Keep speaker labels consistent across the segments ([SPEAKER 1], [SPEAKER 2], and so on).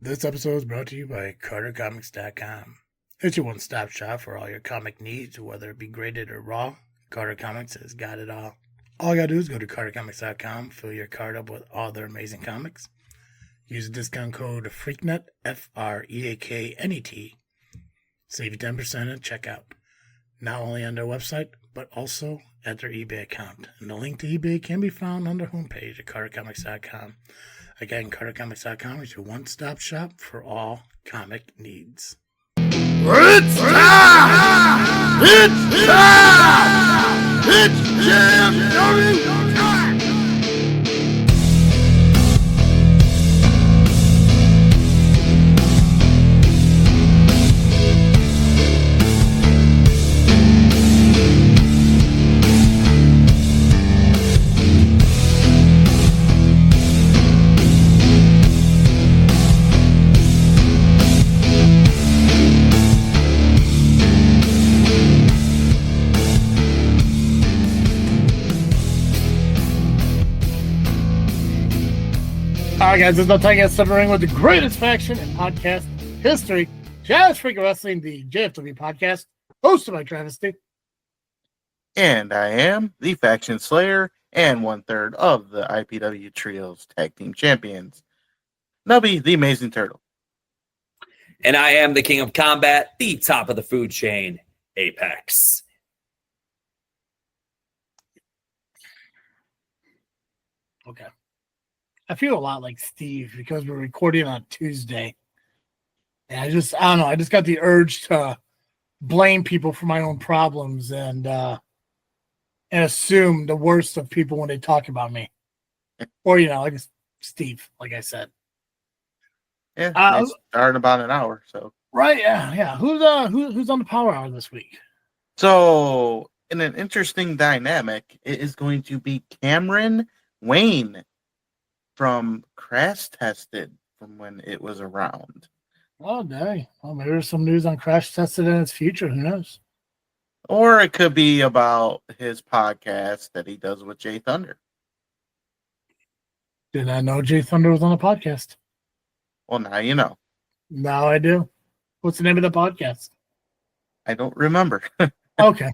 [SPEAKER 1] This episode is brought to you by CarterComics.com. It's your one-stop shop for all your comic needs, whether it be graded or raw. Carter Comics has got it all. All you gotta do is go to CarterComics.com, fill your card up with all their amazing comics. Use the discount code FREAKNET, FREAKNET. Save you 10% at checkout. Not only on their website, but also at their eBay account. And the link to eBay can be found on their homepage at CarterComics.com. Again, CarterComics.com is your one-stop shop for all comic needs.
[SPEAKER 2] It's time! It's time! It's JFW time!
[SPEAKER 3] Alright guys, there's no time yet. Stepping ring with the greatest faction in podcast history. JFW Wrestling, the JFW Podcast, hosted by Travis D.
[SPEAKER 4] And I am the Faction Slayer and 1/3 of the IPW Trios Tag Team Champions, Nubby, the Amazing Turtle.
[SPEAKER 5] And I am the King of Combat, the top of the food chain, Apex.
[SPEAKER 3] Okay. I feel a lot like Steve because we're recording on Tuesday. And I don't know. I just got the urge to blame people for my own problems and assume the worst of people when they talk about me. Or, like Steve, like I said.
[SPEAKER 4] Yeah, it's starting about an hour, so.
[SPEAKER 3] Right, yeah. Who's on the Power Hour this week?
[SPEAKER 4] So, in an interesting dynamic, it is going to be Cameron Wayne from Crash Tested from when it was around.
[SPEAKER 3] Oh, dang. Well, maybe there's some news on Crash Tested in its future. Who knows?
[SPEAKER 4] Or it could be about his podcast that he does with Jay Thunder.
[SPEAKER 3] Did I know Jay Thunder was on a podcast?
[SPEAKER 4] Well, now you know.
[SPEAKER 3] Now I do. What's the name of the podcast?
[SPEAKER 4] I don't remember.
[SPEAKER 3] Okay.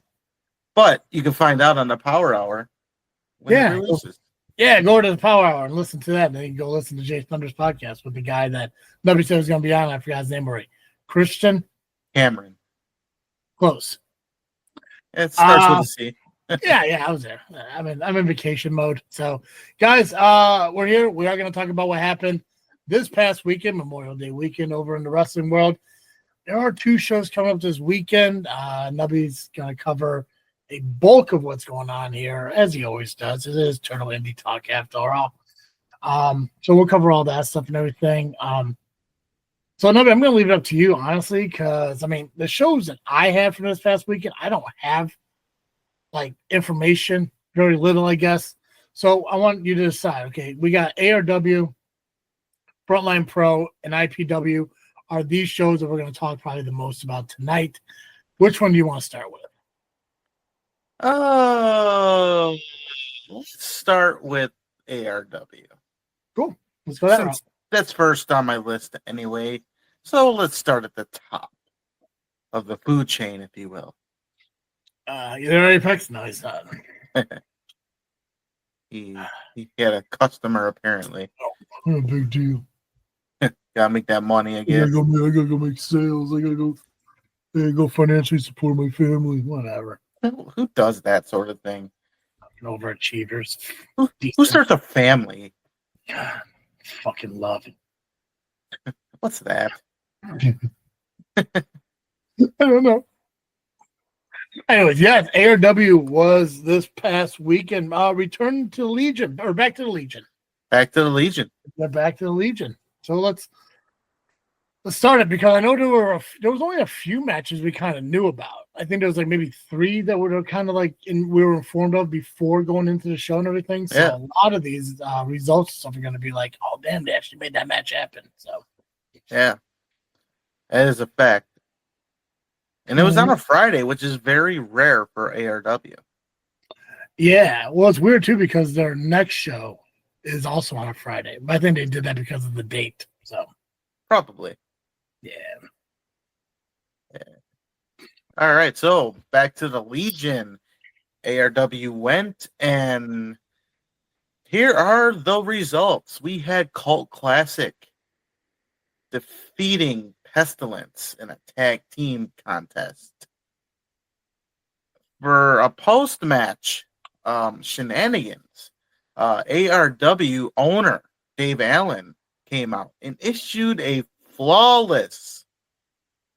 [SPEAKER 4] But you can find out on the Power Hour when it releases.
[SPEAKER 3] Yeah, go to the Power Hour and listen to that. And then you can go listen to Jay Thunder's podcast with the guy that nobody said was going to be on. I forgot his name already. Christian?
[SPEAKER 4] Cameron.
[SPEAKER 3] Close.
[SPEAKER 4] It starts with a C.
[SPEAKER 3] yeah, I was there. I'm in vacation mode. So, guys, we're here. We are going to talk about what happened this past weekend, Memorial Day weekend over in the wrestling world. There are 2 shows coming up this weekend. Nubby's going to cover a bulk of what's going on here, as he always does. It is Turtle Indie Talk after all. So we'll cover all that stuff and everything. So Nubby, I'm going to leave it up to you, honestly, because, the shows that I have for this past weekend, I don't have, information, very little, I guess. So I want you to decide, okay, we got ARW, Frontline Pro, and IPW are these shows that we're going to talk probably the most about tonight. Which one do you want to start with?
[SPEAKER 4] Let's start with ARW.
[SPEAKER 3] Cool. Let's go that route.
[SPEAKER 4] That's first on my list anyway. So let's start at the top of the food chain, if you will.
[SPEAKER 3] You there, Apex? No, he's not.
[SPEAKER 4] He had a customer apparently.
[SPEAKER 3] Oh, big deal.
[SPEAKER 4] Gotta make that money, I guess.
[SPEAKER 3] I gotta go make sales. I gotta go financially support my family. Whatever.
[SPEAKER 4] Who does that sort of thing?
[SPEAKER 3] Overachievers.
[SPEAKER 4] Who starts a family?
[SPEAKER 3] God, fucking love it.
[SPEAKER 4] What's that?
[SPEAKER 3] I don't know. Anyways, yes, ARW was this past weekend. Return to the Legion, or back to the Legion.
[SPEAKER 4] Back to the Legion.
[SPEAKER 3] Yeah, back to the Legion. So let's start it, because I know there was only a few matches we kind of knew about. I think there was maybe 3 that were kind of we were informed of before going into the show and everything. So
[SPEAKER 4] yeah.
[SPEAKER 3] A lot of these results stuff are going to be oh damn, they actually made that match happen. So
[SPEAKER 4] yeah, that is a fact. And it was on a Friday, which is very rare for ARW.
[SPEAKER 3] Yeah, well, it's weird too because their next show is also on a Friday. But I think they did that because of the date. So
[SPEAKER 4] Probably.
[SPEAKER 3] Yeah.
[SPEAKER 4] All right, so back to the Legion. ARW went, and here are the results. We had Cult Classic defeating Pestilence in a tag team contest. For a post-match shenanigans, ARW owner Dave Allen came out and issued a flawless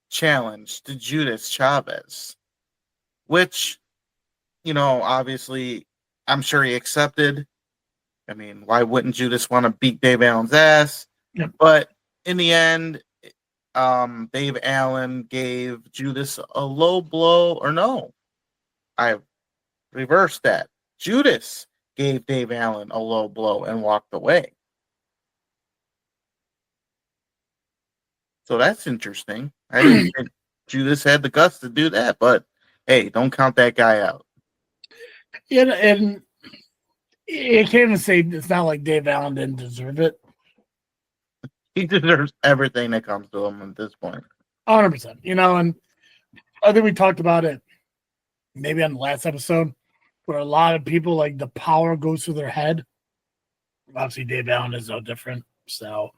[SPEAKER 4] challenge to Judas Chavez, which, obviously, I'm sure he accepted. I mean, why wouldn't Judas want to beat Dave Allen's ass?
[SPEAKER 3] Yep.
[SPEAKER 4] But in the end, Dave Allen gave Judas a low blow, or no, I reversed that. Judas gave Dave Allen a low blow and walked away. So that's interesting. I didn't think Judas had the guts to do that, but hey, don't count that guy out.
[SPEAKER 3] Yeah, and you can't even say it's not like Dave Allen didn't deserve it.
[SPEAKER 4] He deserves everything that comes to him at this point.
[SPEAKER 3] 100%. And I think we talked about it maybe on the last episode, where a lot of people, like, the power goes through their head. Obviously, Dave Allen is no different. So,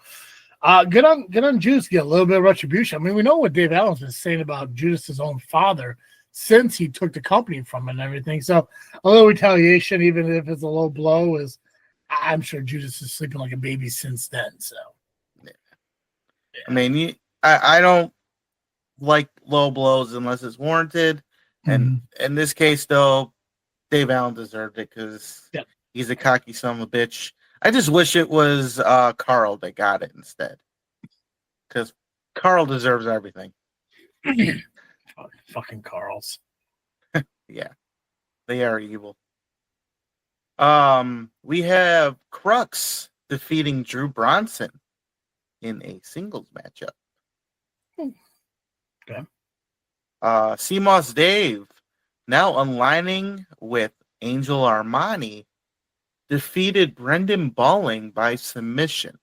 [SPEAKER 3] good on Judas to get a little bit of retribution. I mean, we know what Dave Allen's been saying about Judas's own father since he took the company from him and everything. So, a little retaliation, even if it's a low blow, I'm sure Judas is sleeping like a baby since then. So,
[SPEAKER 4] yeah. I mean, I don't like low blows unless it's warranted. And in this case, though, Dave Allen deserved it because he's a cocky son of a bitch. I just wish it was Carl that got it instead, because Carl deserves everything.
[SPEAKER 3] Fucking Carls.
[SPEAKER 4] Yeah, they are evil. We have Crux defeating Drew Bronson in a singles matchup.
[SPEAKER 3] Okay.
[SPEAKER 4] CMOS Dave, now aligning with Angel Armani, defeated Brendan Balling by submission.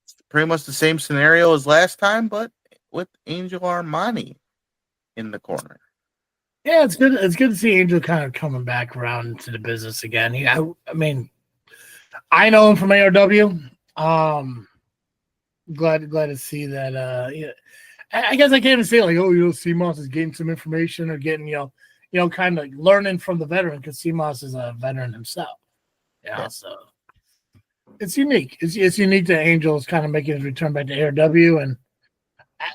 [SPEAKER 4] It's pretty much the same scenario as last time, but with Angel Armani in the corner.
[SPEAKER 3] Yeah, it's good. It's good to see Angel kind of coming back around into the business again. I mean, I know him from ARW. Glad to see that. I guess I can't even say like, CMOS is getting some information or getting kind of learning from the veteran, because CMOS is a veteran himself. Yeah, so it's unique. It's unique that Angel is kind of making his return back to ARW, and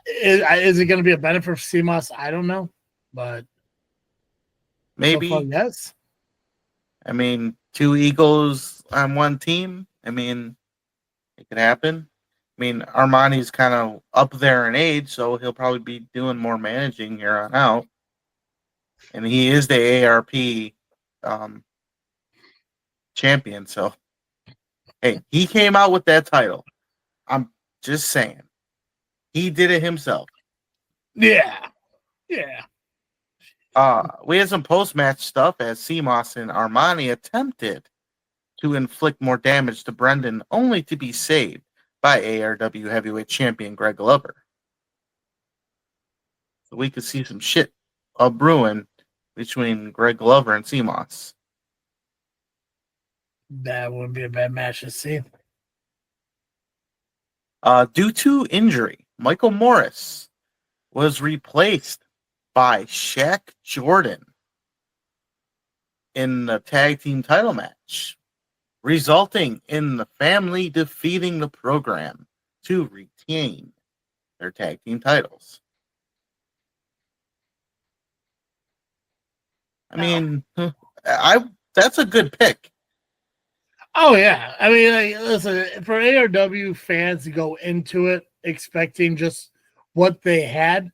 [SPEAKER 3] is it going to be a benefit for CMOS? I don't know, but
[SPEAKER 4] maybe
[SPEAKER 3] so far, yes.
[SPEAKER 4] I mean, two egos on one team. I mean, it could happen. I mean, Armani's kind of up there in age, so he'll probably be doing more managing here on out. And he is the ARP champion, so hey, he came out with that title. I'm just saying. He did it himself.
[SPEAKER 3] Yeah.
[SPEAKER 4] We had some post-match stuff as CMOS and Armani attempted to inflict more damage to Brendan, only to be saved by ARW heavyweight champion Greg Glover. So we could see some shit brewing between Greg Glover and CMOS.
[SPEAKER 3] That wouldn't be a bad match to see.
[SPEAKER 4] Due to injury, Michael Morris was replaced by Shaq Jordan in the tag team title match, resulting in the family defeating the program to retain their tag team titles. I mean, that's a good pick.
[SPEAKER 3] Oh, yeah. I mean, listen, for ARW fans to go into it expecting just what they had,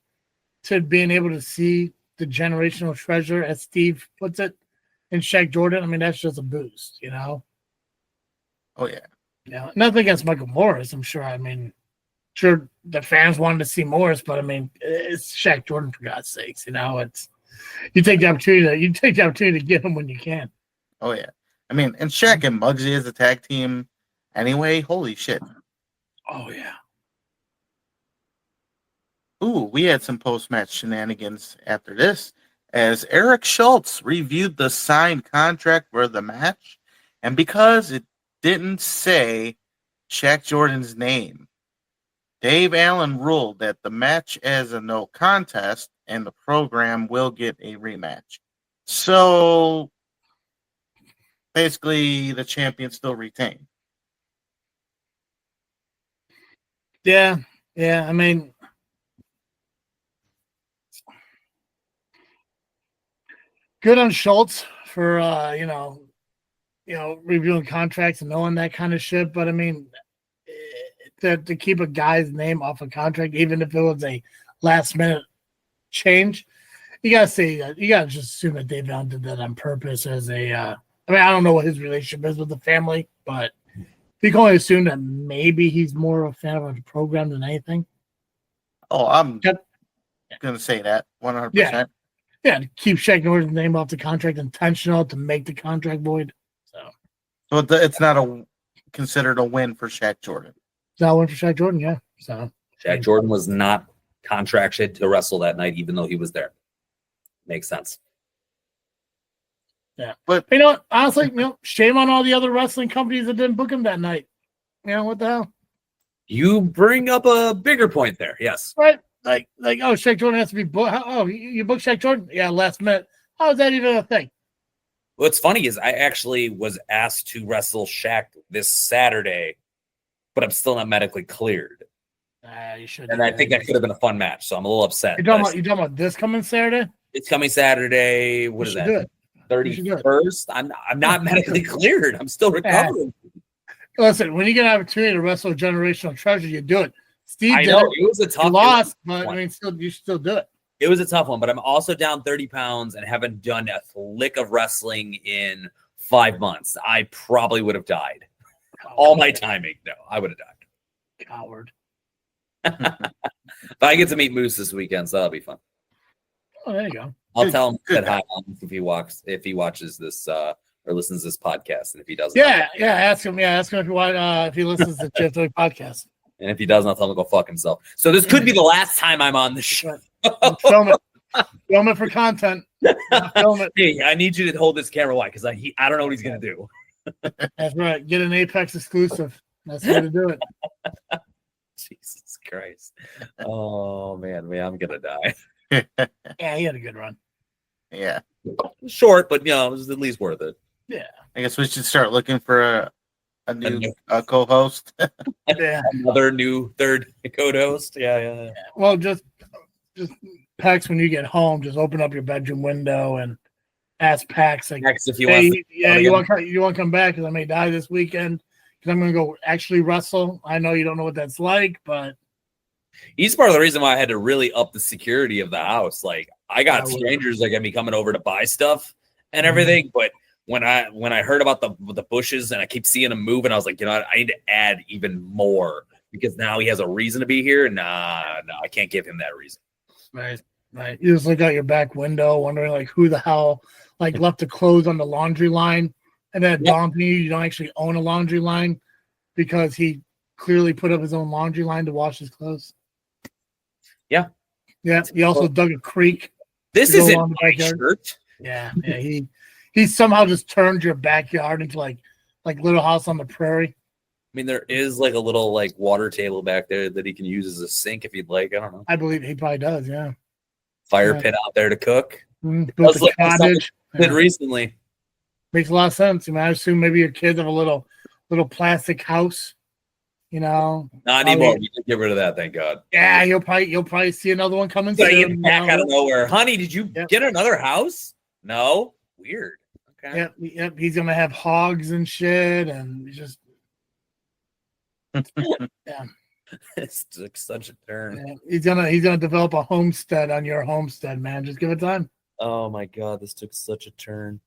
[SPEAKER 3] to being able to see the generational treasure, as Steve puts it, in Shaq Jordan, I mean, that's just a boost,
[SPEAKER 4] Oh, yeah.
[SPEAKER 3] Yeah, nothing against Michael Morris, I'm sure. I mean, sure, the fans wanted to see Morris, but I mean, it's Shaq Jordan, for God's sakes. It's you take the opportunity to get him when you can.
[SPEAKER 4] Oh, yeah. I mean, and Shaq and Muggsy as a tag team, Anyway, holy shit.
[SPEAKER 3] Oh yeah.
[SPEAKER 4] Ooh, we had some post-match shenanigans after this, as Eric Schultz reviewed the signed contract for the match, and because it didn't say Shaq Jordan's name, Dave Allen ruled that the match is a no contest and the program will get a rematch. So basically, the champion still retained.
[SPEAKER 3] Yeah. I mean, good on Schultz for reviewing contracts and knowing that kind of shit. But I mean, to keep a guy's name off a contract, even if it was a last minute change, you gotta say that. You gotta just assume that Dave Allen did that on purpose. As a, I don't know what his relationship is with the family, but you can only assume that maybe he's more of a fan of the program than anything.
[SPEAKER 4] Oh, I'm gonna say that 100%.
[SPEAKER 3] Yeah, to keep Shaq Jordan's name off the contract, intentional to make the contract void.
[SPEAKER 4] So it's not considered a win for Shaq Jordan.
[SPEAKER 3] It's not a win for Shaq Jordan, yeah. So
[SPEAKER 5] Shaq Jordan was not contracted to wrestle that night, even though he was there. Makes sense.
[SPEAKER 3] Yeah,
[SPEAKER 4] but
[SPEAKER 3] you know what? Honestly, shame on all the other wrestling companies that didn't book him that night. What the hell?
[SPEAKER 5] You bring up a bigger point there. Yes.
[SPEAKER 3] Right. Like, oh, Shaq Jordan has to be booked. Oh, you booked Shaq Jordan? Yeah, last minute. How is that even a thing?
[SPEAKER 5] What's funny is I actually was asked to wrestle Shaq this Saturday, but I'm still not medically cleared.
[SPEAKER 3] You should.
[SPEAKER 5] And I think that could have been a fun match, so I'm a little upset.
[SPEAKER 3] You're talking about this coming Saturday?
[SPEAKER 5] It's coming Saturday. What is that? 31st. I'm not medically cleared. I'm still recovering.
[SPEAKER 3] Listen, when you get an opportunity to wrestle a generational treasure, you do it. Steve,
[SPEAKER 5] I know it was a tough.
[SPEAKER 3] You lost, but I mean, you still do it.
[SPEAKER 5] It was a tough one, but I'm also down 30 pounds and haven't done a lick of wrestling in 5 months. I probably would have died. All my timing. No, I would have died.
[SPEAKER 3] Coward.
[SPEAKER 5] But I get to meet Moose this weekend, so that'll be fun.
[SPEAKER 3] Oh, there you go.
[SPEAKER 5] I'll tell him that hi if he watches this or listens to this podcast, and if he doesn't,
[SPEAKER 3] ask him. Yeah, ask him if he listens to JFW Podcast.
[SPEAKER 5] And if he doesn't, I'll tell him to go fuck himself. So this could be the last time I'm on the show.
[SPEAKER 3] Film it for content. Film it.
[SPEAKER 5] Hey, I need you to hold this camera wide because I don't know what he's gonna do.
[SPEAKER 3] That's right. Get an Apex exclusive. That's the way to do it.
[SPEAKER 5] Jesus Christ. Oh man, I'm gonna die.
[SPEAKER 3] Yeah, he had a good run.
[SPEAKER 4] Yeah.
[SPEAKER 5] Short, but it was at least worth it.
[SPEAKER 3] Yeah.
[SPEAKER 4] I guess we should start looking for a new co-host.
[SPEAKER 3] Yeah.
[SPEAKER 5] Another new third co-host. Yeah.
[SPEAKER 3] Well, just Pax, when you get home, just open up your bedroom window and ask Pax, like,
[SPEAKER 5] Pax, if you
[SPEAKER 3] you want to come back because I may die this weekend because I'm going to go actually wrestle. I know you don't know what that's like, but
[SPEAKER 5] he's part of the reason why I had to really up the security of the house. Like, I got strangers that got me coming over to buy stuff and everything, but when I heard about the bushes and I keep seeing them move, and I was like, I need to add even more because now he has a reason to be here. No, I can't give him that reason.
[SPEAKER 3] Right. You just look out your back window, wondering like who the hell like left the clothes on the laundry line, and then dawned on you don't actually own a laundry line because he clearly put up his own laundry line to wash his clothes.
[SPEAKER 5] Yeah.
[SPEAKER 3] He also dug a creek.
[SPEAKER 5] This isn't my shirt.
[SPEAKER 3] Yeah. He somehow just turned your backyard into like Little House on the Prairie.
[SPEAKER 5] I mean, there is like a little like water table back there that he can use as a sink if he'd like. I don't know.
[SPEAKER 3] I believe he probably does. Yeah.
[SPEAKER 5] Fire pit out there to cook.
[SPEAKER 3] Built the cottage.
[SPEAKER 5] Did recently.
[SPEAKER 3] Makes a lot of sense. I mean, I assume maybe your kids have a little plastic house. Not
[SPEAKER 5] anymore. We can get rid of that, thank God.
[SPEAKER 3] Yeah, you'll probably see another one coming soon.
[SPEAKER 5] Back out of nowhere. Honey, did you get another house? No. Weird. Okay.
[SPEAKER 3] Yep. He's gonna have hogs and shit, and just yeah.
[SPEAKER 5] This took such a turn.
[SPEAKER 3] Yeah, he's gonna develop a homestead on your homestead, man. Just give it time.
[SPEAKER 5] Oh my God, this took such a turn.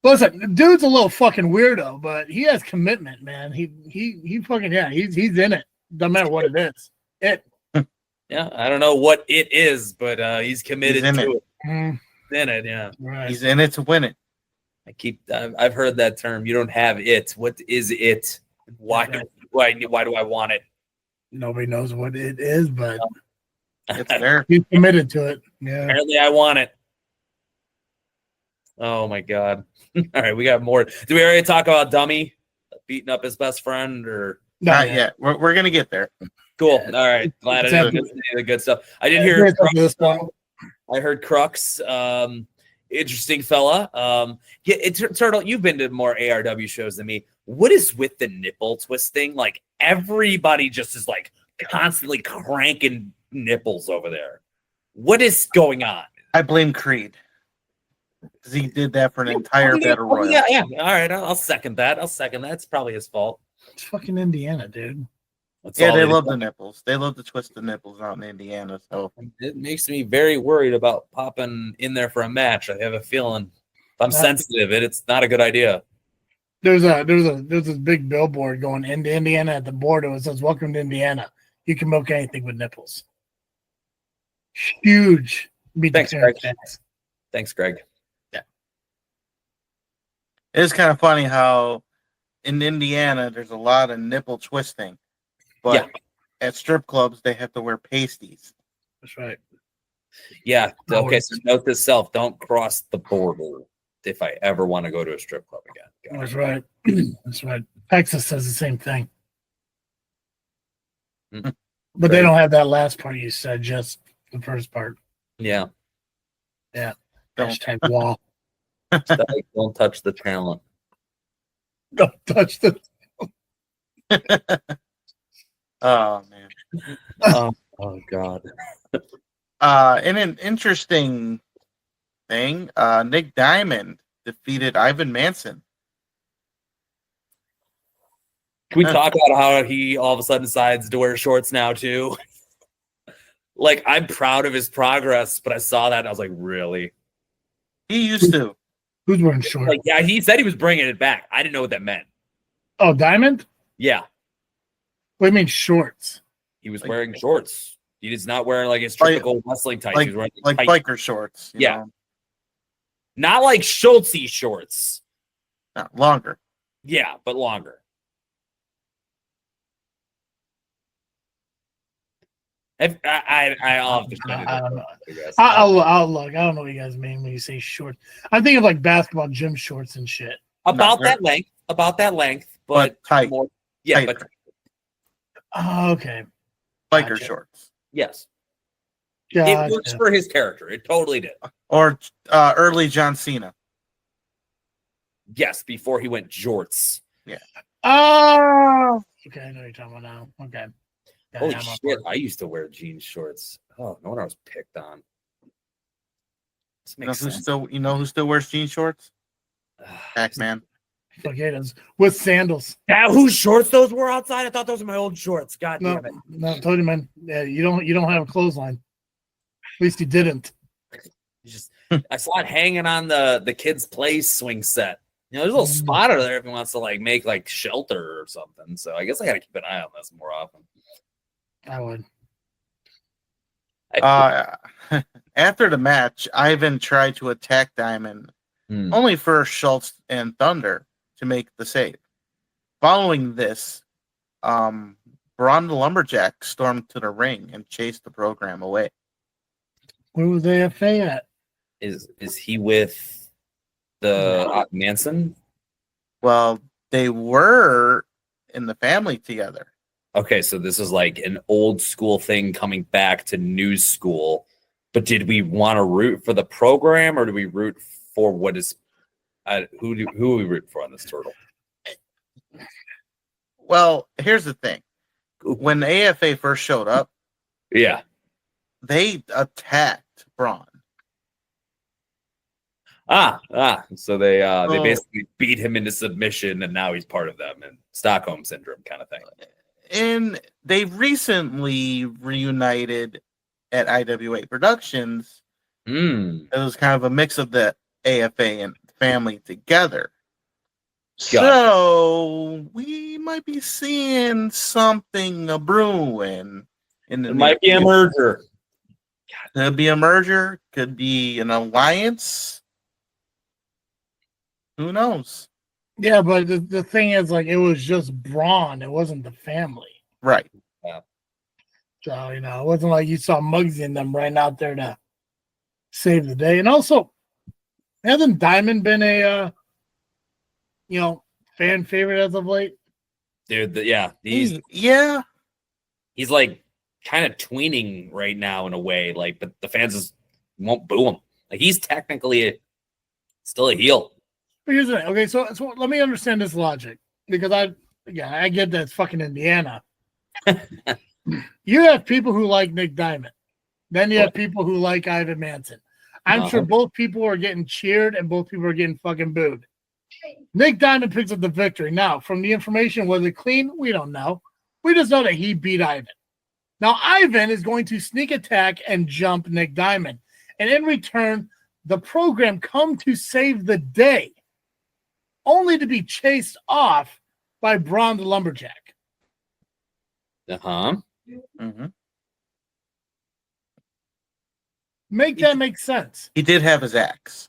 [SPEAKER 3] Listen, the dude's a little fucking weirdo, but he has commitment, man. He fucking he's in it. Doesn't matter what it is.
[SPEAKER 5] Yeah, I don't know what it is, but he's committed to it. In it, yeah.
[SPEAKER 3] Right.
[SPEAKER 4] He's in it to win it.
[SPEAKER 5] I've heard that term. You don't have it. What is it? Why do I want it?
[SPEAKER 3] Nobody knows what it is, but
[SPEAKER 4] It's there.
[SPEAKER 3] he's committed to it. Yeah.
[SPEAKER 5] Apparently, I want it. Oh my god! All right, we got more. Do we already talk about Dummy beating up his best friend, or
[SPEAKER 4] Not yet? We're gonna get there.
[SPEAKER 5] cool? All right, glad I didn't get to any of the good stuff. I did hear. I heard Crux. Interesting fella. Turtle, you've been to more ARW shows than me. What is with the nipple twisting? Like everybody just is like constantly cranking nipples over there. What is going on?
[SPEAKER 4] I blame Creed because he did that for an entire battle royal.
[SPEAKER 5] Yeah. All right, I'll second that. It's probably his fault.
[SPEAKER 3] It's fucking Indiana, dude.
[SPEAKER 4] They love the nipples. They love to twist the nipples out in Indiana. So
[SPEAKER 5] it makes me very worried about popping in there for a match. I have a feeling if I'm sensitive, it's not a good idea.
[SPEAKER 3] There's this big billboard going into Indiana at the border. It says, "Welcome to Indiana. You can milk anything with nipples." Huge.
[SPEAKER 5] Thanks, Greg. Thanks, Greg.
[SPEAKER 3] Yeah.
[SPEAKER 4] It's kind of funny how in Indiana there's a lot of nipple twisting, but at strip clubs they have to wear pasties.
[SPEAKER 3] That's right.
[SPEAKER 5] Yeah. Okay. So note this self: don't cross the border if I ever want to go to a strip club again.
[SPEAKER 3] That's right. That's right. Texas says the same thing.
[SPEAKER 5] Mm-hmm.
[SPEAKER 3] But they don't have that last part you said, just the first part.
[SPEAKER 5] Yeah.
[SPEAKER 3] Yeah. Hashtag wall.
[SPEAKER 5] Don't touch the talent.
[SPEAKER 3] Don't touch the.
[SPEAKER 4] Oh man.
[SPEAKER 5] Oh God.
[SPEAKER 4] And an interesting thing, Nick Diamond defeated Ivan Manson.
[SPEAKER 5] Can we talk about how he all of a sudden decides to wear shorts now too? Like, I'm proud of his progress, but I saw that and I was like, really?
[SPEAKER 4] He used to.
[SPEAKER 3] Who's wearing shorts?
[SPEAKER 5] Like, yeah, he said he was bringing it back. I didn't know what that meant.
[SPEAKER 3] Oh, Diamond?
[SPEAKER 5] Yeah.
[SPEAKER 3] What do you mean shorts?
[SPEAKER 5] He was wearing shorts. He is not wearing like his typical wrestling tights. He was wearing
[SPEAKER 4] like
[SPEAKER 5] tight
[SPEAKER 4] biker shorts. You know?
[SPEAKER 5] Not like Schultzy shorts.
[SPEAKER 4] No, longer.
[SPEAKER 5] Yeah, but longer. I'll have to try to
[SPEAKER 3] I don't know. I'll look. I don't know what you guys mean when you say short. I think of like basketball gym shorts and shit.
[SPEAKER 5] About that length, but
[SPEAKER 4] tight.
[SPEAKER 5] More, yeah,
[SPEAKER 4] tighter.
[SPEAKER 5] but
[SPEAKER 3] Oh, okay.
[SPEAKER 4] Biker shorts.
[SPEAKER 5] Yes.
[SPEAKER 3] Gotcha.
[SPEAKER 5] It works for his character. It totally did.
[SPEAKER 4] Or early John Cena.
[SPEAKER 5] Yes, before he went jorts.
[SPEAKER 4] Yeah.
[SPEAKER 3] Oh, okay. I know what you're talking about now. Okay. Yeah,
[SPEAKER 5] Holy shit! I used to wear jean shorts. Oh, no wonder I was picked on. This makes sense.
[SPEAKER 4] Who still wears jean shorts? Pac-Man.
[SPEAKER 3] Potatoes with sandals.
[SPEAKER 5] Yeah, whose shorts those were outside? I thought those were my old shorts. God damn it!
[SPEAKER 3] No, I told you, man. Yeah, you don't have a clothesline. At least you didn't.
[SPEAKER 5] I saw it hanging on the kids' play swing set. You know, there's a little spot over there if he wants to like make like shelter or something. So I guess I got to keep an eye on this more often.
[SPEAKER 3] I would.
[SPEAKER 4] After the match, Ivan tried to attack Diamond, only for Schultz and Thunder to make the save. Following this, Braun the Lumberjack stormed to the ring and chased the program away.
[SPEAKER 3] Where was AFA at?
[SPEAKER 5] Is he with the Manson?
[SPEAKER 4] Well, they were in the family together.
[SPEAKER 5] Okay, so this is like an old school thing coming back to new school. But did we want to root for the program, or do we root for what is who we root for on this turtle?
[SPEAKER 4] Well, here's the thing. When AFA first showed up, they attacked Braun.
[SPEAKER 5] So they basically beat him into submission, and now he's part of them, and Stockholm syndrome kind of thing.
[SPEAKER 4] And they recently reunited at IWA Productions. It was kind of a mix of the AFA and family together. So we might be seeing something brewing. It
[SPEAKER 5] might be a merger.
[SPEAKER 4] Could be a merger. Could be an alliance. Who knows?
[SPEAKER 3] Yeah, but the thing is, like, it was just Braun. It wasn't the family.
[SPEAKER 4] Right.
[SPEAKER 3] So, it wasn't like you saw Muggsy and them right out there to save the day. And also, hasn't Diamond been a, fan favorite as of late?
[SPEAKER 5] Dude,
[SPEAKER 4] He's
[SPEAKER 5] like kind of tweening right now in a way, like, but the fans just won't boo him. Like, he's technically still a heel.
[SPEAKER 3] But here's the thing. Okay, so let me understand this logic, because I get that it's fucking Indiana. You have people who like Nick Diamond. Then you have people who like Ivan Manson. I'm sure both people are getting cheered and both people are getting fucking booed. Nick Diamond picks up the victory. Now, from the information, was it clean? We don't know. We just know that he beat Ivan. Now, Ivan is going to sneak attack and jump Nick Diamond. And in return, the program come to save the day, only to be chased off by Braun the Lumberjack.
[SPEAKER 4] Mm-hmm.
[SPEAKER 3] Make that make sense.
[SPEAKER 4] He did have his axe.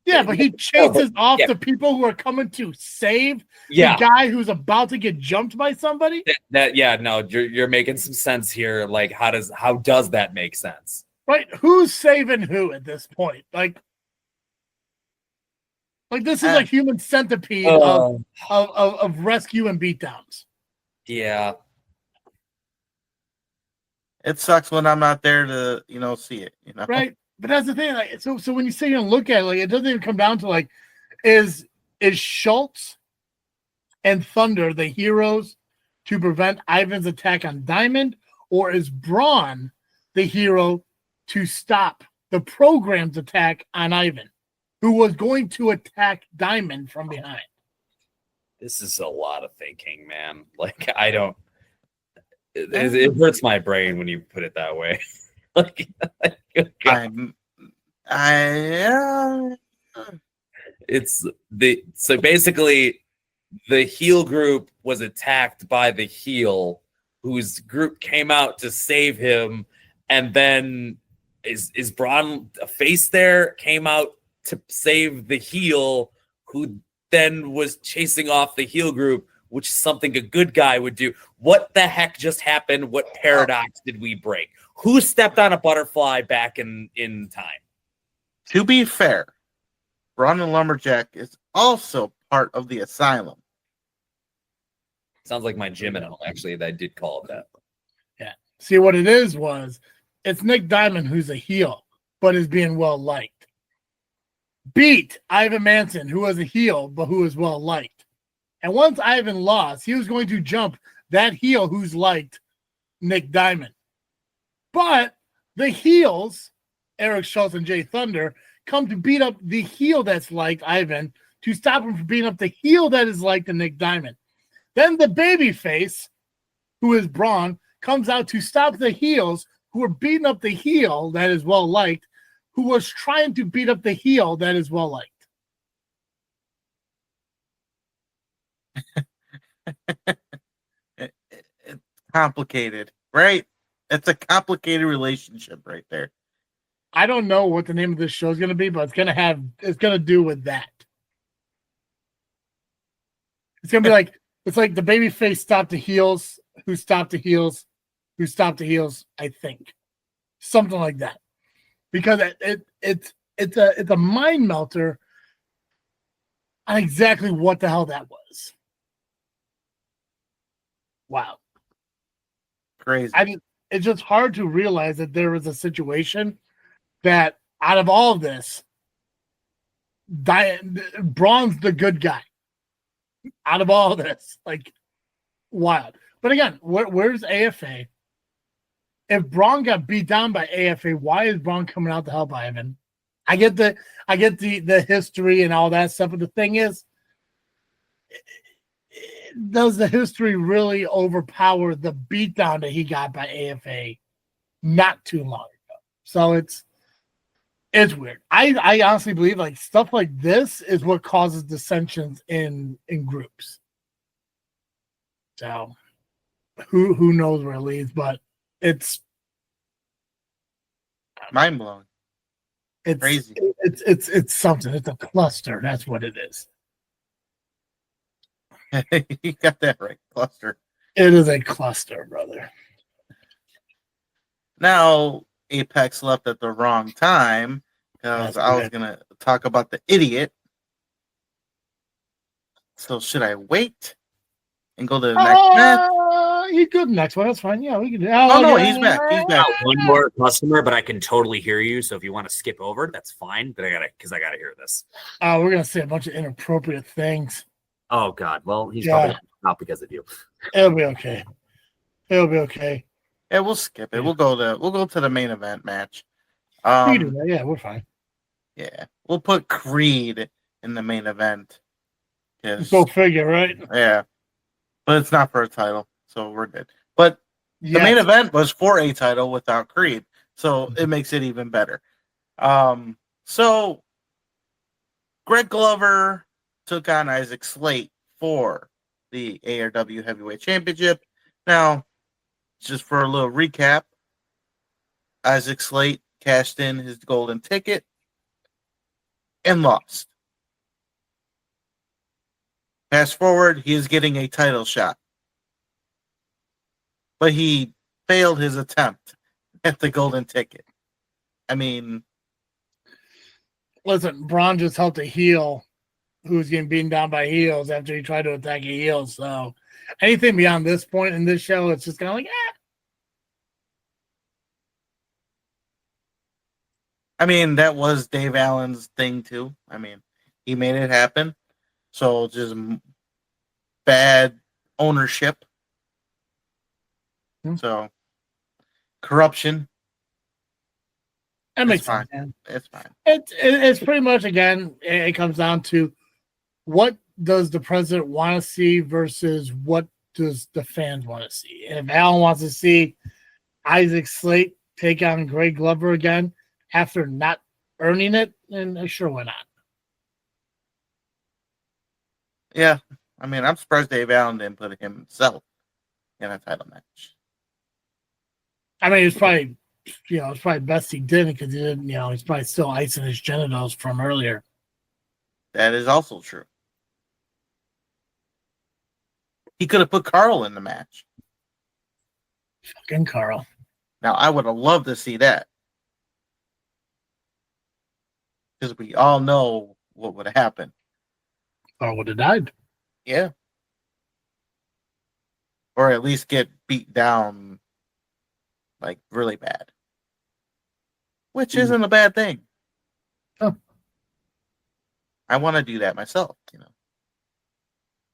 [SPEAKER 3] Yeah, but he chases off the people who are coming to save the guy who's about to get jumped by somebody.
[SPEAKER 5] You're making some sense here. Like, how does that make sense?
[SPEAKER 3] Right? Who's saving who at this point? Like this is like human centipede of rescue and beatdowns.
[SPEAKER 5] Yeah.
[SPEAKER 3] It
[SPEAKER 4] sucks when I'm not there to, see it,
[SPEAKER 3] Right. But that's the thing. Like, so when you sit here and look at it, like, it doesn't even come down to like, is Schultz and Thunder the heroes to prevent Ivan's attack on Diamond, or is Braun the hero to stop the program's attack on Ivan, who was going to attack Diamond from behind?
[SPEAKER 5] This is a lot of thinking, man. Like, I don't. It hurts my brain when you put it that way. So basically the heel group was attacked by the heel whose group came out to save him, and then is Braun a face there, came out to save the heel who then was chasing off the heel group, which is something a good guy would do. What the heck just happened? What paradox did we break? Who stepped on a butterfly back in time?
[SPEAKER 4] To be fair, Braun the Lumberjack is also part of the asylum.
[SPEAKER 5] Sounds like my gym at home, actually, that I did call it that.
[SPEAKER 3] Yeah. See, what it is it's Nick Diamond who's a heel, but is being well liked. Beat Ivan Manson, who was a heel, but who is well liked. And once Ivan lost, he was going to jump that heel who's liked Nick Diamond. But the heels, Eric Schultz and Jay Thunder, come to beat up the heel that's liked Ivan to stop him from beating up the heel that is liked Nick Diamond. Then the babyface, who is Braun, comes out to stop the heels who are beating up the heel that is well liked, who was trying to beat up the heel that is well liked.
[SPEAKER 4] It's complicated, right? It's a complicated relationship right there.
[SPEAKER 3] I don't know what the name of this show is going to be, but it's going to do with that. It's going to be like, it's like the babyface stopped the heels, who stopped the heels, who stopped the heels, I think. Something like that. Because it's a mind melter on exactly what the hell that was. Wow.
[SPEAKER 4] Crazy.
[SPEAKER 3] It's just hard to realize that there was a situation that out of all of this, Braun's the good guy. Out of all of this, like, wild. But again, where's AFA? If Braun got beat down by AFA, why is Braun coming out to help Ivan? I get the history and all that stuff, but the thing is, does the history really overpower the beatdown that he got by AFA not too long ago? So it's weird. I honestly believe like stuff like this is what causes dissensions in groups. So who knows where it leads, but it's
[SPEAKER 4] mind blowing.
[SPEAKER 3] It's crazy. It's something. It's a cluster. That's what it is.
[SPEAKER 4] You got that right, cluster.
[SPEAKER 3] It is a cluster, brother.
[SPEAKER 4] Now, Apex left at the wrong time because I was going to talk about the idiot. So should I wait and go to the next match?
[SPEAKER 3] You go to the next one. That's fine. Yeah, we can do.
[SPEAKER 4] Oh, no, he's back. He's back.
[SPEAKER 6] One more customer, but I can totally hear you. So if you want to skip over, that's fine. But I gotta hear this.
[SPEAKER 3] We're gonna say a bunch of inappropriate things.
[SPEAKER 6] Oh God. Well, he's probably not because of you.
[SPEAKER 3] It'll be okay. It'll be okay.
[SPEAKER 4] Yeah, we'll skip it. We'll go to the main event match.
[SPEAKER 3] We can do that. Yeah, we're fine.
[SPEAKER 4] Yeah, we'll put Creed in the main event.
[SPEAKER 3] Go figure, right?
[SPEAKER 4] Yeah, but it's not for a title, so we're good. But the main event was for a title without Creed, so it makes it even better. So Greg Glover took on Isaac Slate for the ARW Heavyweight Championship. Now, just for a little recap, Isaac Slate cashed in his golden ticket and lost. Fast forward, he is getting a title shot. But he failed his attempt at the golden ticket. I mean...
[SPEAKER 3] Listen, Braun just helped a heel who's getting beaten down by heels after he tried to attack a heel. So anything beyond this point in this show, it's just kind of like,
[SPEAKER 4] I mean, that was Dave Allen's thing, too. I mean, he made it happen. So just bad ownership. So corruption.
[SPEAKER 3] that makes
[SPEAKER 4] fine.
[SPEAKER 3] sense, man.
[SPEAKER 4] It's fine.
[SPEAKER 3] It's pretty much, again, it comes down to what does the president want to see versus what does the fans want to see. And if Allen wants to see Isaac Slate take on Greg Glover again after not earning it, then sure, why not?
[SPEAKER 4] Yeah. I mean, I'm surprised Dave Allen didn't put himself in a title match.
[SPEAKER 3] I mean, it's probably best he didn't because he didn't, he's probably still icing his genitals from earlier.
[SPEAKER 4] That is also true. He could have put Carl in the match.
[SPEAKER 3] Fucking Carl.
[SPEAKER 4] Now, I would have loved to see that. Because we all know what would have happened.
[SPEAKER 3] Carl would have died.
[SPEAKER 4] Yeah. Or at least get beat down, like, really bad. Which isn't a bad thing.
[SPEAKER 3] Oh.
[SPEAKER 4] I want to do that myself,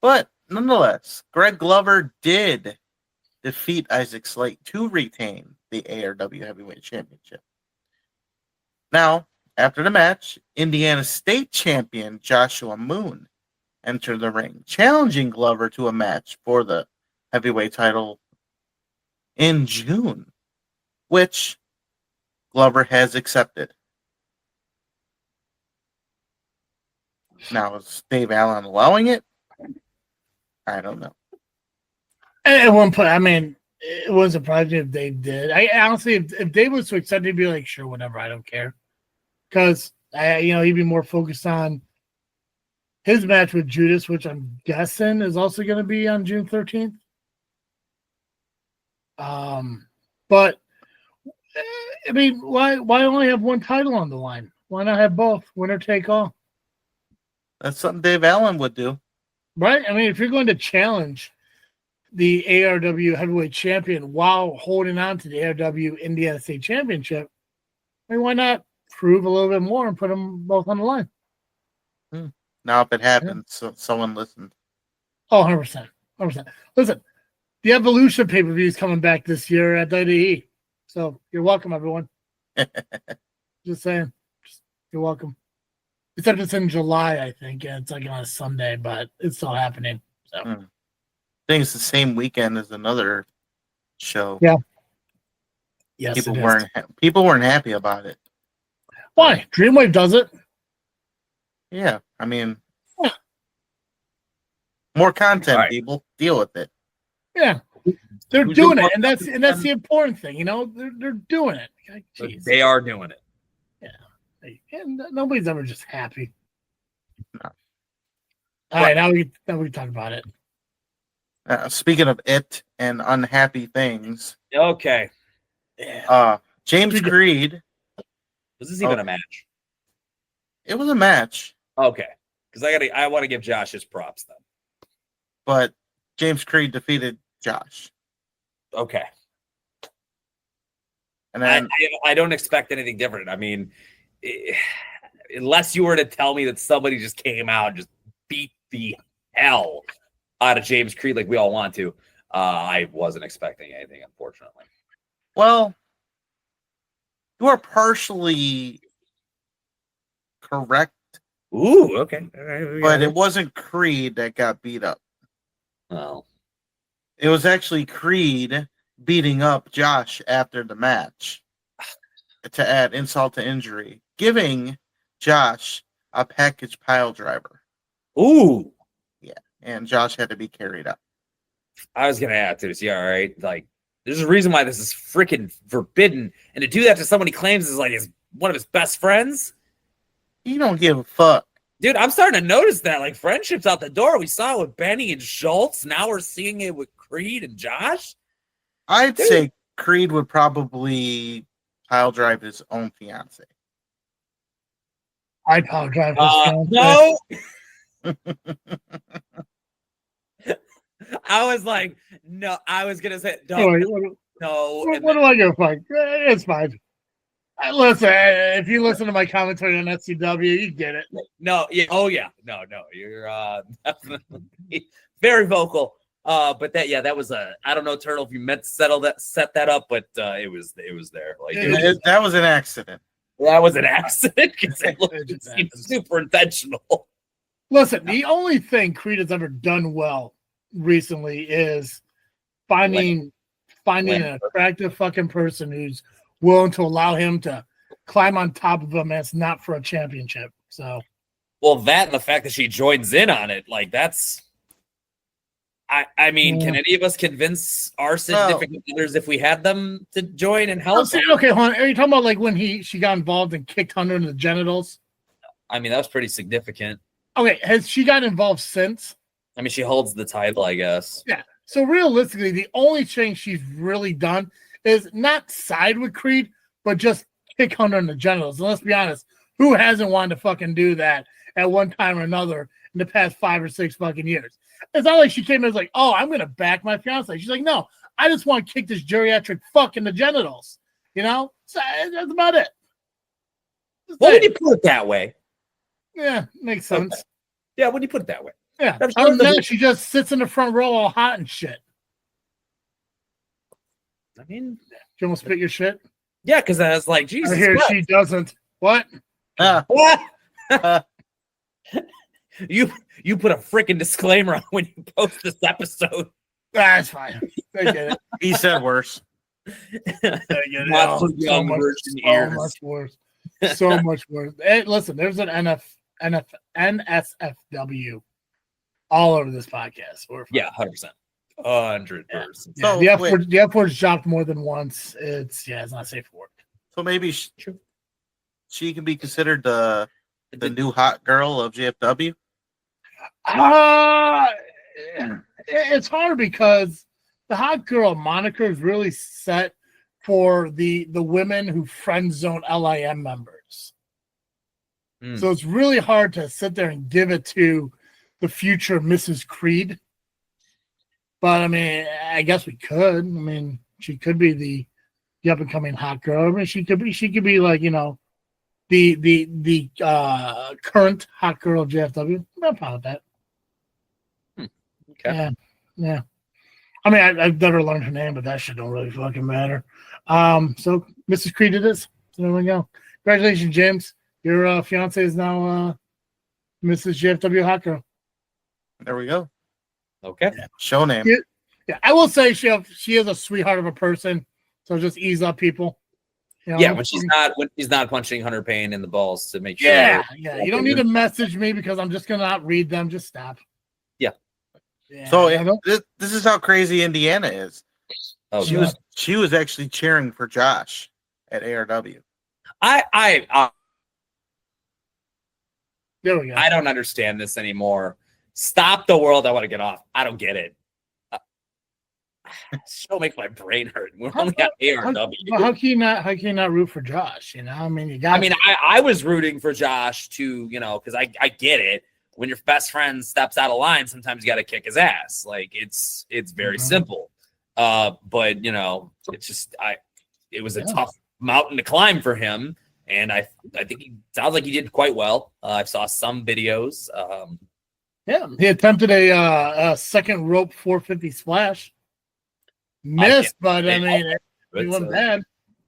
[SPEAKER 4] But, nonetheless, Greg Glover did defeat Isaac Slate to retain the ARW Heavyweight Championship. Now, after the match, Indiana State Champion Joshua Moon entered the ring, challenging Glover to a match for the heavyweight title in June, which Glover has accepted. Now, is Dave Allen allowing it? I don't know.
[SPEAKER 3] At one point, I mean, it wouldn't surprise me if Dave did. I honestly, if Dave was to accept it, he'd be like, sure, whatever, I don't care. Because, he'd be more focused on his match with Judas, which I'm guessing is also going to be on June 13th. But, I mean, why only have one title on the line? Why not have both? Winner take all.
[SPEAKER 4] That's something Dave Allen would do.
[SPEAKER 3] Right? I mean, if you're going to challenge the ARW Heavyweight Champion while holding on to the ARW Indiana State Championship, I mean, why not prove a little bit more and put them both on the line?
[SPEAKER 4] Now, if it happens, so someone listened.
[SPEAKER 3] Oh, 100%. 100%. Listen, the Evolution pay-per-view is coming back this year at WWE. So you're welcome, everyone. Just saying. You're welcome. Except it's in July, I think. And it's like on a Sunday, but it's still happening. So
[SPEAKER 4] I think it's the same weekend as another show.
[SPEAKER 3] Yeah. Yes,
[SPEAKER 4] people weren't happy about it.
[SPEAKER 3] Why? Dreamwave does it.
[SPEAKER 4] Yeah, I mean, more content,
[SPEAKER 5] Right.
[SPEAKER 4] people. Deal with it.
[SPEAKER 3] Yeah. They're doing it, and that's the important thing, they're doing it. Like,
[SPEAKER 5] They are doing it.
[SPEAKER 3] and nobody's ever just happy.
[SPEAKER 4] No.
[SPEAKER 3] All right, now we can talk about it.
[SPEAKER 4] Speaking of it and unhappy things,
[SPEAKER 5] Okay.
[SPEAKER 4] James Creed.
[SPEAKER 5] Was this even a match?
[SPEAKER 4] It was a match.
[SPEAKER 5] Okay. Because I want to give Josh his props then.
[SPEAKER 4] But James Creed defeated Josh.
[SPEAKER 5] Okay.
[SPEAKER 4] And then
[SPEAKER 5] I don't expect anything different. I mean, unless you were to tell me that somebody just came out and just beat the hell out of James Creed like we all want to, I wasn't expecting anything, unfortunately.
[SPEAKER 4] well, you are partially correct,
[SPEAKER 5] Ooh, okay.
[SPEAKER 4] but it wasn't Creed that got beat up.
[SPEAKER 5] Well,
[SPEAKER 4] It was actually Creed beating up Josh after the match to add insult to injury, giving Josh a package pile driver.
[SPEAKER 5] ooh.
[SPEAKER 4] And Josh had to be carried up.
[SPEAKER 5] I was gonna add to this. Yeah, all right. Like, there's a reason why this is freaking forbidden, and to do that to someone he claims is like one of his best friends.
[SPEAKER 4] You don't give a fuck.
[SPEAKER 5] Dude, I'm starting to notice that. Like, friendship's out the door. We saw it with Benny and Schultz. Now we're seeing it with Creed and Josh.
[SPEAKER 4] I'd say Creed would probably pile drive his own fiance.
[SPEAKER 3] I pile drive.
[SPEAKER 5] No. I was like, no. I was gonna say no.
[SPEAKER 3] What do I go for? It's fine. Listen, if you listen to my commentary on SCW, you get it.
[SPEAKER 5] No, yeah, oh yeah, no, you're definitely very vocal. But that was I don't know, Turtle, if you meant to set that up, but it was there. Like
[SPEAKER 4] That was an accident.
[SPEAKER 5] That was an accident because it seemed super intentional.
[SPEAKER 3] Listen, the only thing Creed has ever done well recently is finding an attractive fucking person who's willing to allow him to climb on top of him, and it's not for a championship. So,
[SPEAKER 5] well, that and the fact that she joins in on it, like that's. I mean, can any of us convince our significant others if we had them to join and help?
[SPEAKER 3] Okay, hold on. Are you talking about like when she got involved and kicked Hunter in the genitals?
[SPEAKER 5] I mean, that was pretty significant.
[SPEAKER 3] Okay, has she got involved since?
[SPEAKER 5] I mean, she holds the title, I guess.
[SPEAKER 3] Yeah. So realistically, the only thing she's really done is not side with Creed, but just kick Hunter in the genitals. And let's be honest, who hasn't wanted to fucking do that at one time or another in the past 5 or 6 fucking years? It's not like she came in and was like, oh, I'm going to back my fiance. She's like, no, I just want to kick this geriatric fuck in the genitals. You know? So that's about it.
[SPEAKER 5] Well, when you put it that way.
[SPEAKER 3] Yeah, makes sense.
[SPEAKER 5] Okay. Yeah, when you put it that way.
[SPEAKER 3] Yeah. Other than that, she just sits in the front row all hot and shit.
[SPEAKER 5] I mean,
[SPEAKER 3] you almost spit your shit?
[SPEAKER 5] Yeah, because I was like, Jesus.
[SPEAKER 3] I hear she doesn't. What?
[SPEAKER 5] What? You put a freaking disclaimer on when you post this episode.
[SPEAKER 3] That's fine. I get it.
[SPEAKER 4] He said worse.
[SPEAKER 3] I get it.
[SPEAKER 5] Not for young virgin ears.
[SPEAKER 3] So much worse. So much worse. Hey, listen, there's an NSFW all over this podcast.
[SPEAKER 5] Yeah, 100%. 100%.
[SPEAKER 3] Yeah. So the F word's dropped more than once. It's not safe for work.
[SPEAKER 4] So maybe she can be considered the new hot girl of JFW.
[SPEAKER 3] It's hard because the hot girl moniker is really set for the women who friend zone LIM members. So it's really hard to sit there and give it to the future Mrs. Creed. But I mean, I guess we could. I mean, she could be the up and coming hot girl. I mean, she could be like, you know, the current hot girl of JFW. I'm fine with that.
[SPEAKER 5] Okay.
[SPEAKER 3] Yeah. I mean, I've never learned her name, but that shit don't really fucking matter. So Mrs. Creed it is. So there we go. Congratulations, James. Your fiance is now Mrs. JFW hot girl.
[SPEAKER 4] There we go.
[SPEAKER 5] Okay.
[SPEAKER 4] Yeah. Show name.
[SPEAKER 3] Yeah, I will say she is a sweetheart of a person. So just ease up people. You know?
[SPEAKER 5] Yeah, when she's not punching Hunter Payne in the balls to make sure.
[SPEAKER 3] Yeah. You don't need to message me because I'm just gonna not read them. Just stop.
[SPEAKER 5] Yeah.
[SPEAKER 4] So this is how crazy Illiana is.
[SPEAKER 5] Oh,
[SPEAKER 4] she was actually cheering for Josh at ARW.
[SPEAKER 3] There we go.
[SPEAKER 5] I don't understand this anymore. Stop the world. I want to get off. I don't get it. show makes my brain hurt. We're only at ARW.
[SPEAKER 3] How can you not root for Josh? You know, I mean, you got.
[SPEAKER 5] I mean, I was rooting for Josh to, because I get it. When your best friend steps out of line, sometimes you got to kick his ass. Like it's very simple. But it's just it was a tough mountain to climb for him, and I think he sounds like he did quite well. I saw some videos.
[SPEAKER 3] He attempted a second rope 450 splash. Missed, but I mean, it wasn't bad.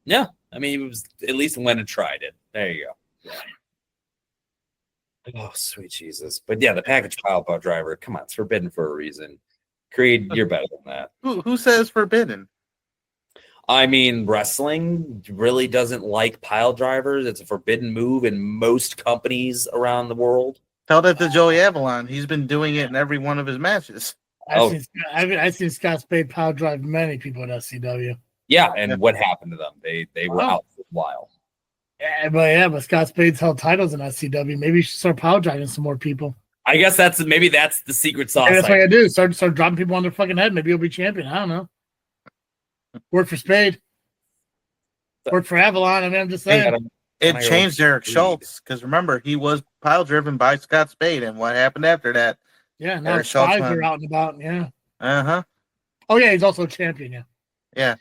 [SPEAKER 5] Yeah, I mean, it was at least went and tried it. There you go. Oh, sweet Jesus. But yeah, the package pile driver, come on, it's forbidden for a reason. Creed, you're better than that.
[SPEAKER 4] Who says forbidden?
[SPEAKER 5] I mean, wrestling really doesn't like pile drivers. It's a forbidden move in most companies around the world.
[SPEAKER 4] Tell that to Joey Avalon. He's been doing it in every one of his matches.
[SPEAKER 3] I've seen Scott Spade pile drive many people at SCW.
[SPEAKER 5] Yeah, and what happened to them? They were out for a while.
[SPEAKER 3] But Scott Spade's held titles in SCW. Maybe you should start pile driving some more people.
[SPEAKER 5] I guess that's the secret sauce.
[SPEAKER 3] That's what I do. Start dropping people on their fucking head. Maybe you'll be champion. I don't know. Work for Spade. Work for Avalon. I mean, I'm just saying.
[SPEAKER 4] It changed Eric Schultz because remember he was pile driven by Scott Spade, and what happened after that?
[SPEAKER 3] Yeah, now Spies are out and about. Yeah. Oh yeah, he's also a champion. Yeah.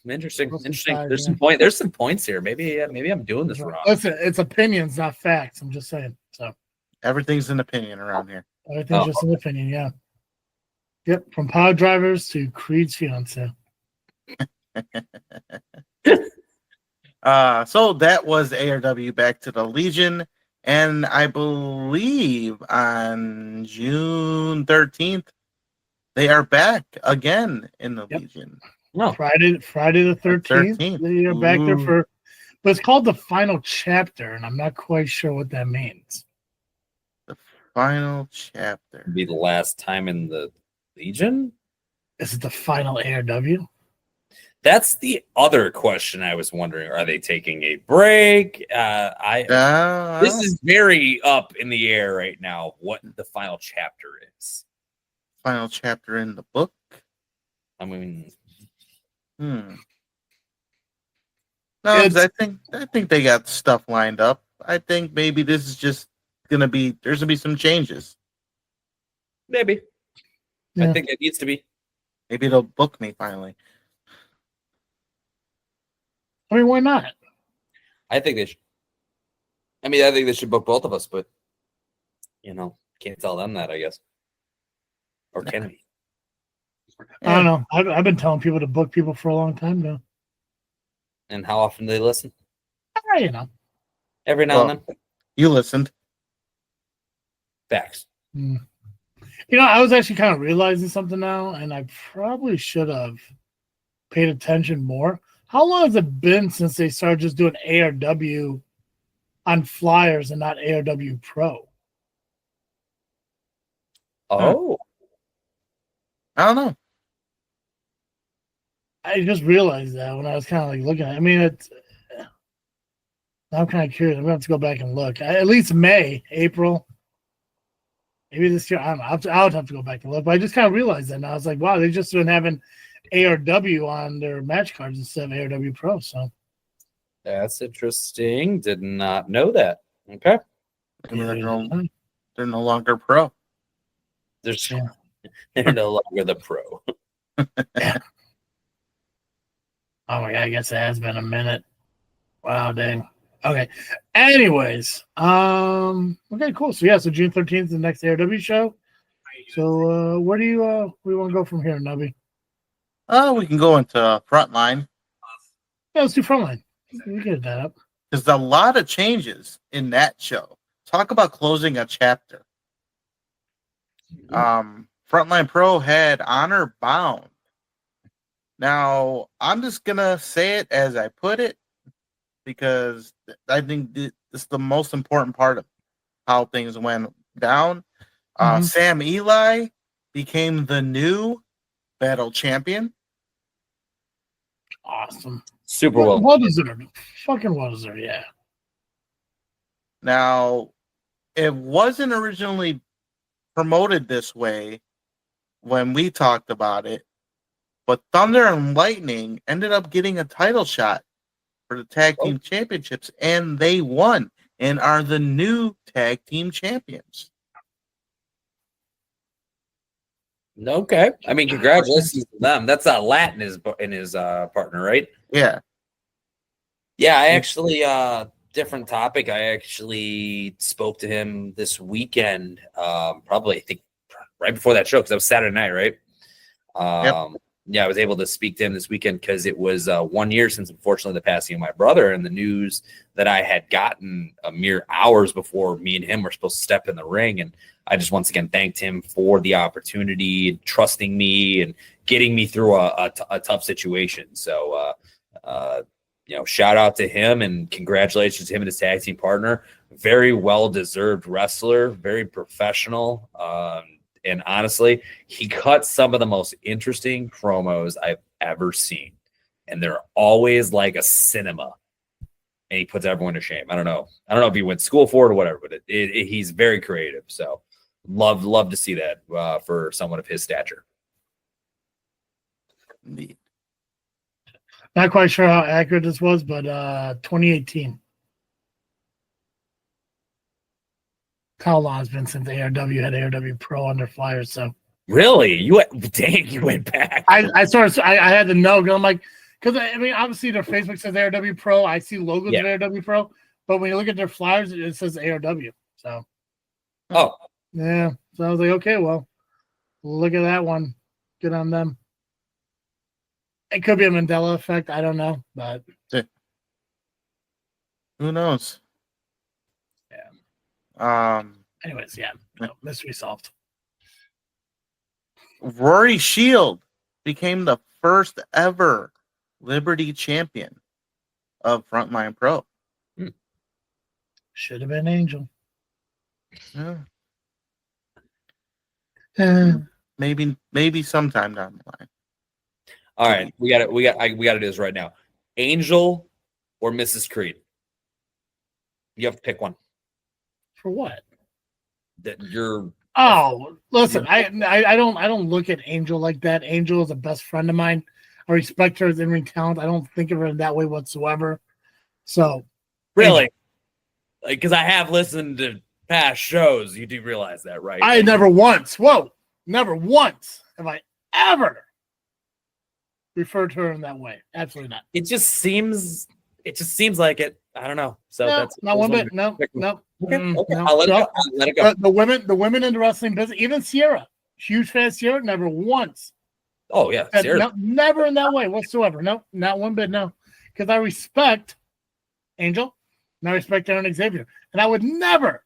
[SPEAKER 5] Interesting. There's some points here. Maybe I'm doing this wrong.
[SPEAKER 3] Listen, it's opinions, not facts. I'm just saying. So
[SPEAKER 4] everything's an opinion around here.
[SPEAKER 3] Everything's just an opinion. Yeah. Yep. From pile drivers to Creed's fiance.
[SPEAKER 4] So that was ARW back to the Legion, and I believe on June 13th they are back again in the Legion.
[SPEAKER 3] No, Friday the 13th. They are back there but it's called the final chapter, and I'm not quite sure what that means.
[SPEAKER 4] The final chapter
[SPEAKER 5] be the last time in the Legion.
[SPEAKER 3] Is it the final ARW?
[SPEAKER 5] That's the other question I was wondering. Are they taking a break? This is very up in the air right now, what the final chapter is.
[SPEAKER 4] Final chapter in the book?
[SPEAKER 5] I mean...
[SPEAKER 4] No, I think they got stuff lined up. I think maybe this is just there's gonna be some changes.
[SPEAKER 5] Maybe. Yeah. I think it needs to be.
[SPEAKER 4] Maybe they'll book me finally.
[SPEAKER 3] I mean, why not?
[SPEAKER 5] I think they should. I mean, I think they should book both of us, but can't tell them that, I guess. Or can we?
[SPEAKER 3] I don't know. I've been telling people to book people for a long time now.
[SPEAKER 5] And how often do they listen?
[SPEAKER 3] Every
[SPEAKER 5] now and then.
[SPEAKER 4] You listened.
[SPEAKER 5] Facts.
[SPEAKER 3] I was actually kind of realizing something now, and I probably should have paid attention more. How long has it been since they started just doing ARW on flyers and not ARW Pro?
[SPEAKER 5] Oh.
[SPEAKER 3] I don't know. I just realized that when I was kind of looking at it. I mean, I'm kind of curious. I'm going to have to go back and look. At least May, April. Maybe this year. I don't know. I would have to go back and look. But I just kind of realized that now. I was like, wow, they've just been having ARW on their match cards instead of ARW Pro. So
[SPEAKER 5] that's interesting. Did not know that. Okay.
[SPEAKER 4] They're no longer pro.
[SPEAKER 5] They're no longer the pro.
[SPEAKER 3] Yeah. Oh my god, I guess it has been a minute. Wow, dang. Okay. Anyways, okay, cool. So so June 13th is the next ARW show. So where do you want to go from here, Nubby?
[SPEAKER 4] We can go into Frontline.
[SPEAKER 3] Yeah, let's do Frontline. We get that up.
[SPEAKER 4] There's a lot of changes in that show. Talk about closing a chapter. Frontline Pro had Honor Bound. Now, I'm just going to say it as I put it because I think this is the most important part of how things went down. Sam Eli became the new battle champion.
[SPEAKER 3] Awesome.
[SPEAKER 5] Super well.
[SPEAKER 3] Well deserved. Fucking well deserved, yeah.
[SPEAKER 4] Now, it wasn't originally promoted this way when we talked about it, but Thunder and Lightning ended up getting a title shot for the tag team championships, and they won and are the new tag team champions.
[SPEAKER 5] Okay. I mean, congratulations to them. That's Latin in his partner, right?
[SPEAKER 4] Yeah.
[SPEAKER 5] Yeah, I actually different topic. I actually spoke to him this weekend, probably I think right before that show, because that was Saturday night, right? Yeah, I was able to speak to him this weekend because it was 1 year since, unfortunately, the passing of my brother, and the news that I had gotten a mere hours before me and him were supposed to step in the ring. And I just once again thanked him for the opportunity, trusting me, and getting me through a tough situation. So, shout out to him and congratulations to him and his tag team partner. Very well-deserved wrestler, very professional. And honestly, he cut some of the most interesting promos I've ever seen. And they're always like a cinema. And he puts everyone to shame. I don't know if he went to school for it or whatever, but he's very creative. So love to see that for someone of his stature.
[SPEAKER 4] Indeed.
[SPEAKER 3] Not quite sure how accurate this was, but 2018. How long has been since ARW had ARWPRO on their flyers? So
[SPEAKER 5] really, you went back.
[SPEAKER 3] I had to know because I'm like, because I mean, obviously their Facebook says ARWPRO. I see logos of ARWPRO, but when you look at their flyers, it says ARW. So, yeah. So I was like, okay, well, look at that one. Good on them. It could be a Mandela effect. I don't know, but
[SPEAKER 4] who knows?
[SPEAKER 3] Anyways, mystery solved.
[SPEAKER 4] Rory Shield became the first ever Liberty champion of Frontline Pro.
[SPEAKER 3] Should have been Angel.
[SPEAKER 4] Yeah. Maybe sometime down the line.
[SPEAKER 5] All right, we got to do this right now. Angel or Mrs. Creed? You have to pick one.
[SPEAKER 3] For what?
[SPEAKER 5] That you're.
[SPEAKER 3] Oh, listen, I don't look at Angel like that. Angel is a best friend of mine. I respect her as in-ring talent. I don't think of her that way whatsoever. So,
[SPEAKER 5] really, because I have listened to past shows, you do realize that, right?
[SPEAKER 3] I never once have I ever referred to her in that way. Absolutely not.
[SPEAKER 5] It just seems like it. I don't know. So that's
[SPEAKER 3] not one bit. No.
[SPEAKER 5] Okay.
[SPEAKER 3] No.
[SPEAKER 5] I'll let it go.
[SPEAKER 3] The women in the wrestling business, even Sierra, huge fan of Sierra, never once.
[SPEAKER 5] Oh yeah, Sierra.
[SPEAKER 3] No, never in that way whatsoever. No, not one bit. No, because I respect Angel and I respect Aaron Xavier, and I would never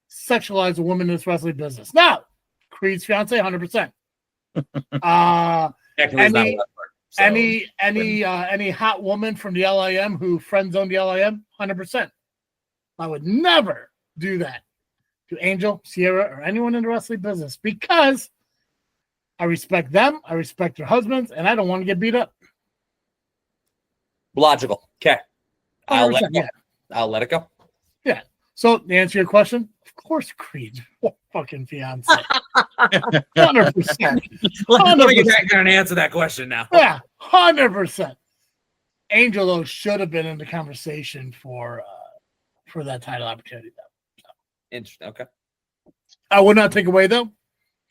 [SPEAKER 3] sexualize a woman in this wrestling business. Now, Creed's fiance, 100%. Any hot woman from the LIM who friend zoned the LIM, 100%. I would never do that to Angel, Sierra, or anyone in the wrestling business because I respect them, I respect their husbands, and I don't want to get beat up.
[SPEAKER 5] Logical. Okay. I'll let it go.
[SPEAKER 3] Yeah.
[SPEAKER 5] I'll let it go.
[SPEAKER 3] Yeah. So to answer your question, of course, Creed, fucking fiance, 100%.
[SPEAKER 5] Let me get back there and answer that question now.
[SPEAKER 3] Yeah, 100%. Angel though should have been in the conversation for that title opportunity though. So.
[SPEAKER 5] Interesting. Okay.
[SPEAKER 3] I would not take away though.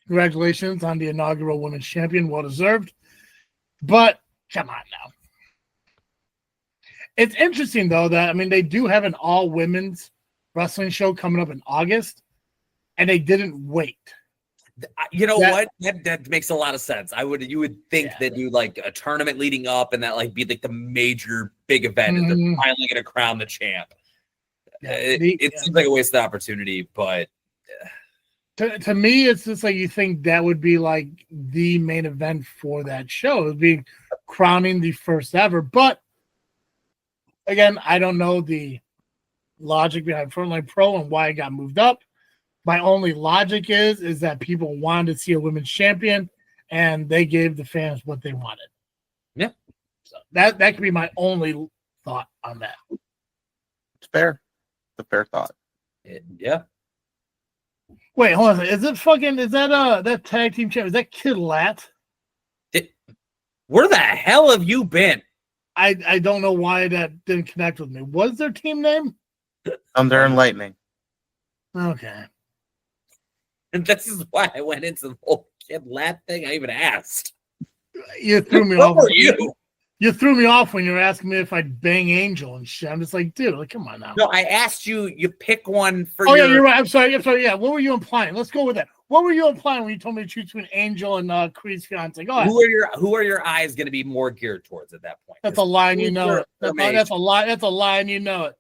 [SPEAKER 3] Congratulations on the inaugural women's champion, well deserved. But come on now. It's interesting though that they do have an all women's wrestling show coming up in August, and they didn't wait.
[SPEAKER 5] You know what? That makes a lot of sense. You would think that you like a tournament leading up, and that like be like the major big event, and they're finally going to crown the champ. It seems like a wasted opportunity, but
[SPEAKER 3] to me, it's just like you think that would be like the main event for that show. It would be crowning the first ever, but again, I don't know the logic behind Frontline Pro and why it got moved up. My only logic is that people wanted to see a women's champion, and they gave the fans what they wanted.
[SPEAKER 5] Yeah,
[SPEAKER 3] so that could be my only thought on that.
[SPEAKER 4] It's fair. It's a fair thought.
[SPEAKER 5] Yeah.
[SPEAKER 3] Wait, hold on. Is that tag team champion? Is that Kid Lat?
[SPEAKER 5] Where the hell have you been?
[SPEAKER 3] I don't know why that didn't connect with me. What is their team name?
[SPEAKER 4] Thunder and Lightning.
[SPEAKER 3] Okay.
[SPEAKER 5] And this is why I went into the whole kid lad thing. I even asked.
[SPEAKER 3] You threw me
[SPEAKER 5] What
[SPEAKER 3] off.
[SPEAKER 5] were you?
[SPEAKER 3] You threw me off when you were asking me if I'd bang Angel and shit. I'm just like, dude, like, come on now.
[SPEAKER 5] No, I asked you. You pick one for.
[SPEAKER 3] Oh yeah, you're right. I'm sorry. Yeah, what were you implying? Let's go with that. What were you implying when you told me to choose between Angel and Creed's fiance? Go ahead.
[SPEAKER 5] Who are your eyes going to be more geared towards at that point?
[SPEAKER 3] That's a line, you know it. That's a lie. That's a lie, and you know it.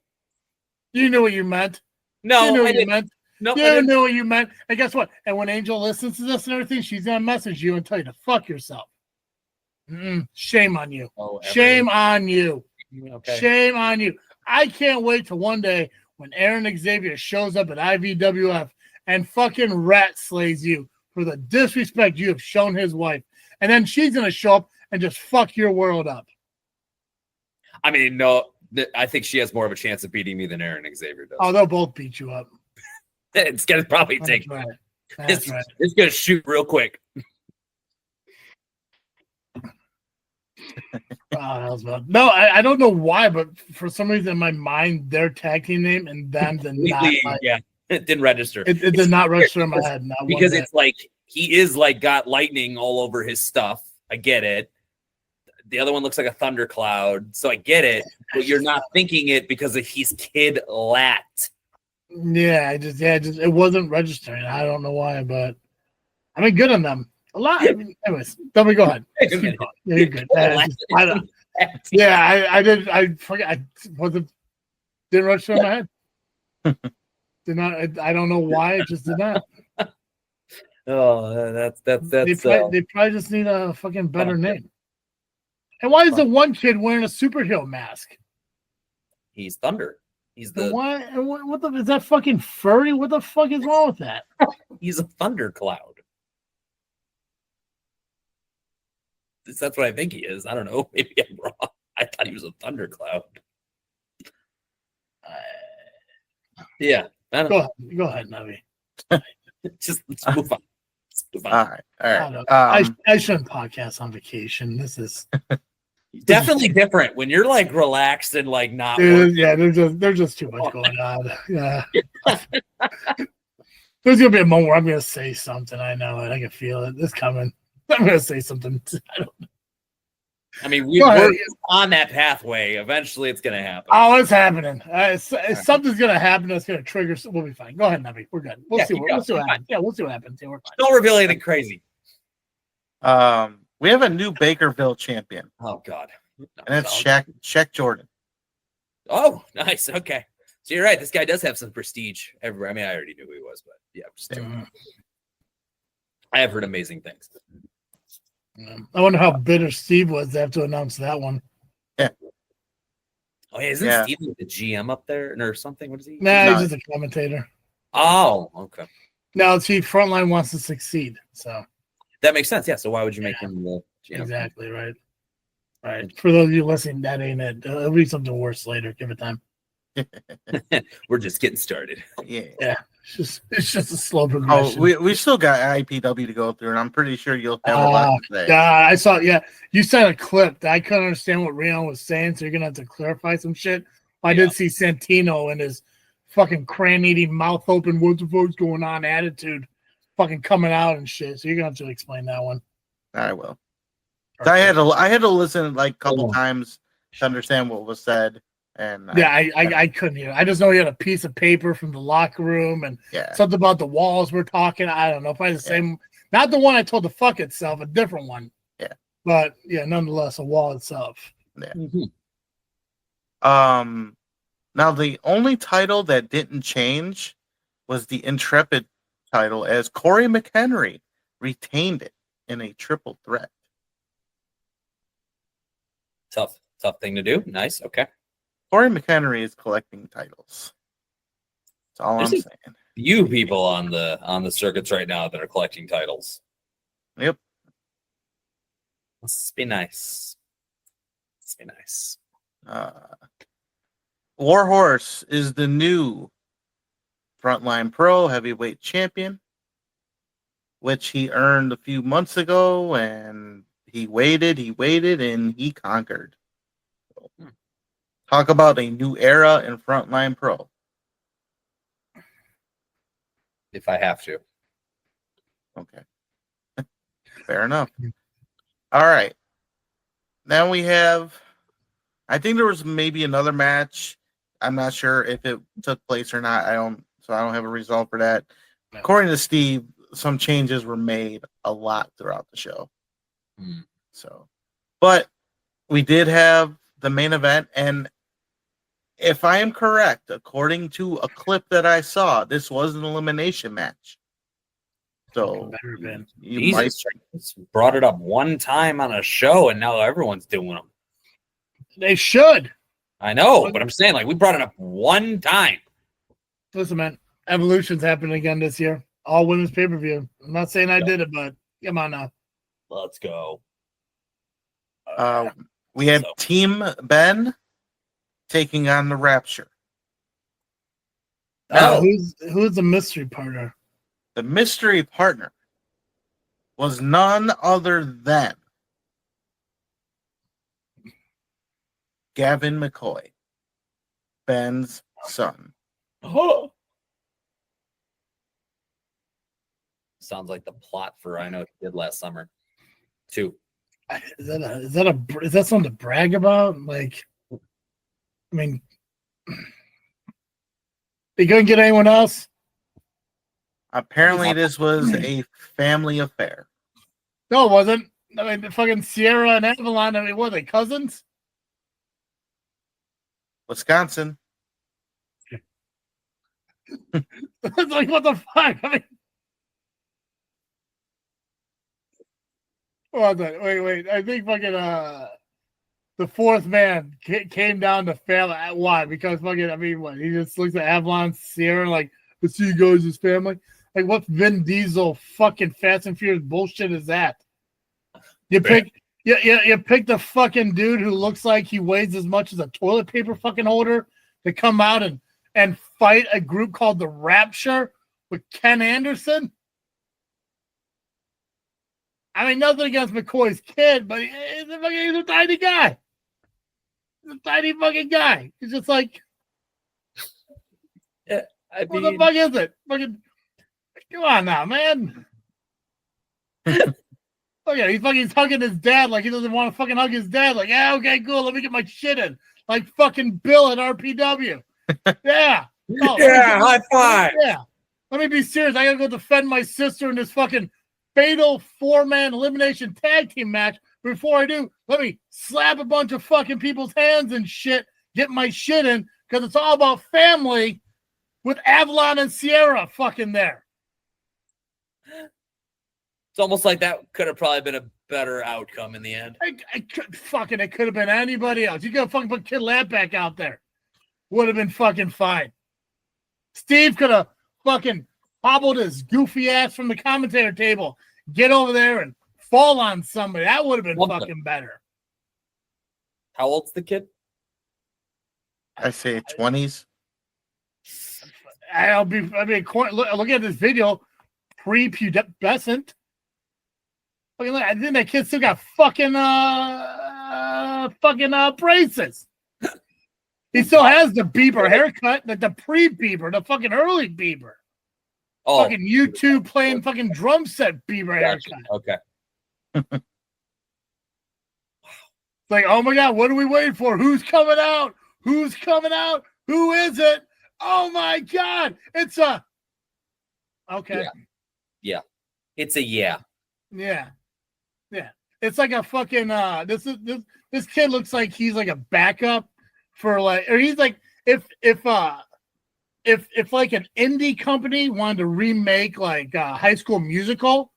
[SPEAKER 3] You knew what you meant.
[SPEAKER 5] No,
[SPEAKER 3] you knew
[SPEAKER 5] I
[SPEAKER 3] what you
[SPEAKER 5] didn't.
[SPEAKER 3] meant.
[SPEAKER 5] Nope,
[SPEAKER 3] You knew what you meant. And guess what? And when Angel listens to this and everything, she's gonna message you and tell you to fuck yourself. Shame on you. Shame on you.
[SPEAKER 5] Okay.
[SPEAKER 3] Shame on you. I can't wait till one day when Aaron Xavier shows up at IWF and fucking rat slays you for the disrespect you have shown his wife. And then she's going to show up and just fuck your world up.
[SPEAKER 5] I mean, no, I think she has more of a chance of beating me than Aaron Xavier does.
[SPEAKER 3] Oh, they'll both beat you up.
[SPEAKER 5] It's going to probably take.
[SPEAKER 3] Right.
[SPEAKER 5] It's going to shoot real quick.
[SPEAKER 3] No, I don't know why, but for some reason in my mind, their tag team name and them did not.
[SPEAKER 5] Yeah, it didn't register.
[SPEAKER 3] It did not register in my head.
[SPEAKER 5] Because it's like he is like got lightning all over his stuff. I get it. The other one looks like a thundercloud, so I get it. But you're not thinking it because he's Kid Lat.
[SPEAKER 3] Yeah, it wasn't registering. I don't know why, but I mean, good on them. A lot. I mean, anyways, let me go ahead. Yeah, you're good. I did. I forget. I didn't register in my head. Did not. I don't know why. It just did not.
[SPEAKER 5] Oh, that's.
[SPEAKER 3] They probably just need a fucking better name. And why is the one kid wearing a superhero mask?
[SPEAKER 5] He's Thunder. He's the
[SPEAKER 3] what the is that fucking furry? What the fuck is wrong with that?
[SPEAKER 5] He's a thundercloud. That's what I think he is. I don't know. Maybe I'm wrong. I thought he was a thundercloud. Yeah.
[SPEAKER 3] Go ahead, Nubby.
[SPEAKER 5] Let's move on.
[SPEAKER 4] All right.
[SPEAKER 3] I shouldn't podcast on vacation. This is
[SPEAKER 5] definitely different when you're like relaxed and like not.
[SPEAKER 3] Dude, yeah, there's just too much going on. Yeah. There's gonna be a moment where I'm gonna say something. I know it. I can feel it. It's coming. I'm gonna say something.
[SPEAKER 5] I mean, we're on that pathway. Eventually, it's gonna happen.
[SPEAKER 3] Oh, it's happening. Something's gonna happen that's gonna trigger. We'll be fine. Go ahead, Nubby. We're good. We'll see what happens. Yeah, we'll see what happens. Yeah, we're fine.
[SPEAKER 5] Don't reveal anything crazy.
[SPEAKER 4] We have a new Bakerville champion.
[SPEAKER 5] Oh God.
[SPEAKER 4] And it's Shaq Jordan.
[SPEAKER 5] Oh, nice. Okay. So you're right. This guy does have some prestige everywhere. I mean, I already knew who he was, but yeah, I have heard amazing things.
[SPEAKER 3] I wonder how bitter Steve was to have to announce that one.
[SPEAKER 4] Yeah.
[SPEAKER 5] Oh, yeah. Isn't Steve the GM up there or something? What is he?
[SPEAKER 3] Nah, he's just a commentator.
[SPEAKER 5] Oh, okay.
[SPEAKER 3] No, see, Frontline wants to succeed, so
[SPEAKER 5] that makes sense. Yeah. So why would you make him the GM?
[SPEAKER 3] Exactly right. Right. For those of you listening, that ain't it. It'll be something worse later. Give it time.
[SPEAKER 5] We're just getting started.
[SPEAKER 3] Yeah. It's just a slow progression.
[SPEAKER 4] Oh, we still got IPW to go through, and I'm pretty sure you'll have a lot today.
[SPEAKER 3] Yeah, I saw. Yeah, you sent a clip that I couldn't understand what Rion was saying, so you're gonna have to clarify some shit. I did see Santino and his fucking cram-eating, mouth open, what the fuck's going on attitude, fucking coming out and shit. So you're gonna have to explain that one.
[SPEAKER 4] I will. I had to listen like a couple times to understand what was said. And
[SPEAKER 3] I couldn't hear. I just know he had a piece of paper from the locker room and something about the walls we're talking. I don't know if I had the same, not the one I told to fuck itself, a different one.
[SPEAKER 4] Yeah.
[SPEAKER 3] But nonetheless, a wall itself.
[SPEAKER 4] Yeah. Now the only title that didn't change was the Intrepid title, as Corey McHenry retained it in a triple threat.
[SPEAKER 5] Tough thing to do. Nice. Okay.
[SPEAKER 4] Corey McHenry is collecting titles. That's all I'm saying.
[SPEAKER 5] Few people on the circuits right now that are collecting titles.
[SPEAKER 4] Yep.
[SPEAKER 5] Let's be nice.
[SPEAKER 4] Warhorse is the new Frontline Pro heavyweight champion, which he earned a few months ago, and he waited, and he conquered. Talk about a new era in Frontline Pro.
[SPEAKER 5] If I have to.
[SPEAKER 4] Okay. Fair enough. All right. Now we have, I think there was maybe another match. I'm not sure if it took place or not. I don't have a result for that.
[SPEAKER 3] No.
[SPEAKER 4] According to Steve, some changes were made a lot throughout the show. So, but we did have the main event, and if I am correct, according to a clip that I saw, this was an elimination match. So you might
[SPEAKER 5] brought it up one time on a show, and now everyone's doing them.
[SPEAKER 3] They should.
[SPEAKER 5] I know, but I'm saying, like, we brought it up one time.
[SPEAKER 3] Listen, man, Evolution's happening again this year. All women's pay-per-view. I'm not saying I did it, but come on now.
[SPEAKER 5] Let's go.
[SPEAKER 4] We had Team Ben taking on the Rapture.
[SPEAKER 3] Who's the mystery partner?
[SPEAKER 4] The mystery partner was none other than Gavin McCoy, Ben's son.
[SPEAKER 5] Oh. Sounds like the plot for I Know What You Did Last Summer, too.
[SPEAKER 3] Is that something to brag about? Like, I mean, you couldn't get anyone else?
[SPEAKER 4] Apparently, this was a family affair.
[SPEAKER 3] No, it wasn't. I mean, fucking Sierra and Avalon, I mean, what are they, cousins?
[SPEAKER 4] Wisconsin.
[SPEAKER 3] It's like, what the fuck? I mean, wait. I think fucking the fourth man came down to family. Why? Because fucking, I mean, what? He just looks at Avalon, Sierra, like, let's see you guys as family. Like, what Vin Diesel fucking Fast and Furious bullshit is that? You pick the fucking dude who looks like he weighs as much as a toilet paper fucking holder to come out and fight a group called the Rapture with Ken Anderson. I mean, nothing against McCoy's kid, but he's a tiny guy. He's a tiny fucking guy. He's just like, what the fuck is it? Fucking, come on now, man. Look at him. He's hugging his dad like he doesn't want to fucking hug his dad. Like, yeah, okay, cool. Let me get my shit in. Like fucking Bill at RPW. Yeah. Oh,
[SPEAKER 5] yeah, high five.
[SPEAKER 3] Yeah. Let me be serious. I gotta go defend my sister in this fucking fatal 4-man elimination tag team match. Before I do, let me slap a bunch of fucking people's hands and shit, get my shit in, because it's all about family with Avalon and Sierra fucking there.
[SPEAKER 5] It's almost like that could have probably been a better outcome in the end.
[SPEAKER 3] It could have been anybody else. You gotta fucking put Kid Lamp back out there. Would have been fucking fine. Steve could have fucking hobbled his goofy ass from the commentator table, get over there and fall on somebody. That would have been fucking better.
[SPEAKER 5] How old's the kid?
[SPEAKER 4] I say 20s.
[SPEAKER 3] Look at this video. Pre-pubescent. I think that kid still got fucking braces. He still has the Bieber haircut, the pre-Bieber, the fucking early Bieber. Oh, fucking YouTube playing fucking drum set Bieber haircut.
[SPEAKER 5] Okay.
[SPEAKER 3] It's like, oh my God, what are we waiting for? Who's coming out? Who's coming out? Who is it? Oh my God, it's a. Okay.
[SPEAKER 5] Yeah. It's a yeah.
[SPEAKER 3] Yeah. It's like a fucking this kid looks like he's like a backup for like, or he's like if like an indie company wanted to remake like High School Musical,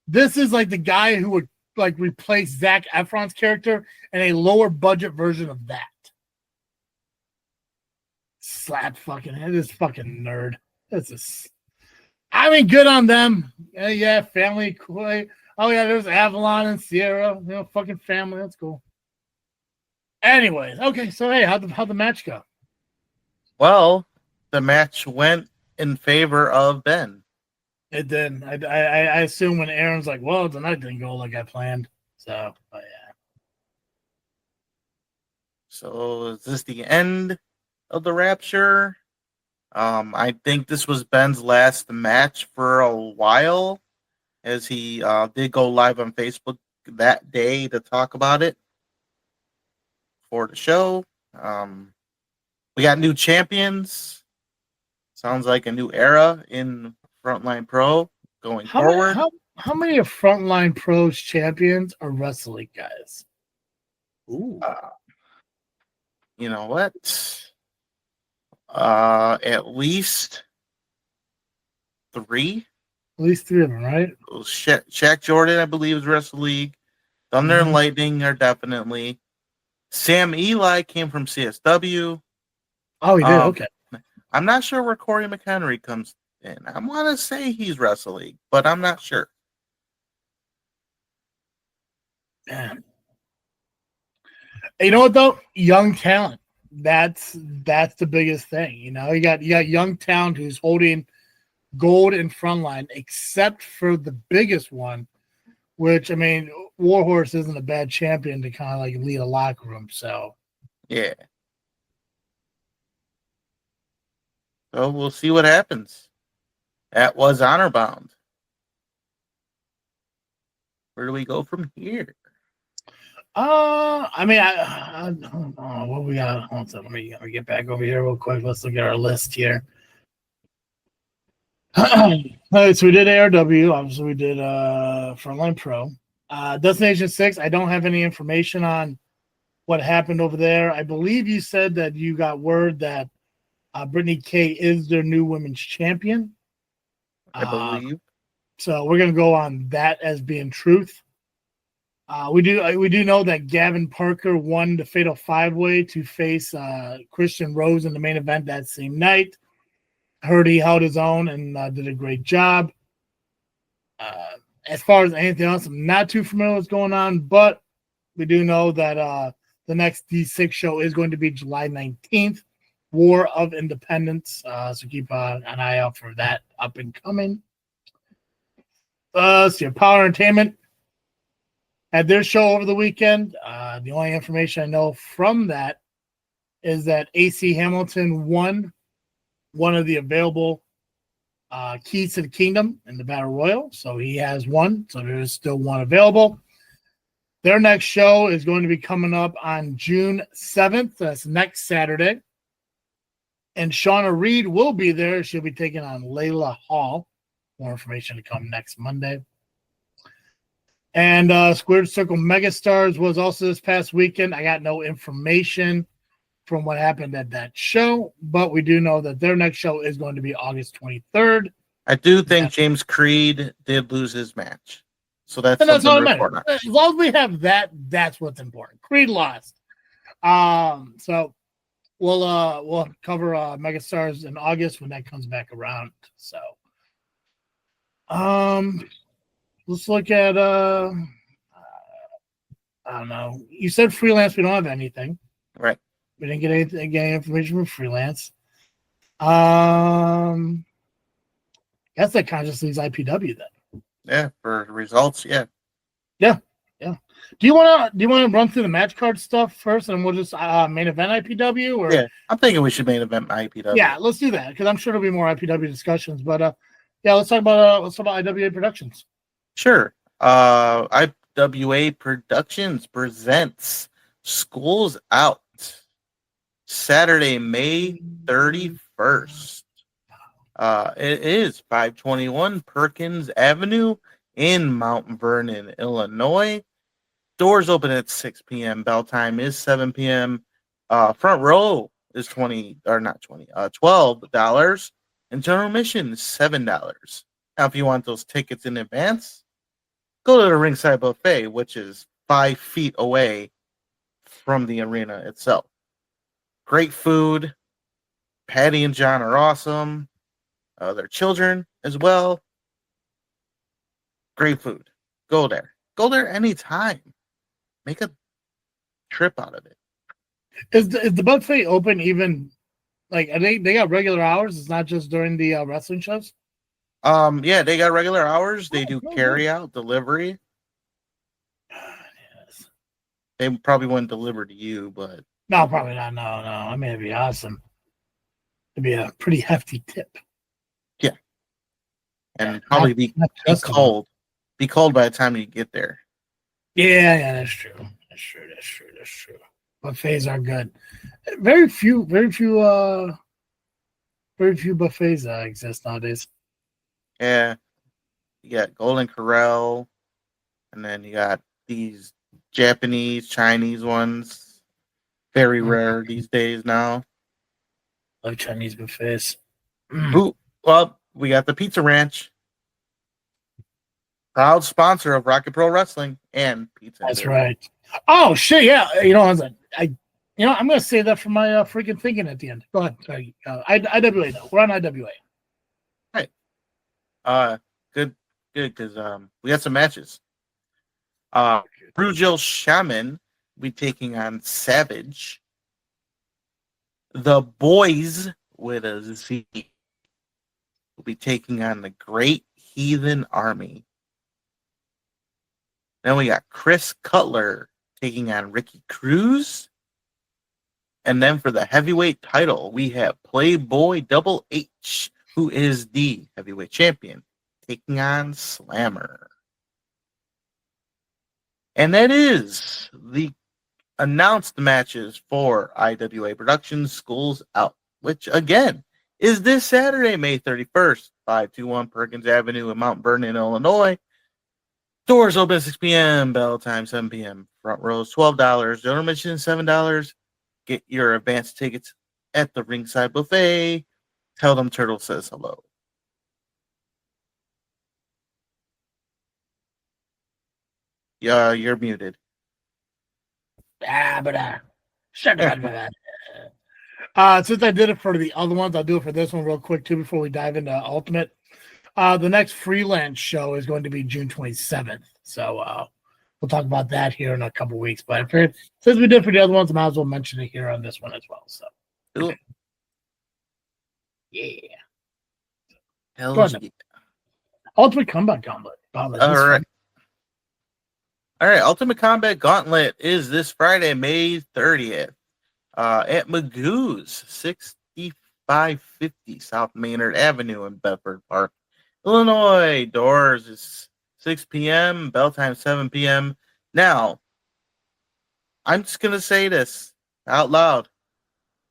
[SPEAKER 3] this is like the guy who would like replace Zac Efron's character in a lower budget version of that. Slap fucking head, this fucking nerd. This is, I mean, good on them. Yeah, family. Cool. Oh yeah, there's Avalon and Sierra. You know, fucking family. That's cool. Anyways, okay. So hey, how'd the match go?
[SPEAKER 4] Well, the match went in favor of Ben.
[SPEAKER 3] It did. I assume when Aaron's like, well, tonight didn't go like I planned. So, but yeah.
[SPEAKER 4] So is this the end of the Rapture? I think this was Ben's last match for a while, as he did go live on Facebook that day to talk about it for the show. We got new champions. Sounds like a new era in Frontline Pro going forward.
[SPEAKER 3] How many of Frontline Pro's champions are wrestling guys?
[SPEAKER 6] Ooh.
[SPEAKER 4] You know what? At least 3.
[SPEAKER 3] At least 3 of them, right?
[SPEAKER 4] Shaq Jordan, I believe, is Wrestle League. Thunder and Lightning are definitely. Sam Eli came from CSW.
[SPEAKER 3] Oh, he did. Okay.
[SPEAKER 4] I'm not sure where Corey McHenry comes in. I want to say he's Wrestle League, but I'm not sure.
[SPEAKER 3] Man. You know what though? Young talent. That's the biggest thing. You know, you got young talent who's holding gold in Frontline, except for the biggest one, which I mean, Warhorse isn't a bad champion to kind of like lead a locker room. So
[SPEAKER 4] yeah. So we'll see what happens. That was Honor Bound. Where do we go from here?
[SPEAKER 3] I mean, I don't know what we got. Hold on, let me get back over here real quick. Let's look at our list here. All right, so we did ARW. Obviously, we did Frontline Pro. Destination 6, I don't have any information on what happened over there. I believe you said that you got word that Brittany K is their new women's champion.
[SPEAKER 4] I believe.
[SPEAKER 3] So we're going to go on that as being truth. We do know that Gavin Parker won the Fatal 5-Way to face Christian Rose in the main event that same night. Heard he held his own and did a great job. As far as anything else, I'm not too familiar with what's going on, but we do know that the next D6 show is going to be July 19th, War of Independence. So keep an eye out for that up and coming. Let's see, POWW Entertainment had their show over the weekend. The only information I know from that is that AC Hamilton won one of the available keys to the kingdom in the Battle Royal. So he has one. So there is still one available. Their next show is going to be coming up on June 7th. That's next Saturday. And Shauna Reed will be there. She'll be taking on Layla Hall. More information to come next Monday. And Squared Circle Megastars was also this past weekend. I got no information from what happened at that show, but we do know that their next show is going to be August 23rd.
[SPEAKER 4] I do think James Creed did lose his match. So that's
[SPEAKER 3] all that matters. As long as we have that, that's what's important. Creed lost. So we'll cover Megastars in August when that comes back around. So let's look at I don't know. You said Freelance, we don't have anything.
[SPEAKER 4] Right.
[SPEAKER 3] We didn't get any information from Freelance. Guess that kind of just leaves IPW then.
[SPEAKER 4] Yeah, for results, yeah.
[SPEAKER 3] Yeah. Do you want to run through the match card stuff first, and we'll just main event IPW? Or
[SPEAKER 4] yeah, I'm thinking we should main event IPW.
[SPEAKER 3] Yeah, let's do that because I'm sure there'll be more IPW discussions. But yeah, let's talk about IWA Productions.
[SPEAKER 4] Sure. IWA Productions presents Schools Out Saturday, May 31st. It is 521 Perkins Avenue in Mount Vernon, Illinois. Doors open at 6 p.m. Bell time is 7 p.m. Front row is $12, and general admission is $7. Now, if you want those tickets in advance, go to the ringside buffet, which is 5 feet away from the arena itself. Great food. Patty and John are awesome. Their children as well. Great food. Go there. Go there anytime. Make a trip out of it.
[SPEAKER 3] Is the buffet open even? Like, they got regular hours? It's not just during the wrestling shows?
[SPEAKER 4] Yeah, they got regular hours. They do carry out, delivery. They probably wouldn't deliver to you, but
[SPEAKER 3] No, probably not. No. I mean, it'd be awesome. It'd be a pretty hefty tip.
[SPEAKER 4] yeah, and probably be cold. Be cold by the time you get there.
[SPEAKER 3] Yeah, that's true. That's true. Buffets are good. Very few buffets exist nowadays.
[SPEAKER 4] Yeah, you got Golden Corral, and then you got these Japanese, Chinese ones. Very rare these days now.
[SPEAKER 3] Love Chinese buffets.
[SPEAKER 4] Ooh, well, we got the Pizza Ranch. Proud sponsor of Rocket Pro Wrestling and Pizza.
[SPEAKER 3] That's right. Oh shit, yeah. You know, I'm gonna say that for my freaking thinking at the end. Go ahead. Sorry. IWA though. We're on IWA.
[SPEAKER 4] Right. Good, because we got some matches. Brujo Shaman will be taking on Savage. The Boys with a Z will be taking on the Great Heathen Army. Then we got Chris Cutler taking on Ricky Cruz. And then for the heavyweight title, we have Playboy Double H, who is the heavyweight champion, taking on Slammer. And that is the announced matches for IWA Productions Schools Out, which again is this Saturday, May 31st, 521 Perkins Avenue in Mount Vernon, Illinois. Doors open at 6 p.m., bell time 7 p.m. Front rows $12, general admission $7. Get your advance tickets at the ringside buffet. Tell them Turtle says hello. Yeah, you're muted.
[SPEAKER 3] Since I did it for the other ones, I'll do it for this one real quick too before we dive into Ultimate. The next freelance show is going to be June 27th. So we'll talk about that here in a couple weeks. But since we did for the other ones, I might as well mention it here on this one as well. So
[SPEAKER 4] cool.
[SPEAKER 3] Yeah.
[SPEAKER 4] Hell yeah.
[SPEAKER 3] Ultimate Combat Gauntlet.
[SPEAKER 4] All right. All right. Ultimate Combat Gauntlet is this Friday, May 30th at Magoo's, 6550 South Maynard Avenue in Bedford Park, Illinois. Doors is 6 p.m., bell time 7 p.m. Now, I'm just going to say this out loud.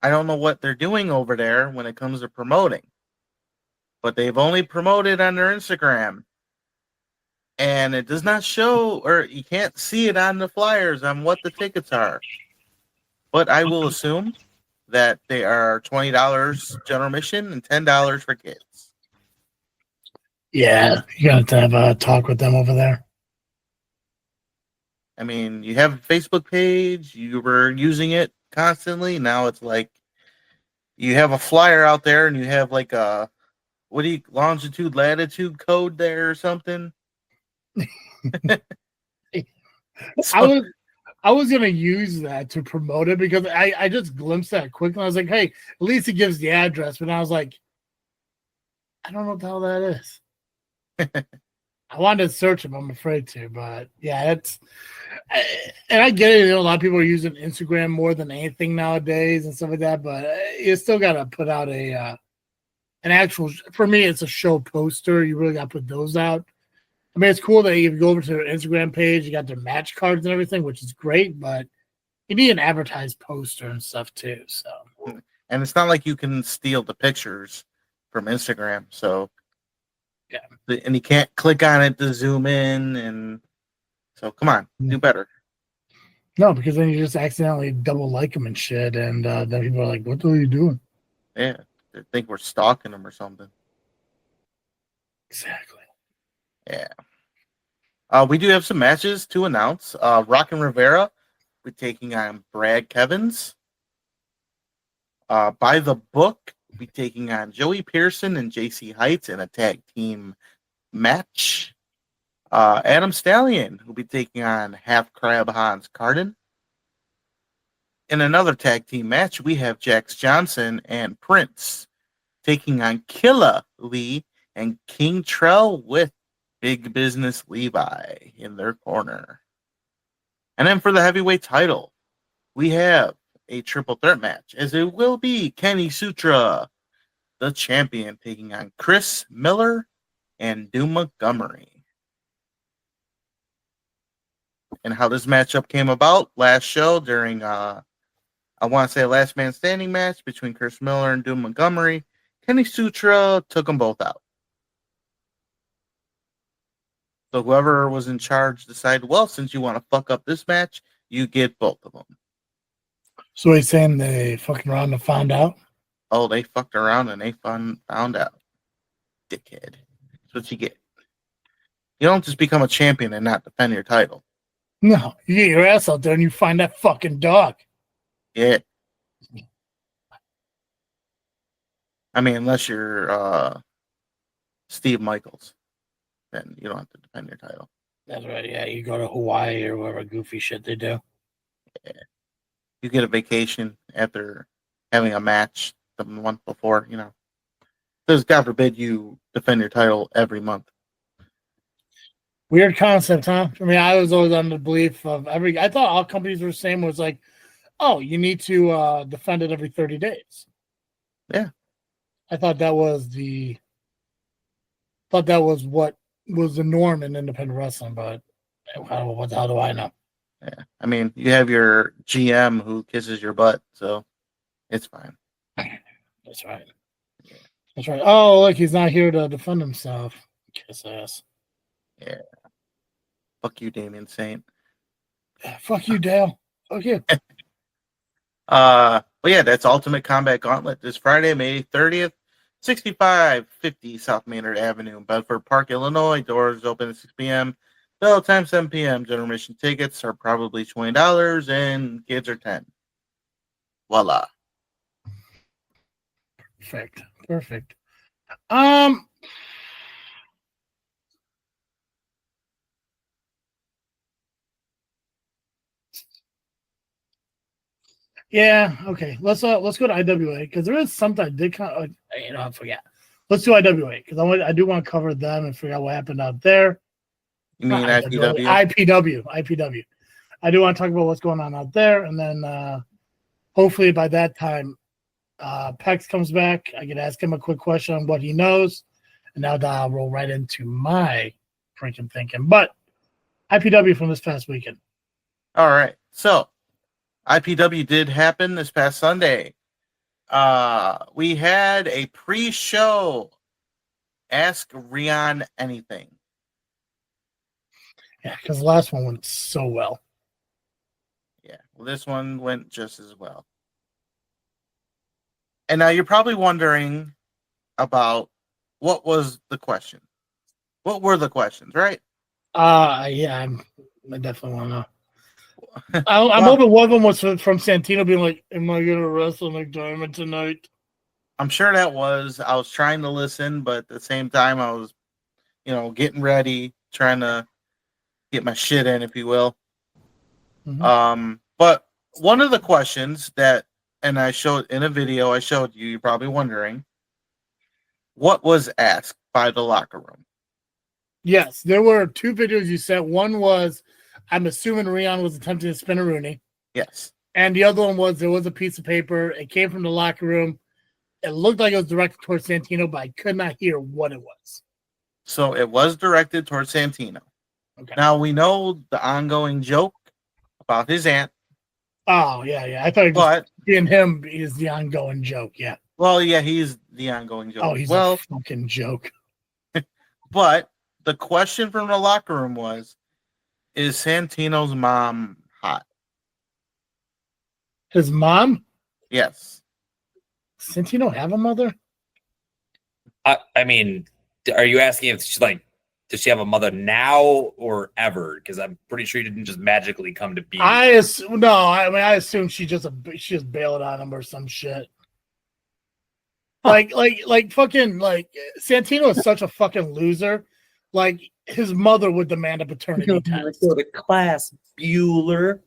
[SPEAKER 4] I don't know what they're doing over there when it comes to promoting, but they've only promoted on their Instagram, and it does not show, or you can't see it on the flyers on what the tickets are. But I will assume that they are $20 general admission and $10 for kids.
[SPEAKER 3] Yeah, you got to have a talk with them over there.
[SPEAKER 4] I mean, you have a Facebook page. You were using it constantly. Now it's like you have a flyer out there and you have like a longitude, latitude code there or something.
[SPEAKER 3] I was gonna use that to promote it because I just glimpsed that quickly. I was like, hey, at least it gives the address. But I was like, I don't know what the hell that is. I wanted to search them, I'm afraid to, but yeah, and I get it. A lot of people are using Instagram more than anything nowadays and stuff like that. But you still got to put out an actual. For me, it's a show poster. You really got to put those out. I mean, it's cool that you go over to their Instagram page, you got their match cards and everything, which is great, but you need an advertised poster and stuff too. So,
[SPEAKER 4] and it's not like you can steal the pictures from Instagram. So,
[SPEAKER 3] yeah,
[SPEAKER 4] and you can't click on it to zoom in, and so come on, do better.
[SPEAKER 3] No, because then you just accidentally double like them and shit, and then people are like, "What the hell are you doing?"
[SPEAKER 4] Yeah, they think we're stalking them or something.
[SPEAKER 3] Exactly.
[SPEAKER 4] Yeah. We do have some matches to announce. Rockin' Rivera will be taking on Brad Kevins. By the Book will be taking on Joey Pearson and JC Heights in a tag team match. Adam Stallion will be taking on Half Crab Hans Carden. In another tag team match, we have Jax Johnson and Prince taking on Killa Lee and King Trell with Big Business Levi in their corner. And then for the heavyweight title, we have a triple threat match, as it will be Kenny Sutra, the champion, taking on Chris Miller and Doom Montgomery. And how this matchup came about last show during, I want to say, a last man standing match between Chris Miller and Doom Montgomery. Kenny Sutra took them both out. So whoever was in charge decided, well, since you want to fuck up this match, you get both of them.
[SPEAKER 3] So he's saying they fucking around and found out?
[SPEAKER 4] Oh, they fucked around and they found out. Dickhead. That's what you get. You don't just become a champion and not defend your title.
[SPEAKER 3] No, you get your ass out there and you find that fucking dog.
[SPEAKER 4] Yeah. I mean, unless you're Steve Michaels, then you don't have to defend your title.
[SPEAKER 3] That's right. Yeah, you go to Hawaii or whatever goofy shit they do.
[SPEAKER 4] Yeah. You get a vacation after having a match the month before, you know. Because God forbid you defend your title every month.
[SPEAKER 3] Weird concept, huh? I mean, I was always under the belief of I thought all companies were the same. Was like, oh, you need to defend it every 30 days.
[SPEAKER 4] Yeah.
[SPEAKER 3] I thought that was what was the norm in independent wrestling, but what the hell do I know?
[SPEAKER 4] Yeah. I mean, you have your GM who kisses your butt, so it's fine.
[SPEAKER 3] That's right. Yeah. That's right. Oh, look, he's not here to defend himself. Kiss ass.
[SPEAKER 4] Yeah. Fuck you, Damian Saint.
[SPEAKER 3] Fuck you, Dale. Fuck you.
[SPEAKER 4] But yeah, that's Ultimate Combat Gauntlet this Friday, May 30th, 6550 South Maynard Avenue in Bedford Park, Illinois. Doors open at 6 p.m. Bell time 7 p.m. General admission tickets are probably $20 and kids are 10. Voila.
[SPEAKER 3] Perfect. Yeah, okay. Let's go to IWA because there is something I did kind of, I forget. Let's do IWA because I do want to cover them and figure out what happened out there.
[SPEAKER 4] You mean IPW?
[SPEAKER 3] IPW. I do want to talk about what's going on out there, and then hopefully by that time, Pex comes back. I can ask him a quick question on what he knows, and now I'll roll right into my freaking thinking. But IPW from this past weekend.
[SPEAKER 4] All right, so IPW did happen this past Sunday. We had a pre-show Ask Rion Anything.
[SPEAKER 3] Yeah, because the last one went so well.
[SPEAKER 4] Yeah, well, this one went just as well. And now you're probably wondering about what was the question. What were the questions, right?
[SPEAKER 3] Yeah, I definitely want to know. I'm hoping one of them was from Santino being like, am I going to wrestle McDermott tonight?
[SPEAKER 4] I'm sure that was. I was trying to listen, but at the same time, I was, getting ready, trying to get my shit in, if you will. Mm-hmm. But one of the questions that, and I showed in a video I showed you, you're probably wondering, what was asked by the locker room?
[SPEAKER 3] Yes, there were two videos you sent. One was, I'm assuming Rion was attempting to spin a Rooney.
[SPEAKER 4] Yes.
[SPEAKER 3] And the other one was, there was a piece of paper. It came from the locker room. It looked like it was directed towards Santino, but I could not hear what it was.
[SPEAKER 4] So it was directed towards Santino.
[SPEAKER 3] Okay.
[SPEAKER 4] Now we know the ongoing joke about his aunt.
[SPEAKER 3] Oh, yeah. I thought just being him is the ongoing joke, yeah.
[SPEAKER 4] Well, yeah, he's the ongoing joke.
[SPEAKER 3] Oh, he's a fucking joke.
[SPEAKER 4] But the question from the locker room was, is Santino's mom hot?
[SPEAKER 3] His mom?
[SPEAKER 4] Yes.
[SPEAKER 3] Santino have a mother?
[SPEAKER 5] I mean, are you asking if she's like, does she have a mother now or ever? Because I'm pretty sure he didn't just magically come to be.
[SPEAKER 3] I assume she just bailed on him or some shit. Like fucking Santino is such a fucking loser. Like his mother would demand a paternity test.
[SPEAKER 5] Go to class, Bueller.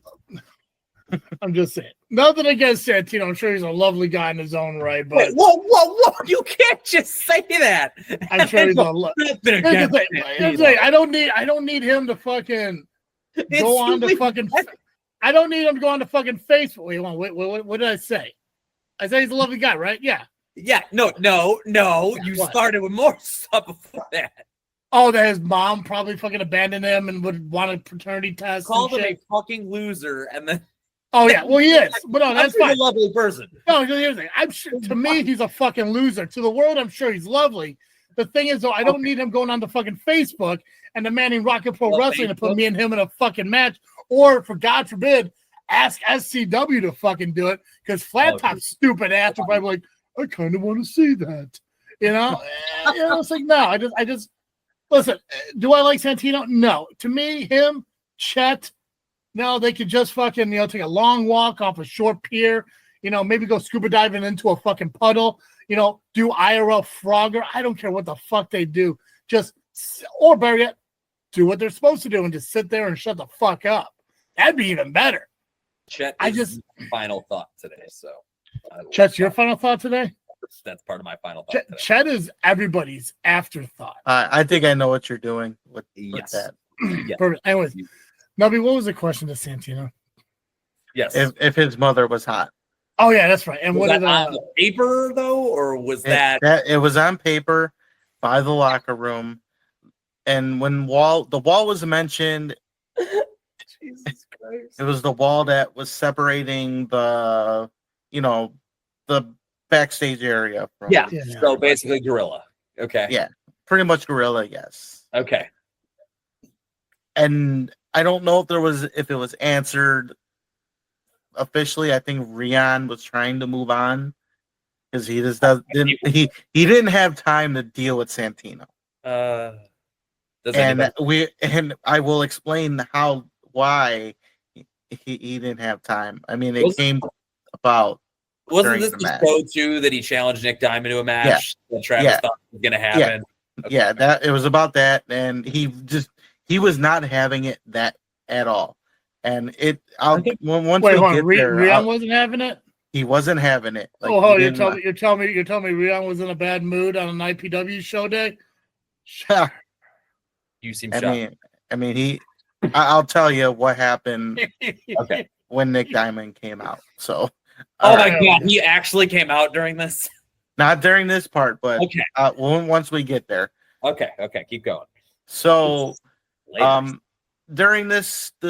[SPEAKER 3] I'm just saying. Nothing against Santino. I'm sure he's a lovely guy in his own right. But
[SPEAKER 5] wait, whoa! You can't just say that.
[SPEAKER 3] I'm sure he's a I don't need him to fucking go on to fucking. I don't need him to go on to fucking Facebook. Wait, what did I say? I said he's a lovely guy, right? Yeah.
[SPEAKER 5] Yeah. No. You
[SPEAKER 3] what?
[SPEAKER 5] started with more stuff before that.
[SPEAKER 3] Oh, that his mom probably fucking abandoned him and would want a paternity test.
[SPEAKER 5] Called him a fucking loser, and then.
[SPEAKER 3] Oh yeah, well he is, but no, that's fine.
[SPEAKER 5] A lovely person.
[SPEAKER 3] No, here's the thing. I'm sure to me he's a fucking loser. To the world, I'm sure he's lovely. The thing is, though, I don't need him going on to fucking Facebook and demanding Rocket Pro Wrestling to put me and him in a fucking match, or for God forbid, ask SCW to fucking do it because Flat Top's stupid ass will probably be like, I kind of want to see that, It's like no, I just listen. Do I like Santino? No. To me, him, Chet. No, they could just fucking, take a long walk off a short pier, maybe go scuba diving into a fucking puddle, do IRL Frogger. I don't care what the fuck they do. Or better yet, do what they're supposed to do and just sit there and shut the fuck up. That'd be even better.
[SPEAKER 5] Chet, final thought today. So,
[SPEAKER 3] Chet's your final thought today?
[SPEAKER 5] That's part of my final thought.
[SPEAKER 3] Chet is everybody's afterthought.
[SPEAKER 4] I think I know what you're doing with that.
[SPEAKER 5] Yeah.
[SPEAKER 3] Perfect. Anyways. Nubby, what was the question to Santino?
[SPEAKER 5] Yes.
[SPEAKER 4] If his mother was hot.
[SPEAKER 3] Oh yeah, that's right. And
[SPEAKER 5] was
[SPEAKER 3] what
[SPEAKER 5] that on the paper though, or was that
[SPEAKER 4] it was on paper by the locker room, and when the wall was mentioned,
[SPEAKER 5] Jesus Christ.
[SPEAKER 4] It was the wall that was separating the backstage area from
[SPEAKER 5] So basically gorilla. Okay.
[SPEAKER 4] Yeah, pretty much gorilla, yes.
[SPEAKER 5] Okay.
[SPEAKER 4] And I don't know if it was answered officially. I think Rian was trying to move on because he didn't have time to deal with Santino. And I will explain why he didn't have time. I mean, it came about.
[SPEAKER 5] Wasn't this the show too that he challenged Nick Diamond to a match that Travis thought was going to happen?
[SPEAKER 4] Yeah, that it was about that, and he was not having it that at all. And once we get there,
[SPEAKER 3] Rian wasn't having it.
[SPEAKER 4] He wasn't having it.
[SPEAKER 3] You're telling me Rian was in a bad mood on an IPW show day?
[SPEAKER 5] You seem shocked.
[SPEAKER 4] I'll tell you what happened. Okay, when Nick Diamond came out. So.
[SPEAKER 5] Oh my God, he actually came out during this?
[SPEAKER 4] Not during this part, but once we get there.
[SPEAKER 5] Okay, keep going.
[SPEAKER 4] So, during the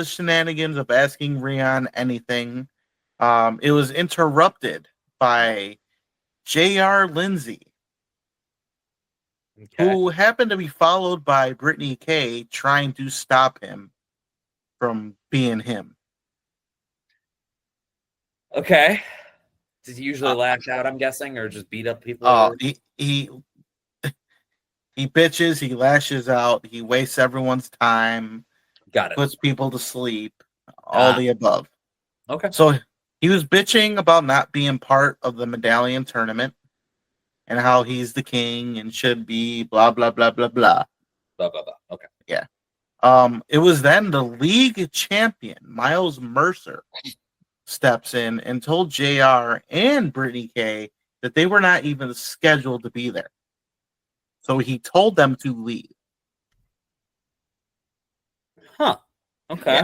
[SPEAKER 4] shenanigans of asking Rian anything, it was interrupted by J.R. Lindsay, who happened to be followed by Brittany K trying to stop him from being him.
[SPEAKER 5] Okay. Does he usually lash out, I'm guessing, or just beat up people?
[SPEAKER 4] He bitches, he lashes out, he wastes everyone's time.
[SPEAKER 5] Got it.
[SPEAKER 4] Puts people to sleep, all the above.
[SPEAKER 5] Okay.
[SPEAKER 4] So he was bitching about not being part of the medallion tournament and how he's the king and should be blah, blah, blah, blah, blah.
[SPEAKER 5] Blah, blah, blah. Okay.
[SPEAKER 4] Yeah. It was then the league champion, Miles Mercer, steps in and told JR and Brittany K that they were not even scheduled to be there. So he told them to leave.
[SPEAKER 5] Huh. Okay.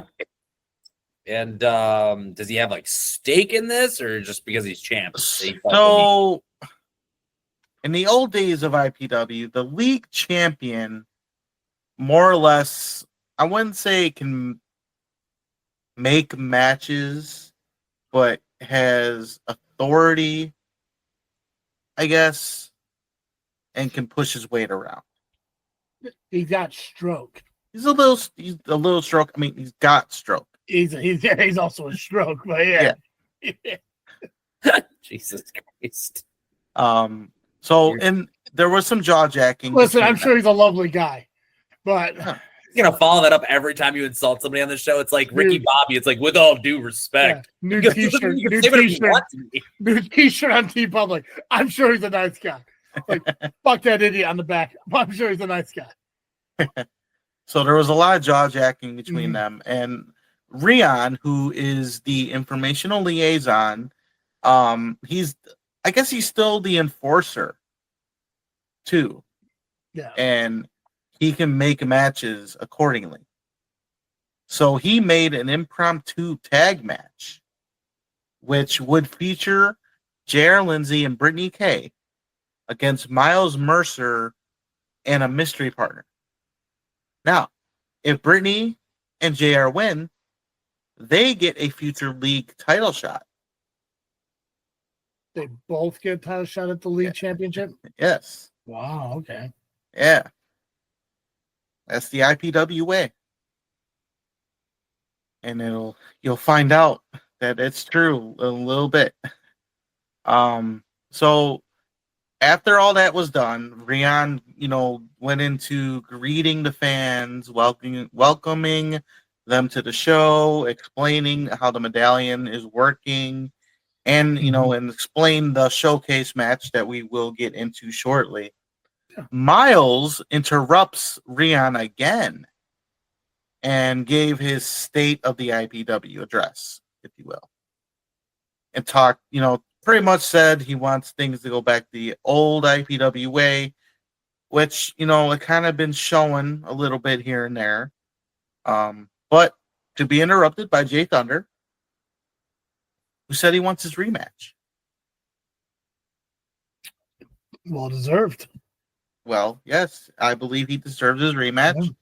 [SPEAKER 5] Yeah. And does he have stake in this, or just because he's champ?
[SPEAKER 4] So in the old days of IPW, the league champion more or less, I wouldn't say can make matches, but has authority, I guess, and can push his weight around.
[SPEAKER 3] He got stroke.
[SPEAKER 4] He's a little stroke. I mean, he's got stroke.
[SPEAKER 3] He's also a stroke, but yeah.
[SPEAKER 5] Jesus Christ.
[SPEAKER 4] And there was some jaw jacking.
[SPEAKER 3] Listen, I'm sure he's a lovely guy, but
[SPEAKER 5] you're gonna follow that up every time you insult somebody on the show. It's like Ricky Bobby. It's like, with all due respect.
[SPEAKER 3] New T-shirt, new T-shirt on TeePublic. I'm sure he's a nice guy. Fuck that idiot on the back. I'm sure he's a nice guy.
[SPEAKER 4] So there was a lot of jaw jacking between them, and Rian, who is the informational liaison, I guess he's still the enforcer too.
[SPEAKER 3] Yeah.
[SPEAKER 4] And he can make matches accordingly. So he made an impromptu tag match, which would feature J.R. Lindsay and Brittany Kay against Miles Mercer and a mystery partner. Now, if Brittany and JR win, they get a future league title shot.
[SPEAKER 3] They both get a title shot at the league championship?
[SPEAKER 4] Yes.
[SPEAKER 3] Wow, okay.
[SPEAKER 4] Yeah. That's the IPW way. And you'll find out that it's true a little bit. So after all that was done, Rian, went into greeting the fans, welcoming them to the show, explaining how the medallion is working, and and explain the showcase match that we will get into shortly. Yeah. Miles interrupts Rian again and gave his state of the IPW address, if you will, and talked, pretty much said he wants things to go back to the old IPW way, which, it kind of been showing a little bit here and there. But to be interrupted by Jay Thunder, who said he wants his rematch.
[SPEAKER 3] Well deserved.
[SPEAKER 4] Well, yes, I believe he deserves his rematch,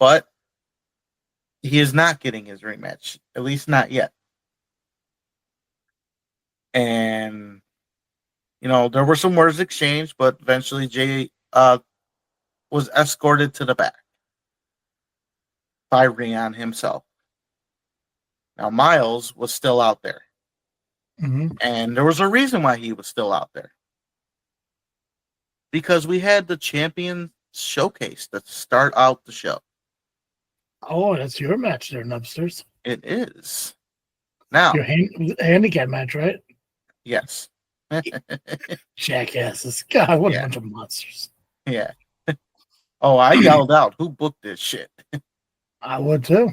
[SPEAKER 4] but he is not getting his rematch, at least not yet. And, there were some words exchanged, but eventually Jay was escorted to the back by Rian himself. Now, Miles was still out there.
[SPEAKER 3] Mm-hmm.
[SPEAKER 4] And there was a reason why he was still out there. Because we had the champion showcase to start out the show.
[SPEAKER 3] Oh, that's your match there, Nubsters.
[SPEAKER 4] It is. Now.
[SPEAKER 3] Your handicap match, right?
[SPEAKER 4] Yes.
[SPEAKER 3] Jackasses. God, what a bunch of monsters.
[SPEAKER 4] Yeah. Oh, I yelled out, who booked this shit?
[SPEAKER 3] I would too.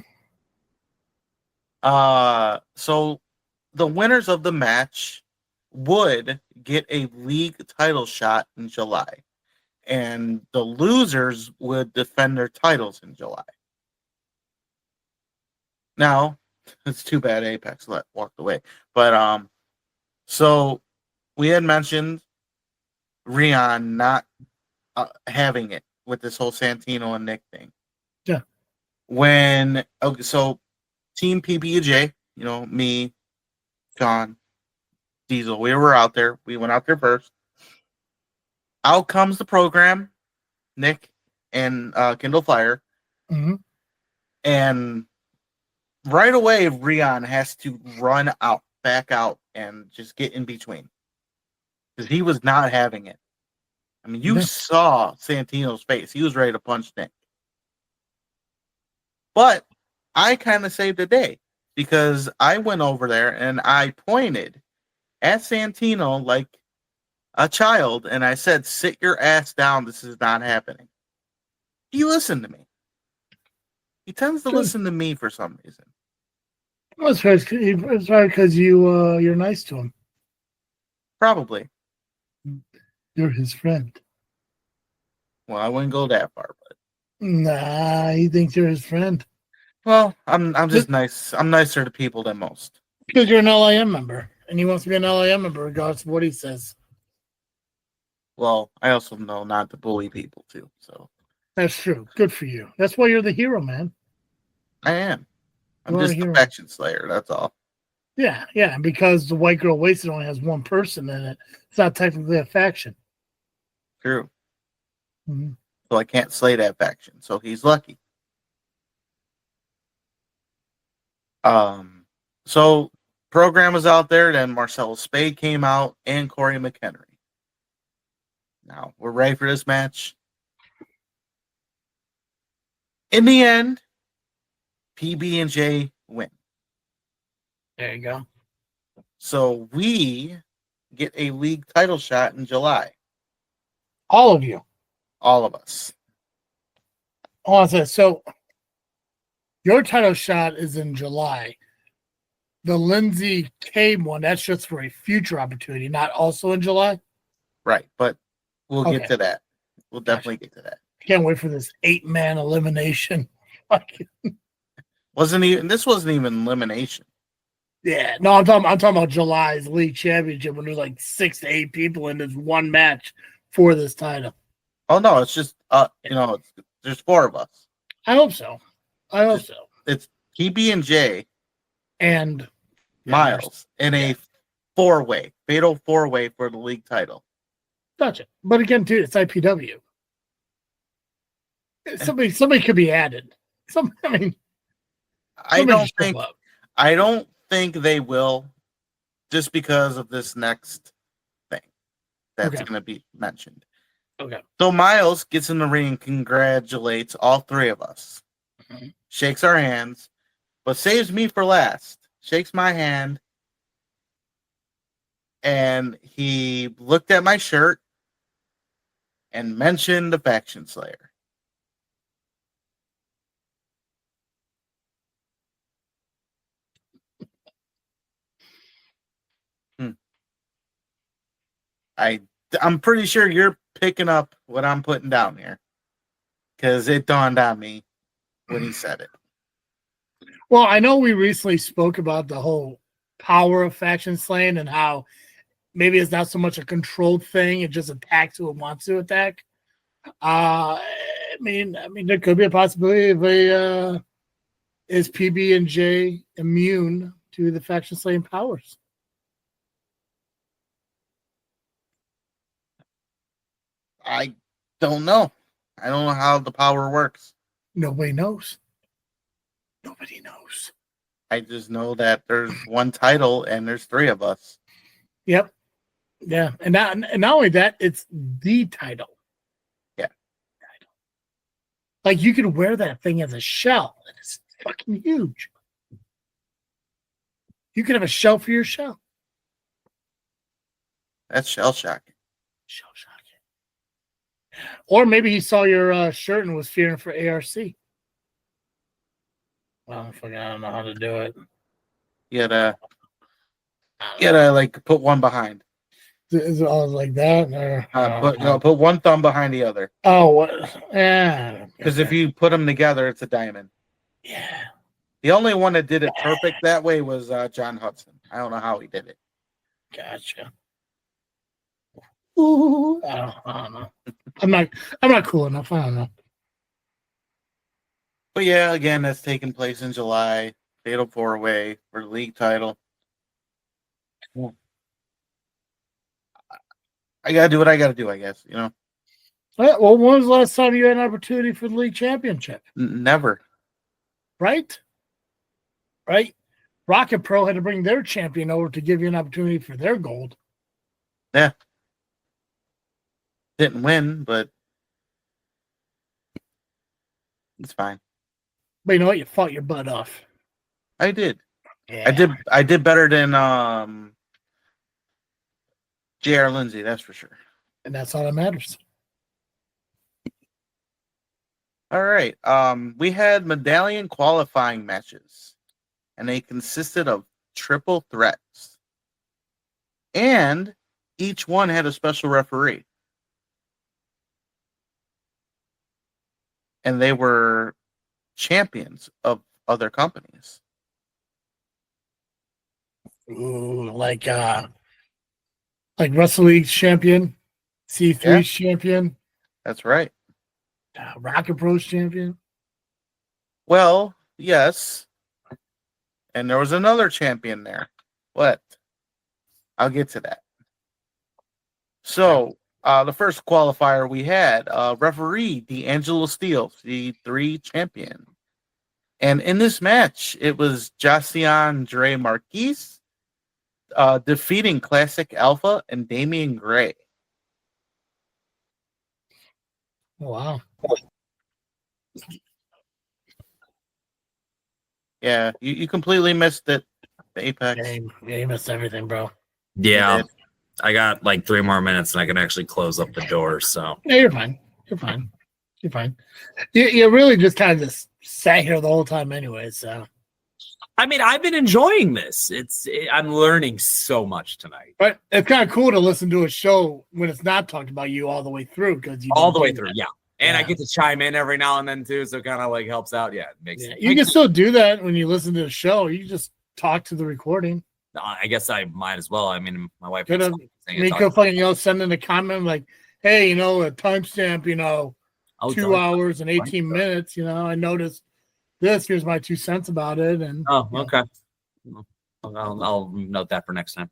[SPEAKER 4] So the winners of the match would get a league title shot in July, and the losers would defend their titles in July. Now, it's too bad Apex walked away, but so we had mentioned Rian not having it with this whole Santino and Nick thing.
[SPEAKER 3] Yeah.
[SPEAKER 4] So Team PPJ, me, Sean, Dizzle, we were out there. We went out there first. Out comes the program, Nick and Kindle Fire.
[SPEAKER 3] Mm-hmm.
[SPEAKER 4] And right away, Rian has to run out, back out, and just get in between. Because he was not having it. I mean, you saw Santino's face. He was ready to punch Nick. But I kind of saved the day because I went over there and I pointed at Santino like a child and I said, sit your ass down. This is not happening. He listened to me. He tends to listen to me for some reason.
[SPEAKER 3] Well, it's probably because you're nice to him.
[SPEAKER 4] Probably.
[SPEAKER 3] You're his friend.
[SPEAKER 4] Well, I wouldn't go that far, but
[SPEAKER 3] nah, he thinks you're his friend.
[SPEAKER 4] Well, I'm just nice. I'm nicer to people than most.
[SPEAKER 3] Because you're an LIM member, and he wants to be an LIM member regardless of what he says.
[SPEAKER 4] Well, I also know not to bully people too. So
[SPEAKER 3] that's true. Good for you. That's why you're the hero, man.
[SPEAKER 4] I am. I'm just a faction slayer. That's all.
[SPEAKER 3] Yeah, yeah. Because the White Girl Wasted only has one person in it, it's not technically a faction.
[SPEAKER 4] True.
[SPEAKER 3] Mm-hmm.
[SPEAKER 4] So I can't slay that faction. So he's lucky. So program was out there. Then Marcelo Spade came out and Corey McHenry. Now we're ready for this match. In the end, PB and J win.
[SPEAKER 3] There you go.
[SPEAKER 4] So we get a league title shot in July.
[SPEAKER 3] All of you.
[SPEAKER 4] All of us.
[SPEAKER 3] Awesome. So your title shot is in July. The Lindsay K one, that's just for a future opportunity, not also in July?
[SPEAKER 4] Right, but we'll get to that. We'll definitely get to that.
[SPEAKER 3] I can't wait for this 8-man elimination.
[SPEAKER 4] This wasn't even elimination.
[SPEAKER 3] Yeah, no, I'm talking about July's league championship when there's like 6 to 8 people in this one match for this title.
[SPEAKER 4] Oh no, it's just there's 4 of us.
[SPEAKER 3] I hope so.
[SPEAKER 4] It's PB and J
[SPEAKER 3] and
[SPEAKER 4] Miles in a 4-way, fatal 4-way for the league title.
[SPEAKER 3] Gotcha. But again, dude, it's IPW. Somebody could be added.
[SPEAKER 4] I don't think they will, just because of this next thing that's going to be mentioned.
[SPEAKER 3] Okay.
[SPEAKER 4] So Miles gets in the ring and congratulates all 3 of us.
[SPEAKER 3] Mm-hmm.
[SPEAKER 4] Shakes our hands, but saves me for last. Shakes my hand, and he looked at my shirt and mentioned the Faction Slayer. I'm pretty sure you're picking up what I'm putting down here, because it dawned on me when he said it.
[SPEAKER 3] Well, I know we recently spoke about the whole power of faction slaying and how maybe it's not so much a controlled thing; it just attacks who it wants to attack. I mean, there could be a possibility of is PB and J immune to the faction slaying powers?
[SPEAKER 4] I don't know. I don't know how the power works.
[SPEAKER 3] Nobody knows. Nobody knows.
[SPEAKER 4] I just know that there's one title and there's 3 of us.
[SPEAKER 3] Yep. Yeah. And not only that, it's the title.
[SPEAKER 4] Yeah.
[SPEAKER 3] Like you could wear that thing as a shell. And it's fucking huge. You could have a shell for your shell.
[SPEAKER 4] That's shell shocking.
[SPEAKER 3] Shell shocking. Or maybe he saw your shirt and was fearing for ARC. Well, I don't know how to do it.
[SPEAKER 4] You gotta like put one behind.
[SPEAKER 3] Is it all like that? Or,
[SPEAKER 4] put one thumb behind the other.
[SPEAKER 3] Oh, what? Yeah.
[SPEAKER 4] Because if you put them together, it's a diamond.
[SPEAKER 3] Yeah.
[SPEAKER 4] The only one that did it perfect that way was John Hudson. I don't know how he did it.
[SPEAKER 3] Gotcha. Ooh, I don't know. I'm not cool enough. I don't know.
[SPEAKER 4] But yeah, again, that's taking place in July. Fatal 4-way for the league title. I gotta do what I gotta do, I guess.
[SPEAKER 3] Yeah, well, when was the last time you had an opportunity for the league championship?
[SPEAKER 4] Never.
[SPEAKER 3] Right? ARWPRO had to bring their champion over to give you an opportunity for their gold.
[SPEAKER 4] Yeah. Didn't win, but it's fine.
[SPEAKER 3] But you know what? You fought your butt off.
[SPEAKER 4] I did.
[SPEAKER 3] Yeah.
[SPEAKER 4] I did better than J.R. Lindsay, that's for sure.
[SPEAKER 3] And that's all that matters.
[SPEAKER 4] All right. We had medallion qualifying matches, and they consisted of triple threats. And each one had a special referee. And they were champions of other companies.
[SPEAKER 3] Ooh, like Wrestle League's champion, C3's champion.
[SPEAKER 4] That's right.
[SPEAKER 3] ARWPRO's champion.
[SPEAKER 4] Well, yes. And there was another champion there. What? I'll get to that. So, the first qualifier we had, referee D'Angelo Steele, the C3 champion. And in this match, it was Josian Dre Marquise defeating Classic Alpha and Damian Gray.
[SPEAKER 3] Wow.
[SPEAKER 4] Yeah, you completely missed it. The Apex.
[SPEAKER 3] Yeah, you missed everything, bro.
[SPEAKER 6] Yeah. I got like 3 more minutes and I can actually close up the door. So
[SPEAKER 3] yeah, you're fine. You're fine. You're fine. You really just kind of just sat here the whole time anyway. So
[SPEAKER 6] I mean, I've been enjoying this. I'm learning so much tonight.
[SPEAKER 3] But it's kind of cool to listen to a show when it's not talked about you all the way through because you
[SPEAKER 6] all the way through. Yeah. And I get to chime in every now and then too, so it kind of like helps out. Yeah, it makes
[SPEAKER 3] You can still do that when you listen to the show. You just talk to the recording.
[SPEAKER 6] I guess I might as well. I mean, my wife
[SPEAKER 3] Could have Miko fucking send in a comment like, "Hey, a timestamp, 2 hours and 18 minutes. I noticed this. Here's my 2 cents about it." And
[SPEAKER 6] okay, I'll note that for next time.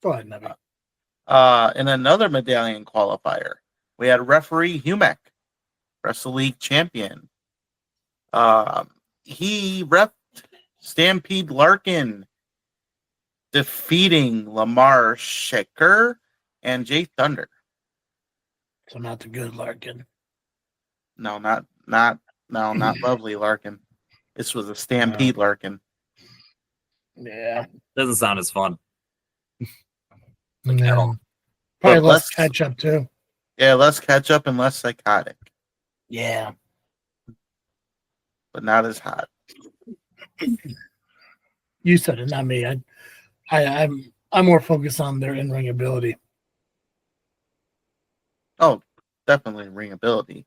[SPEAKER 3] Go ahead, Nubby.
[SPEAKER 4] In another medallion qualifier, we had referee Humek, Wrestle League champion. He ref Stampede Larkin, defeating Lamar Shaker and Jay Thunder.
[SPEAKER 3] So not the good Larkin.
[SPEAKER 4] No, not lovely Larkin. This was a Stampede Larkin.
[SPEAKER 3] Yeah.
[SPEAKER 6] Doesn't sound as fun.
[SPEAKER 3] No. Probably less catch up too.
[SPEAKER 4] Yeah, less catch up and less psychotic.
[SPEAKER 3] Yeah.
[SPEAKER 4] But not as hot.
[SPEAKER 3] You said it, not me. I'm more focused on their in-ring ability.
[SPEAKER 4] Oh, definitely ring ability.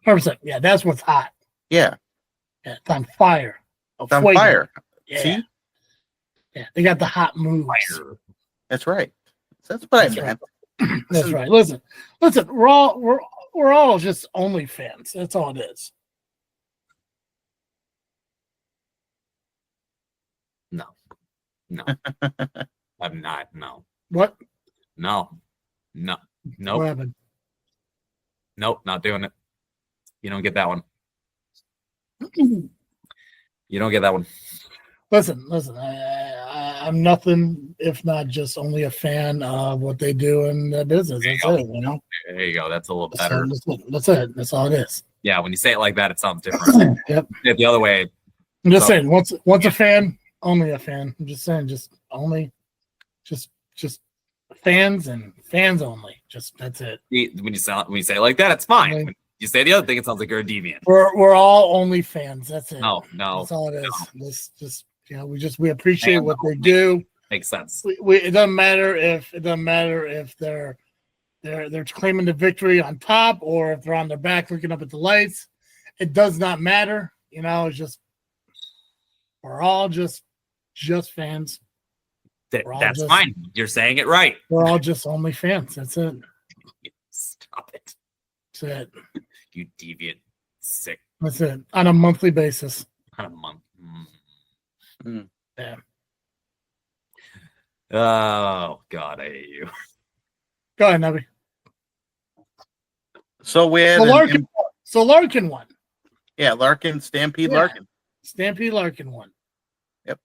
[SPEAKER 3] 100%. Yeah, that's what's hot.
[SPEAKER 4] Yeah.
[SPEAKER 3] Yeah, it's on fire.
[SPEAKER 4] It's on fire.
[SPEAKER 3] Yeah.
[SPEAKER 4] See?
[SPEAKER 3] Yeah, they got the hot moves.
[SPEAKER 4] That's right. That's what I meant.
[SPEAKER 3] Right. That's right. Listen. We're all just only fans. That's all it is.
[SPEAKER 6] No, I'm not. No.
[SPEAKER 3] What?
[SPEAKER 6] No. Nope.
[SPEAKER 3] What happened?
[SPEAKER 6] Nope, not doing it. You don't get that one. You don't get that one.
[SPEAKER 3] Listen. I'm nothing if not just only a fan of what they do in the business. That's it.
[SPEAKER 6] There you go. That's a little better.
[SPEAKER 3] That's it. That's all it is.
[SPEAKER 6] Yeah, when you say it like that, it sounds different.
[SPEAKER 3] Yep.
[SPEAKER 6] The other way.
[SPEAKER 3] I'm just saying. Once a fan, only a fan. I'm just saying. Just fans and fans only. Just that's it.
[SPEAKER 6] When you say it like that, it's fine. When you say the other thing, it sounds like you're a deviant.
[SPEAKER 3] We're all only fans. That's it.
[SPEAKER 6] No.
[SPEAKER 3] That's all it is. We appreciate what they do.
[SPEAKER 6] Makes sense.
[SPEAKER 3] It doesn't matter if they're claiming the victory on top or if they're on their back looking up at the lights. It does not matter. It's just we're all just fans.
[SPEAKER 6] That's fine. You're saying it right.
[SPEAKER 3] We're all just only fans. That's it.
[SPEAKER 6] Stop it.
[SPEAKER 3] That's it.
[SPEAKER 6] You deviant sick.
[SPEAKER 3] That's it. On a monthly basis.
[SPEAKER 6] On a month.
[SPEAKER 3] Yeah.
[SPEAKER 6] Oh God, I hate you.
[SPEAKER 3] Go ahead, Nubby.
[SPEAKER 4] So we had
[SPEAKER 3] Larkin won.
[SPEAKER 4] Yeah, Larkin, Stampede Larkin.
[SPEAKER 3] Stampede Larkin won.
[SPEAKER 4] Yep.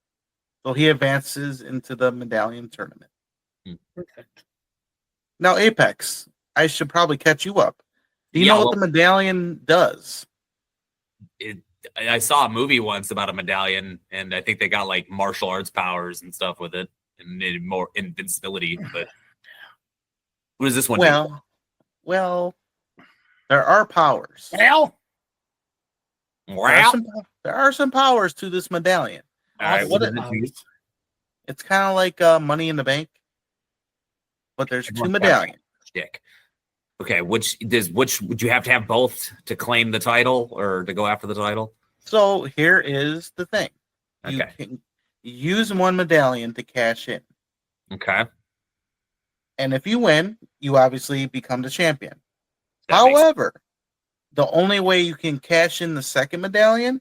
[SPEAKER 4] So he advances into the medallion tournament.
[SPEAKER 3] Perfect.
[SPEAKER 4] Now, Apex, I should probably catch you up. Do you know what the medallion does?
[SPEAKER 6] I saw a movie once about a medallion, and I think they got like martial arts powers and stuff with it, and needed more invincibility. But what does this one do?
[SPEAKER 4] Well, there are powers.
[SPEAKER 3] There
[SPEAKER 4] are some powers to this medallion.
[SPEAKER 6] All right,
[SPEAKER 4] it's kind of like Money in the Bank, but there's two medallions.
[SPEAKER 6] Okay, which would you have to have both to claim the title or to go after the title?
[SPEAKER 4] So here is the thing. You can use one medallion to cash in.
[SPEAKER 6] Okay.
[SPEAKER 4] And if you win, you obviously become the champion. However, the only way you can cash in the second medallion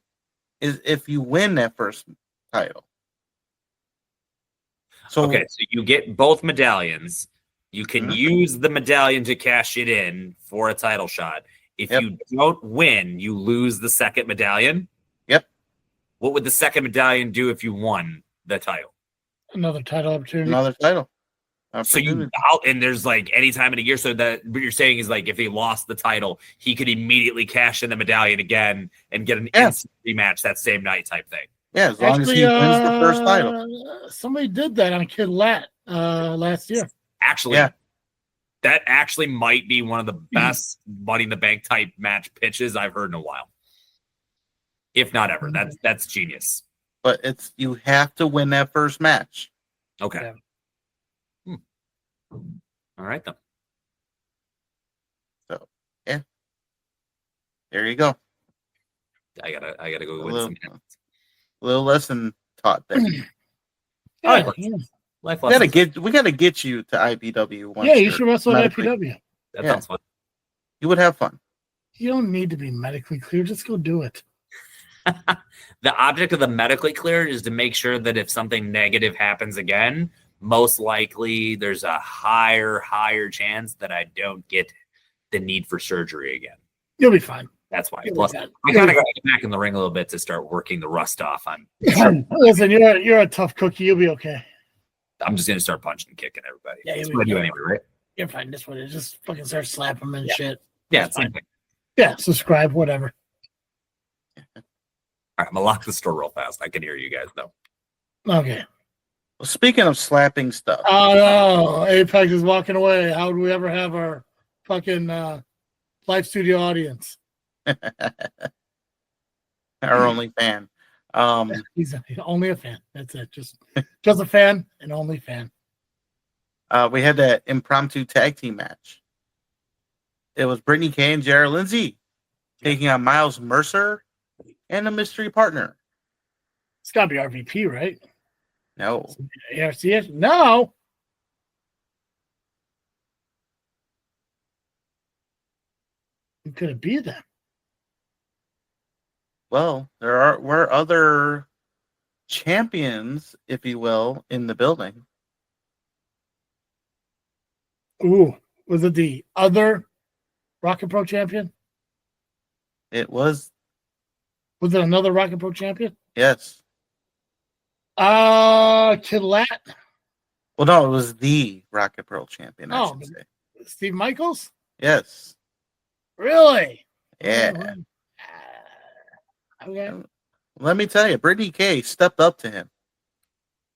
[SPEAKER 4] is if you win that first title. So
[SPEAKER 6] you get both medallions. You can use the medallion to cash it in for a title shot. If you don't win, you lose the second medallion.
[SPEAKER 4] Yep.
[SPEAKER 6] What would the second medallion do if you won the title?
[SPEAKER 3] Another title opportunity.
[SPEAKER 4] Another title.
[SPEAKER 6] So and there's like any time in a year. So that what you're saying is like if he lost the title, he could immediately cash in the medallion again and get an instant rematch that same night type thing.
[SPEAKER 4] Yeah, as long as he wins the first title.
[SPEAKER 3] Somebody did that on Kid Lat last year.
[SPEAKER 6] Actually, that actually might be one of the best Money in the Bank type match pitches I've heard in a while. If not ever. That's genius.
[SPEAKER 4] But you have to win that first match.
[SPEAKER 6] Okay. All right then.
[SPEAKER 4] There you go.
[SPEAKER 6] I gotta go
[SPEAKER 4] A
[SPEAKER 6] win some.
[SPEAKER 4] little lesson taught there.
[SPEAKER 3] Yeah,
[SPEAKER 6] Life
[SPEAKER 4] We gotta
[SPEAKER 6] lessons.
[SPEAKER 4] get you to IPW once.
[SPEAKER 3] you
[SPEAKER 4] you're
[SPEAKER 3] should wrestle at
[SPEAKER 4] medically-
[SPEAKER 3] IPW.
[SPEAKER 6] That
[SPEAKER 4] Yeah.
[SPEAKER 6] sounds fun.
[SPEAKER 4] You would have fun.
[SPEAKER 3] You don't need to be medically clear. Just go do it.
[SPEAKER 6] The object of the medically cleared is to make sure that if something negative happens again, most likely there's a higher chance that I don't get the need for surgery again.
[SPEAKER 3] You'll be fine.
[SPEAKER 6] That's why.
[SPEAKER 3] You'll be
[SPEAKER 6] Plus,
[SPEAKER 3] fine.
[SPEAKER 6] I kind of got to get back in the ring a little bit to start working the rust off.
[SPEAKER 3] Listen, you're a tough cookie. You'll be okay.
[SPEAKER 6] I'm just gonna start punching and kicking everybody.
[SPEAKER 3] Yeah,
[SPEAKER 6] That's
[SPEAKER 3] you'll
[SPEAKER 6] what I
[SPEAKER 3] be
[SPEAKER 6] do
[SPEAKER 3] fine.
[SPEAKER 6] anyway, right?
[SPEAKER 3] You're fine. This one is just fucking start slapping them and shit.
[SPEAKER 6] Yeah,
[SPEAKER 3] That's
[SPEAKER 6] same
[SPEAKER 3] fine.
[SPEAKER 6] thing.
[SPEAKER 3] Yeah, subscribe, whatever.
[SPEAKER 6] All right, I'm gonna lock the store real fast. I can hear you guys though.
[SPEAKER 3] Okay.
[SPEAKER 4] Well, speaking of slapping stuff,
[SPEAKER 3] Oh no, Apex is walking away. How would we ever have our fucking live studio audience?
[SPEAKER 4] our only fan.
[SPEAKER 3] He's only a fan. That's it. Just a fan and only fan.
[SPEAKER 4] We had that impromptu tag team match. It was Brittany Kay and Jared Lindsay taking on Miles Mercer and a mystery partner.
[SPEAKER 3] It's gotta be RVP, right?
[SPEAKER 4] No,
[SPEAKER 3] ARCS? No. Who could it be then?
[SPEAKER 4] well, were other champions, if you will, in the building.
[SPEAKER 3] Ooh, was it the other Rocket Pro champion?
[SPEAKER 4] It was,
[SPEAKER 3] Was it another Rocket Pro champion?
[SPEAKER 4] yes.
[SPEAKER 3] Kidlat?
[SPEAKER 4] Well, no, it was the Rocket Pro champion, I
[SPEAKER 3] Oh,
[SPEAKER 4] should say.
[SPEAKER 3] Steve Michaels?
[SPEAKER 4] Yes.
[SPEAKER 3] Really?
[SPEAKER 4] Yeah.
[SPEAKER 3] Okay.
[SPEAKER 4] Let me tell you, Brittany Kay stepped up to him.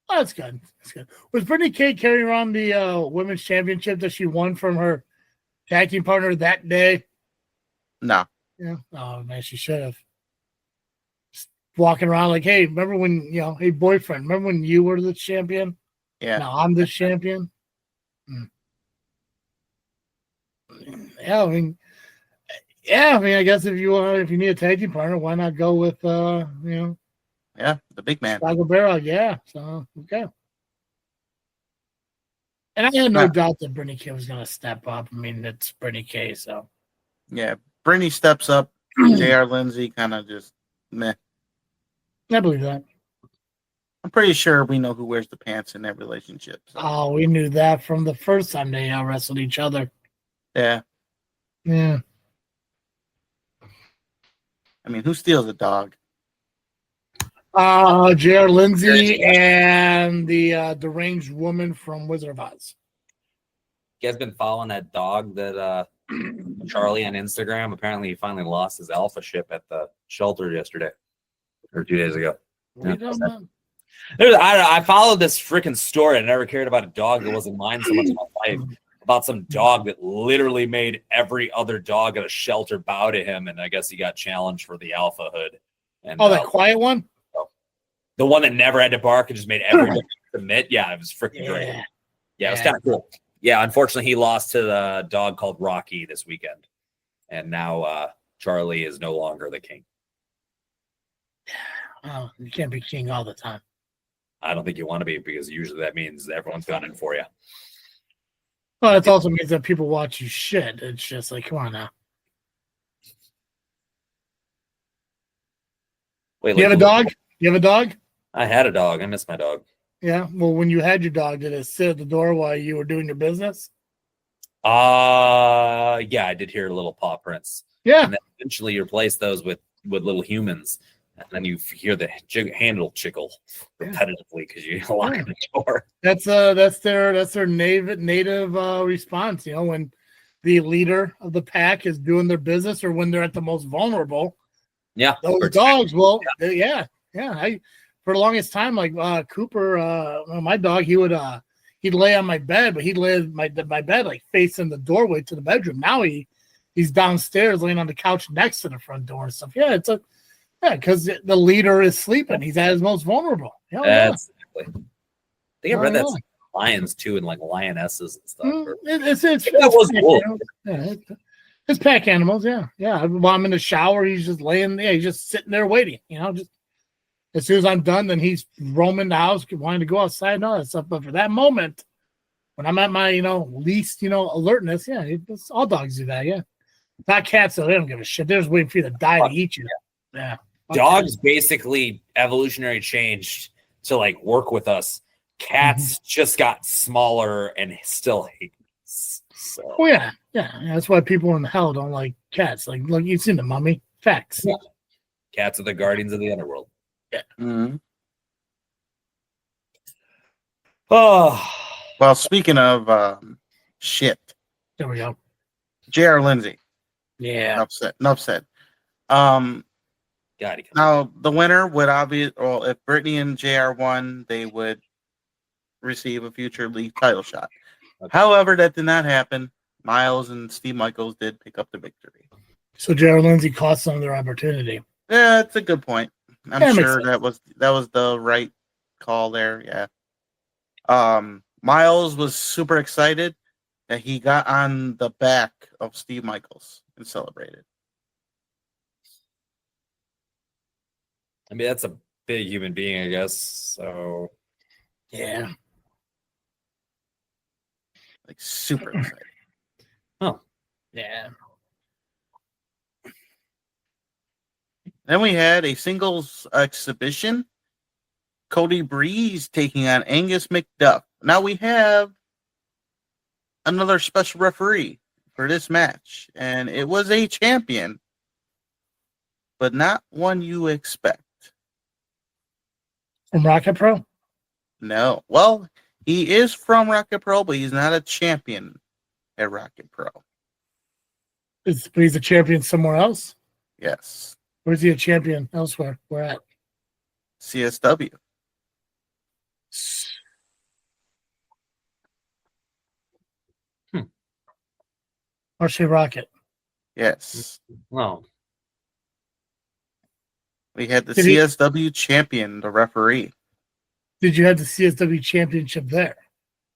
[SPEAKER 3] Oh, that's good. That's good. Was Brittany Kay carrying around the women's championship that she won from her tag team partner that day?
[SPEAKER 4] No.
[SPEAKER 3] Yeah. Oh man, she should have. Just walking around like, hey, remember when hey boyfriend, remember when you were the champion?
[SPEAKER 4] Yeah.
[SPEAKER 3] Now I'm the champion. Yeah, I mean, I guess if you need a tag team partner, why not go with
[SPEAKER 4] Yeah, the big man.
[SPEAKER 3] Aguilera? Yeah. So okay. And I had no
[SPEAKER 4] Yeah.
[SPEAKER 3] doubt that Brittany Kay was going to step up. I mean, it's Brittany Kay, so
[SPEAKER 4] Yeah. Brittany steps up. JR Lindsay kind of just meh.
[SPEAKER 3] I believe that.
[SPEAKER 4] I'm pretty sure we know who wears the pants in that relationship. So,
[SPEAKER 3] Oh, we knew that from the first time they wrestled each other.
[SPEAKER 4] yeah.
[SPEAKER 3] Yeah.
[SPEAKER 4] I mean, who steals a dog?
[SPEAKER 3] J.R. Lindsay and the deranged woman from Wizard of Oz.
[SPEAKER 5] You guys been following that dog that Charlie on Instagram? Apparently, he finally lost his alpha ship at the shelter yesterday or 2 days ago.
[SPEAKER 3] We don't know.
[SPEAKER 5] I followed this freaking story. I never cared about a dog that wasn't mine so much in my life. About some dog that literally made every other dog at a shelter bow to him, and I guess he got challenged for the alpha hood. And
[SPEAKER 3] Oh, that quiet one?
[SPEAKER 5] the one that never had to bark and just made every dog submit. Yeah, it was freaking great.
[SPEAKER 3] Yeah.
[SPEAKER 5] Yeah, it was kind of cool. Yeah, unfortunately, he lost to the dog called Rocky this weekend, and now Charlie is no longer the king.
[SPEAKER 3] Oh, you can't be king all the time.
[SPEAKER 5] I don't think you want to be, because usually that means everyone's gunning for you.
[SPEAKER 3] Well, it also means that people watch you shit. It's just like, come on now.
[SPEAKER 5] Wait,
[SPEAKER 3] You have a dog? You have a dog?
[SPEAKER 5] I had a dog. I miss my dog.
[SPEAKER 3] Yeah. Well, when you had your dog, did it sit at the door while you were doing your business?
[SPEAKER 5] Yeah, I did hear little paw prints.
[SPEAKER 3] Yeah.
[SPEAKER 5] And then eventually you replace those with little humans, and then you hear the handle chickle repetitively because you lock the door.
[SPEAKER 3] That's their native response. When the leader of the pack is doing their business or when they're at the most vulnerable.
[SPEAKER 5] Yeah,
[SPEAKER 3] Those dogs will, yeah. For the longest time, like Cooper, my dog, he'd lay on my bed, but he'd lay my bed like facing the doorway to the bedroom. Now he's downstairs laying on the couch next to the front door and stuff. Yeah, because the leader is sleeping. He's at his most vulnerable.
[SPEAKER 5] That's exactly. I think I read
[SPEAKER 3] Oh,
[SPEAKER 5] that
[SPEAKER 3] yeah.
[SPEAKER 5] lions too, and like lionesses and stuff.
[SPEAKER 3] It's
[SPEAKER 5] That was cool.
[SPEAKER 3] Yeah, His pack animals, yeah. While I'm in the shower, he's just laying there. He's just sitting there waiting, just as soon as I'm done, then he's roaming the house, wanting to go outside and all that stuff. But for that moment, when I'm at my, least, alertness, all dogs do that, yeah. Not cats, though. They don't give a shit. They're just waiting for you to die to eat you. Yeah.
[SPEAKER 5] Dogs basically evolutionary changed to like work with us. Cats just got smaller and still hate us. So.
[SPEAKER 3] Oh, yeah. That's why people in hell don't like cats. Like, look, you've seen the Mummy. Facts.
[SPEAKER 5] Yeah. Cats are the guardians of the underworld.
[SPEAKER 3] Yeah.
[SPEAKER 4] Mm-hmm.
[SPEAKER 5] Oh.
[SPEAKER 4] Well, speaking of shit.
[SPEAKER 3] There we go.
[SPEAKER 4] J.R. Lindsay.
[SPEAKER 3] Yeah.
[SPEAKER 4] Enough said. Now, the winner would if Brittany and JR won, they would receive a future league title shot. Okay. However, that did not happen. Miles and Steve Michaels did pick up the victory.
[SPEAKER 3] So J.R. Lindsay cost them their opportunity.
[SPEAKER 4] Yeah, that's a good point. I'm sure that was the right call there. Yeah. Miles was super excited that he got on the back of Steve Michaels and celebrated.
[SPEAKER 5] I mean, that's a big human being, I guess. So,
[SPEAKER 3] yeah.
[SPEAKER 4] Like, super excited.
[SPEAKER 5] Oh.
[SPEAKER 3] Yeah.
[SPEAKER 4] Then we had a singles exhibition. Cody Breeze taking on Angus McDuff. Now we have another special referee for this match, and it was a champion, but not one you expect.
[SPEAKER 3] From Rocket Pro?
[SPEAKER 4] No. Well, he is from Rocket Pro, but he's not a champion at Rocket Pro.
[SPEAKER 3] But he's a champion somewhere else?
[SPEAKER 4] Yes.
[SPEAKER 3] Or is he a champion elsewhere? Where at?
[SPEAKER 4] CSW.
[SPEAKER 3] Marche Rocket.
[SPEAKER 4] Yes.
[SPEAKER 5] Well,
[SPEAKER 4] we had the CSW champion, the referee.
[SPEAKER 3] Did you have the CSW championship there?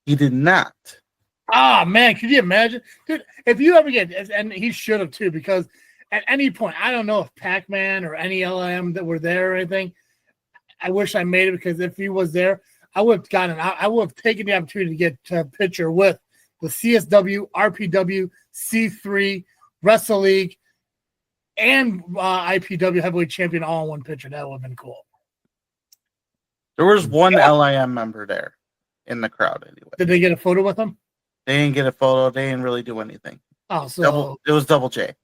[SPEAKER 4] He did not.
[SPEAKER 3] Ah, man, could you imagine? Dude, if you ever get, and he should have too, because at any point, I don't know if Pac-Man or any LM that were there or anything, I wish I made it, because if he was there, I would have taken the opportunity to get a picture with the CSW, RPW, C3, Wrestle League, and IPW heavyweight champion all in one picture. That would have been cool.
[SPEAKER 4] There was one LIM member there in the crowd anyway.
[SPEAKER 3] Did they get a photo with him?
[SPEAKER 4] They didn't get a photo. They didn't really do anything.
[SPEAKER 3] Oh, so
[SPEAKER 4] it was Double J.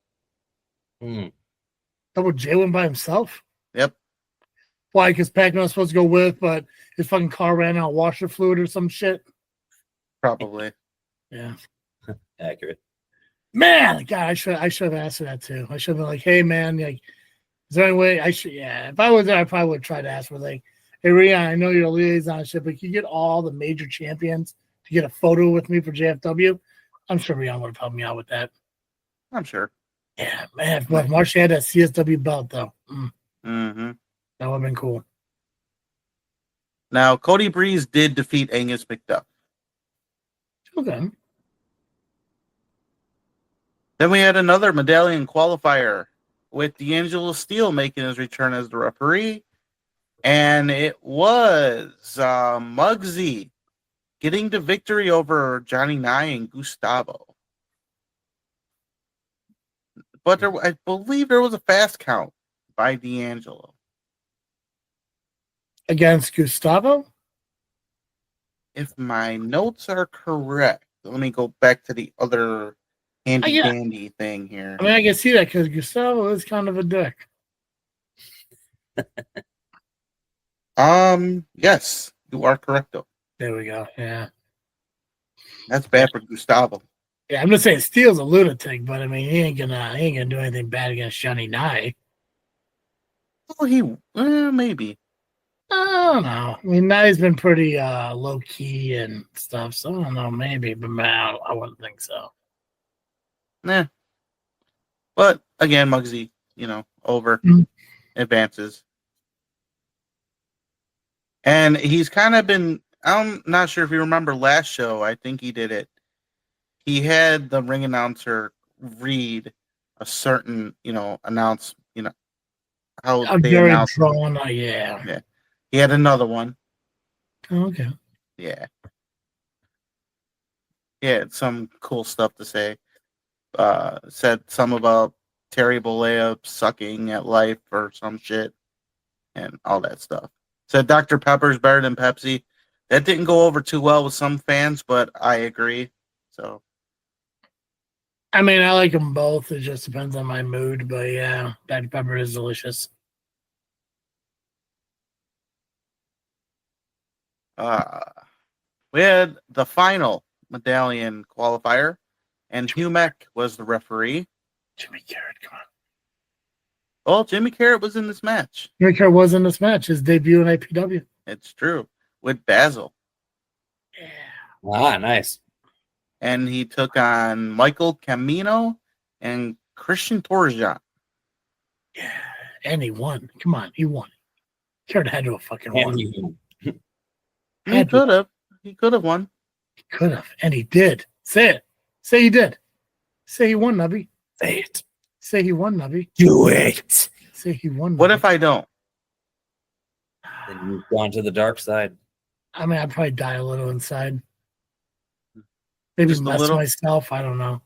[SPEAKER 3] Double J went by himself?
[SPEAKER 4] Yep.
[SPEAKER 3] Why? Because Pac-Man was supposed to go with, but his fucking car ran out of washer fluid or some shit?
[SPEAKER 4] Probably.
[SPEAKER 3] Yeah.
[SPEAKER 5] Accurate.
[SPEAKER 3] Man, God, I should have asked her that too. I should have been like, hey, man, like, is there any way I should? Yeah, if I was there, I probably would try to ask her, like, hey, Rian, I know you're a liaison shit, but can you get all the major champions to get a photo with me for JFW? I'm sure Rian would have helped me out with that.
[SPEAKER 4] I'm sure.
[SPEAKER 3] Yeah, man. But Marsh had that CSW belt, though.
[SPEAKER 4] Mm-hmm.
[SPEAKER 3] That would have been cool.
[SPEAKER 4] Now, Cody Breeze did defeat Angus McDuff.
[SPEAKER 3] Okay.
[SPEAKER 4] Then we had another medallion qualifier with D'Angelo Steele making his return as the referee. And it was Muggsy getting the victory over Johnny Nye and Gustavo. But I believe there was a fast count by D'Angelo.
[SPEAKER 3] Against Gustavo?
[SPEAKER 4] If my notes are correct. Let me go back to the other handy-dandy thing here.
[SPEAKER 3] I mean, I can see that because Gustavo is kind of a dick.
[SPEAKER 4] Yes, you are correct, though.
[SPEAKER 3] There we go. Yeah.
[SPEAKER 4] That's bad for Gustavo.
[SPEAKER 3] Yeah, I'm just saying Steele's a lunatic, but I mean he ain't gonna do anything bad against Johnny Nye.
[SPEAKER 4] Oh, maybe.
[SPEAKER 3] I don't know. I mean, Nye's been pretty low key and stuff, so I don't know, maybe, but man, I wouldn't think so.
[SPEAKER 4] Nah. But again, Muggsy, over advances. And he's kind of been, I'm not sure if you remember last show, I think he did it. He had the ring announcer read a certain, announce, how
[SPEAKER 3] I'm
[SPEAKER 4] they
[SPEAKER 3] very
[SPEAKER 4] announce.
[SPEAKER 3] drawn. Yeah.
[SPEAKER 4] Yeah. He had another one.
[SPEAKER 3] Oh, okay.
[SPEAKER 4] Yeah. Yeah, some cool stuff to say. Said some about Terry Bollea sucking at life or some shit and all that stuff. Said Dr. Pepper's better than Pepsi. That didn't go over too well with some fans, but I agree. So,
[SPEAKER 3] I mean, I like them both. It just depends on my mood. But yeah, Dr. Pepper is delicious.
[SPEAKER 4] we had the final medallion qualifier, and Hugh Mack was the referee.
[SPEAKER 3] Jimmy Carrot, come on.
[SPEAKER 4] Well, Jimmy Carrot was in this match.
[SPEAKER 3] Jimmy Carrot was in this match. His debut in APW.
[SPEAKER 4] It's true. With Basil.
[SPEAKER 3] Yeah.
[SPEAKER 5] Ah, nice.
[SPEAKER 4] And he took on Michael Camino and Christian Torjan.
[SPEAKER 3] Yeah. And he won. Come on. He won. Carrot had to have fucking won.
[SPEAKER 4] He could have. He could have won.
[SPEAKER 3] He could have. And he did. Say it. Say he did. Say he won, Nubby.
[SPEAKER 5] Say it.
[SPEAKER 3] Say he won, Nubby.
[SPEAKER 5] Do it.
[SPEAKER 3] Say he won. Nubby.
[SPEAKER 4] What if I don't?
[SPEAKER 5] Then you've gone to the dark side.
[SPEAKER 3] I mean, I'd probably die a little inside. Maybe
[SPEAKER 4] Just a
[SPEAKER 3] mess
[SPEAKER 4] little?
[SPEAKER 3] myself. I don't know.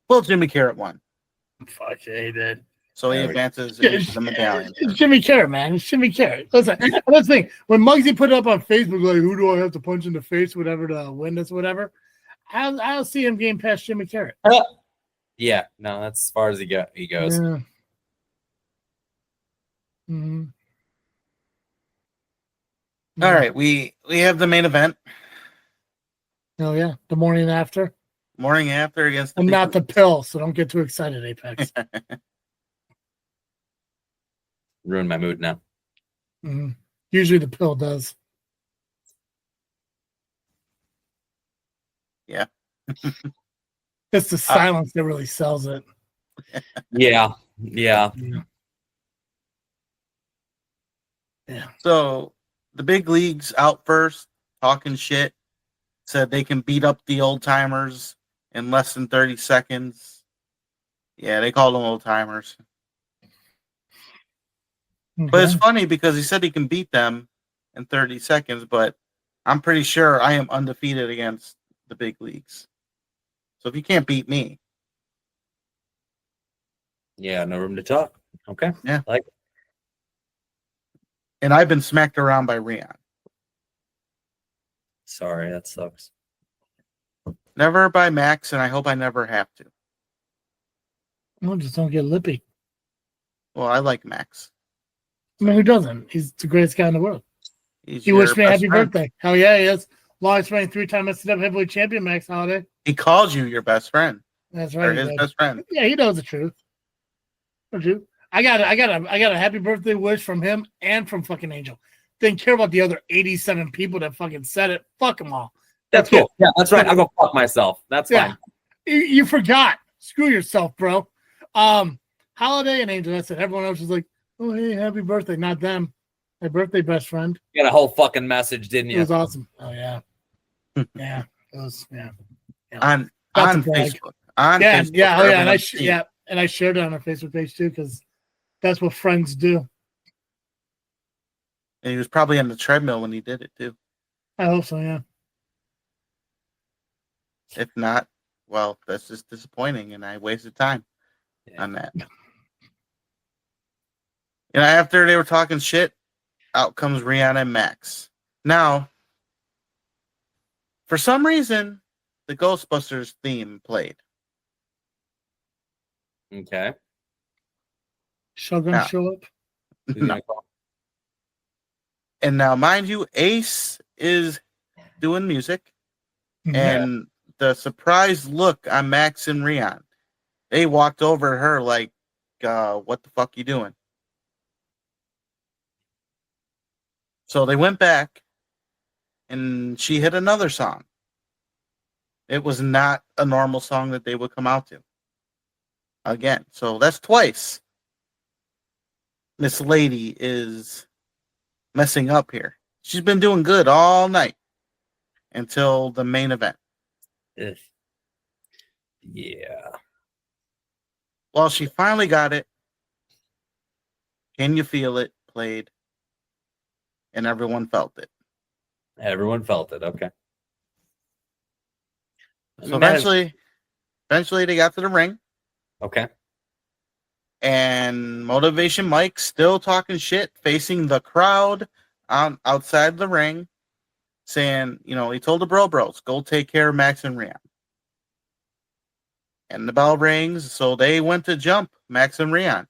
[SPEAKER 4] Well, Jimmy Carrot won.
[SPEAKER 3] Fuck yeah, he did.
[SPEAKER 4] So he advances into the medallion.
[SPEAKER 3] It's Jimmy Carrot, man. It's Jimmy Carrot. Listen, that's the thing. When Muggsy put it up on Facebook, like, who do I have to punch in the face, whatever, to win this, whatever, I'll see him getting past Jimmy Carrot.
[SPEAKER 5] Yeah, no, that's as far as he goes.
[SPEAKER 3] Yeah. Mm-hmm.
[SPEAKER 4] All right, we have the main event.
[SPEAKER 3] Oh, yeah. The morning after.
[SPEAKER 4] Morning after against
[SPEAKER 3] I'm not the pill, so don't get too excited, Apex.
[SPEAKER 5] Ruined my mood now.
[SPEAKER 3] Mm-hmm. Usually the pill does.
[SPEAKER 4] Yeah.
[SPEAKER 3] It's the silence that really sells it.
[SPEAKER 5] Yeah.
[SPEAKER 3] Yeah.
[SPEAKER 4] So the big leagues out first, talking shit, said they can beat up the old timers in less than 30 seconds. Yeah, they called them old timers.
[SPEAKER 3] Okay.
[SPEAKER 4] But it's funny because he said he can beat them in 30 seconds, but I'm pretty sure I am undefeated against the big leagues. So if you can't beat me.
[SPEAKER 5] Yeah, no room to talk. Okay.
[SPEAKER 4] Yeah.
[SPEAKER 5] Like,
[SPEAKER 4] And I've been smacked around by Rion.
[SPEAKER 5] sorry, that sucks.
[SPEAKER 4] Never by Max, and I hope I never have to.
[SPEAKER 3] No, just don't get lippy.
[SPEAKER 4] Well, I like Max.
[SPEAKER 3] I mean, who doesn't? He's the greatest guy in the world.
[SPEAKER 4] He's
[SPEAKER 3] He
[SPEAKER 4] your
[SPEAKER 3] wished me a
[SPEAKER 4] best
[SPEAKER 3] happy
[SPEAKER 4] friend.
[SPEAKER 3] birthday. Hell yeah, he is. Longest reigning 3-time SW heavyweight champion, Max Holiday.
[SPEAKER 4] He calls you your best friend.
[SPEAKER 3] That's
[SPEAKER 4] Or
[SPEAKER 3] right.
[SPEAKER 4] his
[SPEAKER 3] Dad.
[SPEAKER 4] best friend.
[SPEAKER 3] Yeah, he knows the truth. Don't you? I got a happy birthday wish from him and from fucking Angel. Didn't care about the other 87 people that fucking said it. Fuck them all.
[SPEAKER 5] That's cool. Yeah, that's right. I'll go fuck myself. That's fine.
[SPEAKER 3] You forgot. Screw yourself, bro. Holiday and Angel. That's it. Everyone else was like, "Oh, hey, happy birthday." Not them. My birthday best friend.
[SPEAKER 5] You got a whole fucking message, didn't
[SPEAKER 3] It
[SPEAKER 5] you?
[SPEAKER 3] was awesome. Oh yeah, yeah. It was yeah.
[SPEAKER 4] On
[SPEAKER 3] Not to brag.
[SPEAKER 4] Facebook. On
[SPEAKER 3] Yeah,
[SPEAKER 4] Facebook
[SPEAKER 3] yeah,
[SPEAKER 4] for
[SPEAKER 3] oh yeah, and
[SPEAKER 4] everyone to see.
[SPEAKER 3] and I shared it on our Facebook page too because that's what friends do.
[SPEAKER 4] And he was probably on the treadmill when he did it too.
[SPEAKER 3] I hope so. Yeah.
[SPEAKER 4] If not, well, that's just disappointing, and I wasted time
[SPEAKER 5] Yeah.
[SPEAKER 4] on that. And after they were talking shit, out comes Rihanna and Max. Now, for some reason, the Ghostbusters theme played.
[SPEAKER 5] Okay.
[SPEAKER 3] Shogun
[SPEAKER 4] Yeah.
[SPEAKER 3] show up.
[SPEAKER 5] Who's gonna call?
[SPEAKER 4] And now, mind you, Ace is doing music, and the surprised look on Max and Rion, they walked over to her like, what the fuck you doing? So they went back, and she hit another song. It was not a normal song that they would come out to. Again, so that's twice. Miss Lady is messing up here. She's been doing good all night until the main event.
[SPEAKER 5] Ugh. Yeah.
[SPEAKER 4] Well, she finally got it. Can You Feel It? Played. And everyone felt it.
[SPEAKER 5] Everyone felt it. Okay.
[SPEAKER 4] So eventually they got to the ring.
[SPEAKER 5] Okay.
[SPEAKER 4] And Motivation Mike still talking shit, facing the crowd outside the ring, saying, he told the bros, go take care of Max and Rion. And the bell rings, so they went to jump Max and Rion.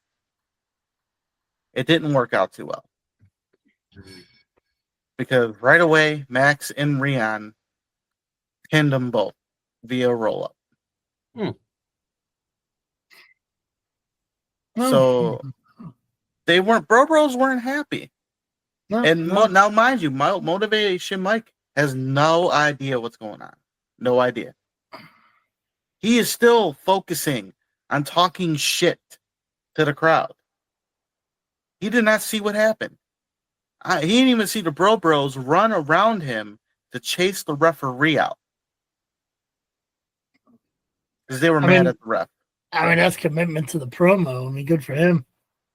[SPEAKER 4] It didn't work out too well. Because right away, Max and Rion pinned them both via roll-up. So they bros weren't happy. Now, mind you, Motivation Mike has no idea what's going on. No idea. He is still focusing on talking shit to the crowd. He did not see what happened. He didn't even see the bros run around him to chase the referee out. Because they were mad at the ref.
[SPEAKER 3] That's commitment to the promo. Good for him.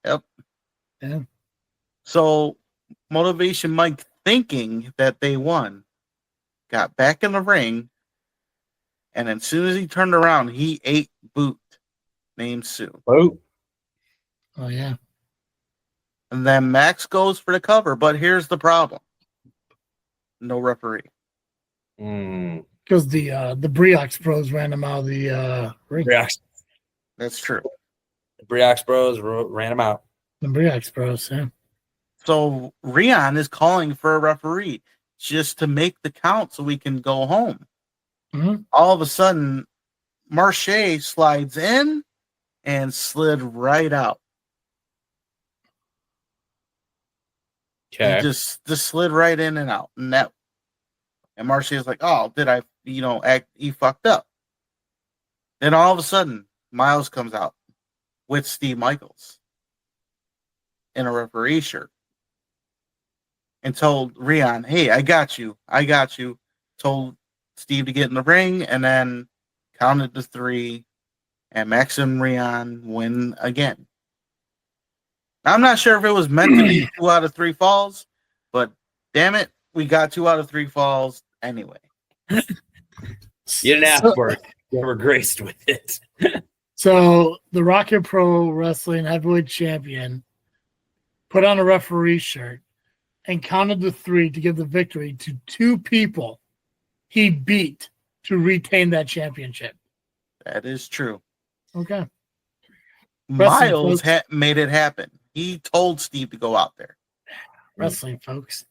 [SPEAKER 4] Yep.
[SPEAKER 3] Yeah.
[SPEAKER 4] So, Motivation Mike, thinking that they won, got back in the ring, and as soon as he turned around, he ate boot named Sue.
[SPEAKER 5] Oh,
[SPEAKER 3] yeah.
[SPEAKER 4] And then Max goes for the cover, but here's the problem. No referee.
[SPEAKER 3] Because the Briox Bros ran him out of the ring.
[SPEAKER 5] Briox.
[SPEAKER 4] That's true.
[SPEAKER 5] The Briox Bros ran him out.
[SPEAKER 3] The Briox Bros, yeah.
[SPEAKER 4] So Rion is calling for a referee just to make the count so we can go home.
[SPEAKER 3] Mm-hmm.
[SPEAKER 4] All of a sudden, Marche slides in and slid right out.
[SPEAKER 5] Okay.
[SPEAKER 4] He just slid right in and out. And Marche is like, oh, did I, he fucked up. Then all of a sudden, Miles comes out with Steve Michaels in a referee shirt and told Rion, hey, I got you. Told Steve to get in the ring and then counted to 3 and Max and Rion win again. I'm not sure if it was meant to be 2 out of 3 falls, but damn it, we got 2 out of 3 falls anyway.
[SPEAKER 5] You didn't ask for it. You were graced with it.
[SPEAKER 3] So the Rocket Pro Wrestling Heavyweight Champion put on a referee shirt and counted to 3 to give the victory to 2 people he beat to retain that championship.
[SPEAKER 4] That is true.
[SPEAKER 3] Okay.
[SPEAKER 4] Miles made it happen. He told Steve to go out there.
[SPEAKER 3] Wrestling, folks.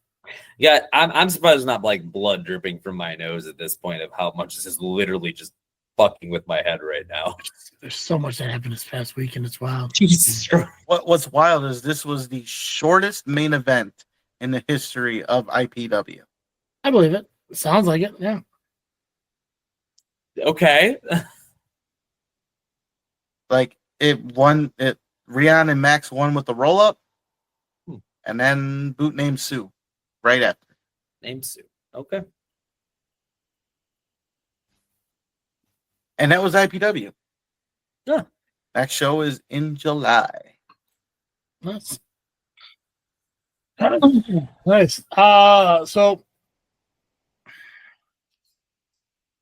[SPEAKER 5] Yeah, I'm surprised there's not like blood dripping from my nose at this point of how much this is literally just fucking with my head right now.
[SPEAKER 3] There's so much that happened this past weekend. It's wild.
[SPEAKER 5] Jesus Christ.
[SPEAKER 4] What's wild is this was the shortest main event in the history of IPW.
[SPEAKER 3] I believe it. Sounds like it. Yeah.
[SPEAKER 5] Okay.
[SPEAKER 4] Like Rion and Max won with the roll up, and then boot named Sue right after.
[SPEAKER 5] Named Sue. Okay.
[SPEAKER 4] And that was IPW.
[SPEAKER 5] Yeah.
[SPEAKER 4] That show is in July.
[SPEAKER 3] Nice. Nice. So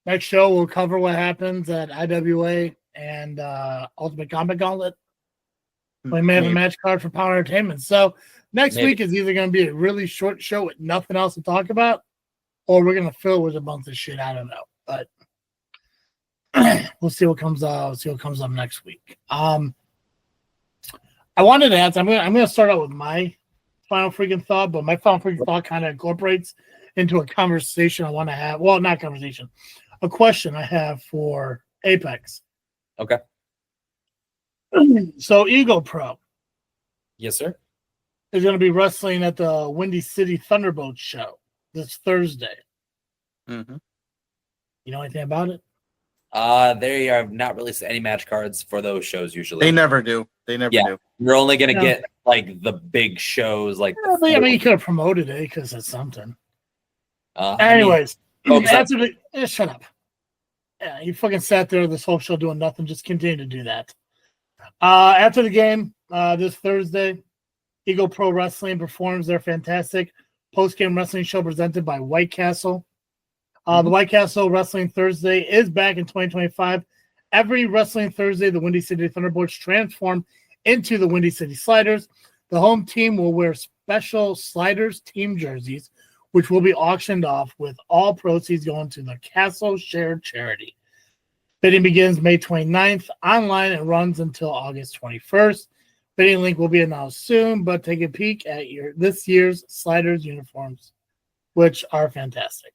[SPEAKER 3] next show we'll cover what happens at IWA and Ultimate Combat Gauntlet. We may have a match card for POWW Entertainment. So next week is either going to be a really short show with nothing else to talk about, or we're going to fill with a bunch of shit. I don't know, but we'll see what comes out. We'll see what comes up next week. I wanted to ask. I'm going to start out with my final freaking thought, but my final freaking thought kind of incorporates into a conversation I want to have. Well, not conversation, a question I have for Apex.
[SPEAKER 5] Okay.
[SPEAKER 3] So Ego Pro.
[SPEAKER 5] Yes, sir.
[SPEAKER 3] Is going to be wrestling at the Windy City Thunderbolt show this Thursday.
[SPEAKER 4] Mm-hmm.
[SPEAKER 3] You know anything about it?
[SPEAKER 5] They have not released any match cards for those shows usually.
[SPEAKER 4] They never do. Do.
[SPEAKER 5] You're only going to get like the big shows. Like,
[SPEAKER 3] you could have promoted it because it's something.
[SPEAKER 5] shut up.
[SPEAKER 3] Shut up. Yeah, he fucking sat there this whole show doing nothing. Just continue to do that. After the game, this Thursday, Eagle Pro Wrestling performs their fantastic post-game wrestling show presented by White Castle. The White Castle Wrestling Thursday is back in 2025. Every Wrestling Thursday, the Windy City Thunderbolts transform into the Windy City Sliders. The home team will wear special Sliders team jerseys, which will be auctioned off with all proceeds going to the Castle Shared Charity. Bidding begins May 29th online and runs until August 21st. Bidding link will be announced soon, but take a peek at this year's Sliders uniforms, which are fantastic.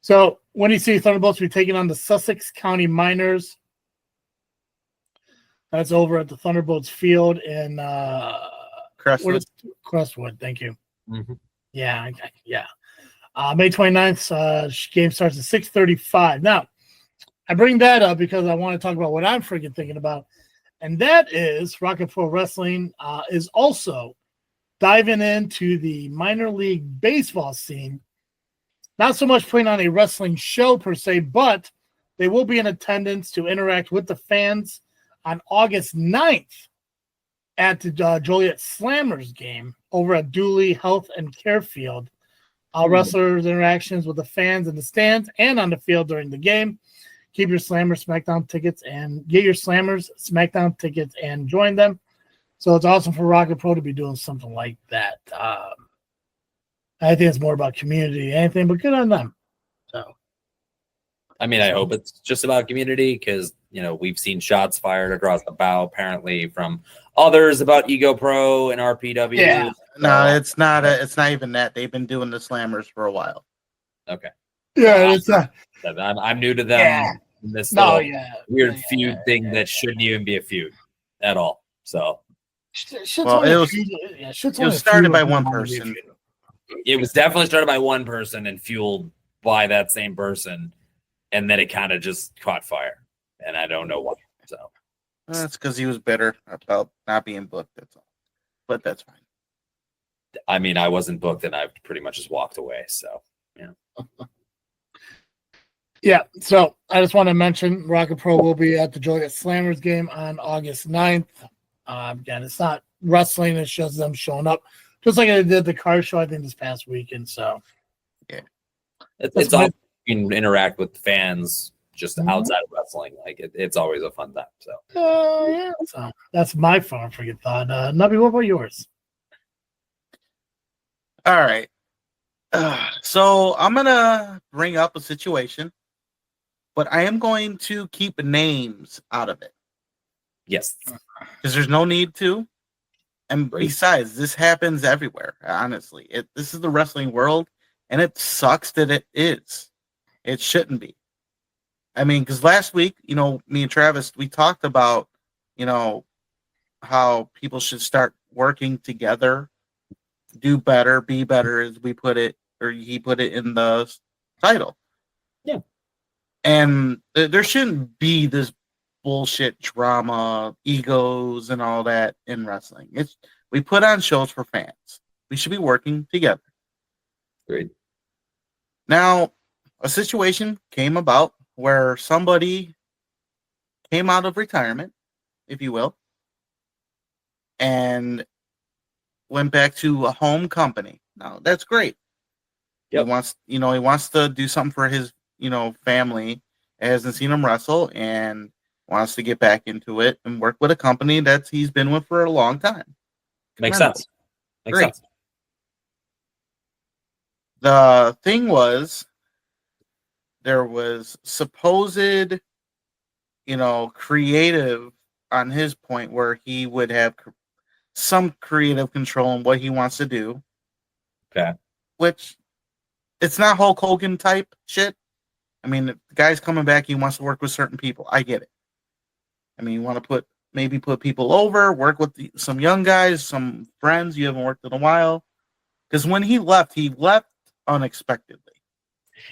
[SPEAKER 3] So Windy City Thunderbolts will be taking on the Sussex County Miners. That's over at the Thunderbolts Field in
[SPEAKER 4] Crestwood.
[SPEAKER 3] Crestwood, thank you.
[SPEAKER 5] Mm-hmm.
[SPEAKER 3] Yeah. May 29th, game starts at 6:35. Now, I bring that up because I want to talk about what I'm freaking thinking about, and that is Rocket Pro Wrestling is also diving into the minor league baseball scene. Not so much putting on a wrestling show per se, but they will be in attendance to interact with the fans on August 9th at the Joliet Slammers game over at Dooley Health and Care Field. Wrestlers' interactions with the fans in the stands and on the field during the game. Keep your Slammers SmackDown tickets and get your Slammers SmackDown tickets and join them. So it's awesome for Rocket Pro to be doing something like that. I think it's more about community than anything, but good on them. So,
[SPEAKER 5] I mean, I hope it's just about community because, you know, we've seen shots fired across the bow apparently from others about Ego Pro and RPW.
[SPEAKER 3] Yeah.
[SPEAKER 4] No, it's not. It's not even that. They've been doing the Slammers for a while.
[SPEAKER 5] Okay.
[SPEAKER 3] yeah, it's
[SPEAKER 5] I'm new to them.
[SPEAKER 3] Yeah.
[SPEAKER 5] In this
[SPEAKER 3] no,
[SPEAKER 5] little
[SPEAKER 3] yeah,
[SPEAKER 5] weird feud thing that shouldn't even be a feud at all. So
[SPEAKER 4] Well, it was started by one person.
[SPEAKER 5] it was definitely started by one person and fueled by that same person, and then it kind of just caught fire, and I don't know why. So
[SPEAKER 4] That's because he was bitter about not being booked. That's all. But that's fine.
[SPEAKER 5] I mean, I wasn't booked, and I pretty much just walked away. So yeah.
[SPEAKER 3] Yeah, so I just want to mention Rocket Pro will be at the Joliet Slammers game on August 9th. Again, it's not wrestling, it's just them showing up, just like I did the car show, I think, this past weekend. So,
[SPEAKER 4] yeah,
[SPEAKER 5] It's all you can interact with fans just outside of wrestling. Like it's always a fun time. So
[SPEAKER 3] yeah, so that's my fun freaking thought. Nubby, what about yours?
[SPEAKER 4] All right. So I'm gonna bring up a situation, but I am going to keep names out of it
[SPEAKER 5] yes,
[SPEAKER 4] because there's no need to. And besides, this happens everywhere. Honestly, this is the wrestling world, and it sucks that it is. It shouldn't be. I mean, because last week, you know, me and Travis, we talked about, you know, how people should start working together, do better, be better, as we put it, or he put it in the title.
[SPEAKER 5] Yeah.
[SPEAKER 4] And there shouldn't be this bullshit drama, egos, and all that in wrestling. We put on shows for fans. We should be working together.
[SPEAKER 5] great.
[SPEAKER 4] Now, a situation came about where somebody came out of retirement, if you will, and went back to a home company. Now, that's great.
[SPEAKER 5] Yep.
[SPEAKER 4] He wants to do something for his, family. Hasn't seen him wrestle and wants to get back into it and work with a company that he's been with for a long time.
[SPEAKER 5] Makes sense. Makes
[SPEAKER 4] Great.
[SPEAKER 5] sense.
[SPEAKER 4] The thing was, there was supposed, creative on his point where he would have some creative control in what he wants to do.
[SPEAKER 5] Okay.
[SPEAKER 4] Which, it's not Hulk Hogan type shit. I mean, the guy's coming back. He wants to work with certain people. I get it. I mean, you want to put people over, work with some young guys, some friends you haven't worked in a while. Because when he left unexpectedly.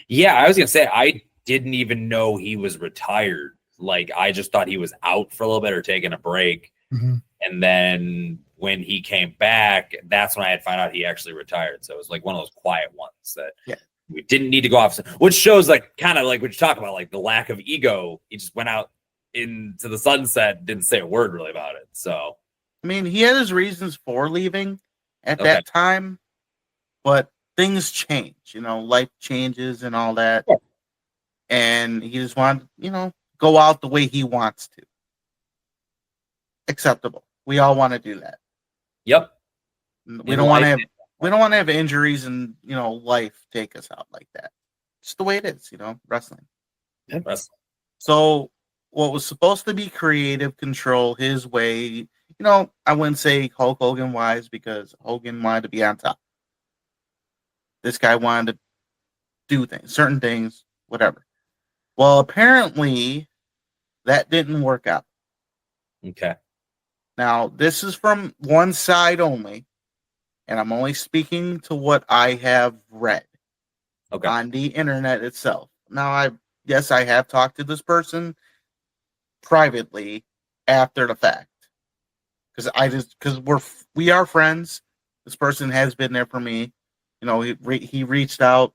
[SPEAKER 5] Yeah, I was gonna say I didn't even know he was retired. Like I just thought he was out for a little bit or taking a break.
[SPEAKER 3] Mm-hmm.
[SPEAKER 5] And then when he came back, that's when I had found out he actually retired. So it was like one of those quiet ones that We didn't need to go off, which shows like kind of like what you talk about, like the lack of ego. He just went out into the sunset, didn't say a word really about it. So,
[SPEAKER 4] I mean, he had his reasons for leaving at that time, but things change, life changes and all that.
[SPEAKER 5] Yeah.
[SPEAKER 4] And he just wanted, go out the way he wants to. Acceptable. We all want to do that.
[SPEAKER 5] Yep.
[SPEAKER 4] We don't want to have injuries and, life take us out like that. It's the way it is, wrestling.
[SPEAKER 5] Yeah, wrestling.
[SPEAKER 4] So what was supposed to be creative control his way, I wouldn't say Hulk Hogan wise because Hogan wanted to be on top. This guy wanted to do things, certain things, whatever. Well, apparently that didn't work out.
[SPEAKER 5] Okay.
[SPEAKER 4] Now, this is from one side only, and I'm only speaking to what I have read on the internet itself. Now, I have talked to this person privately after the fact because we are friends. This person has been there for me. He reached out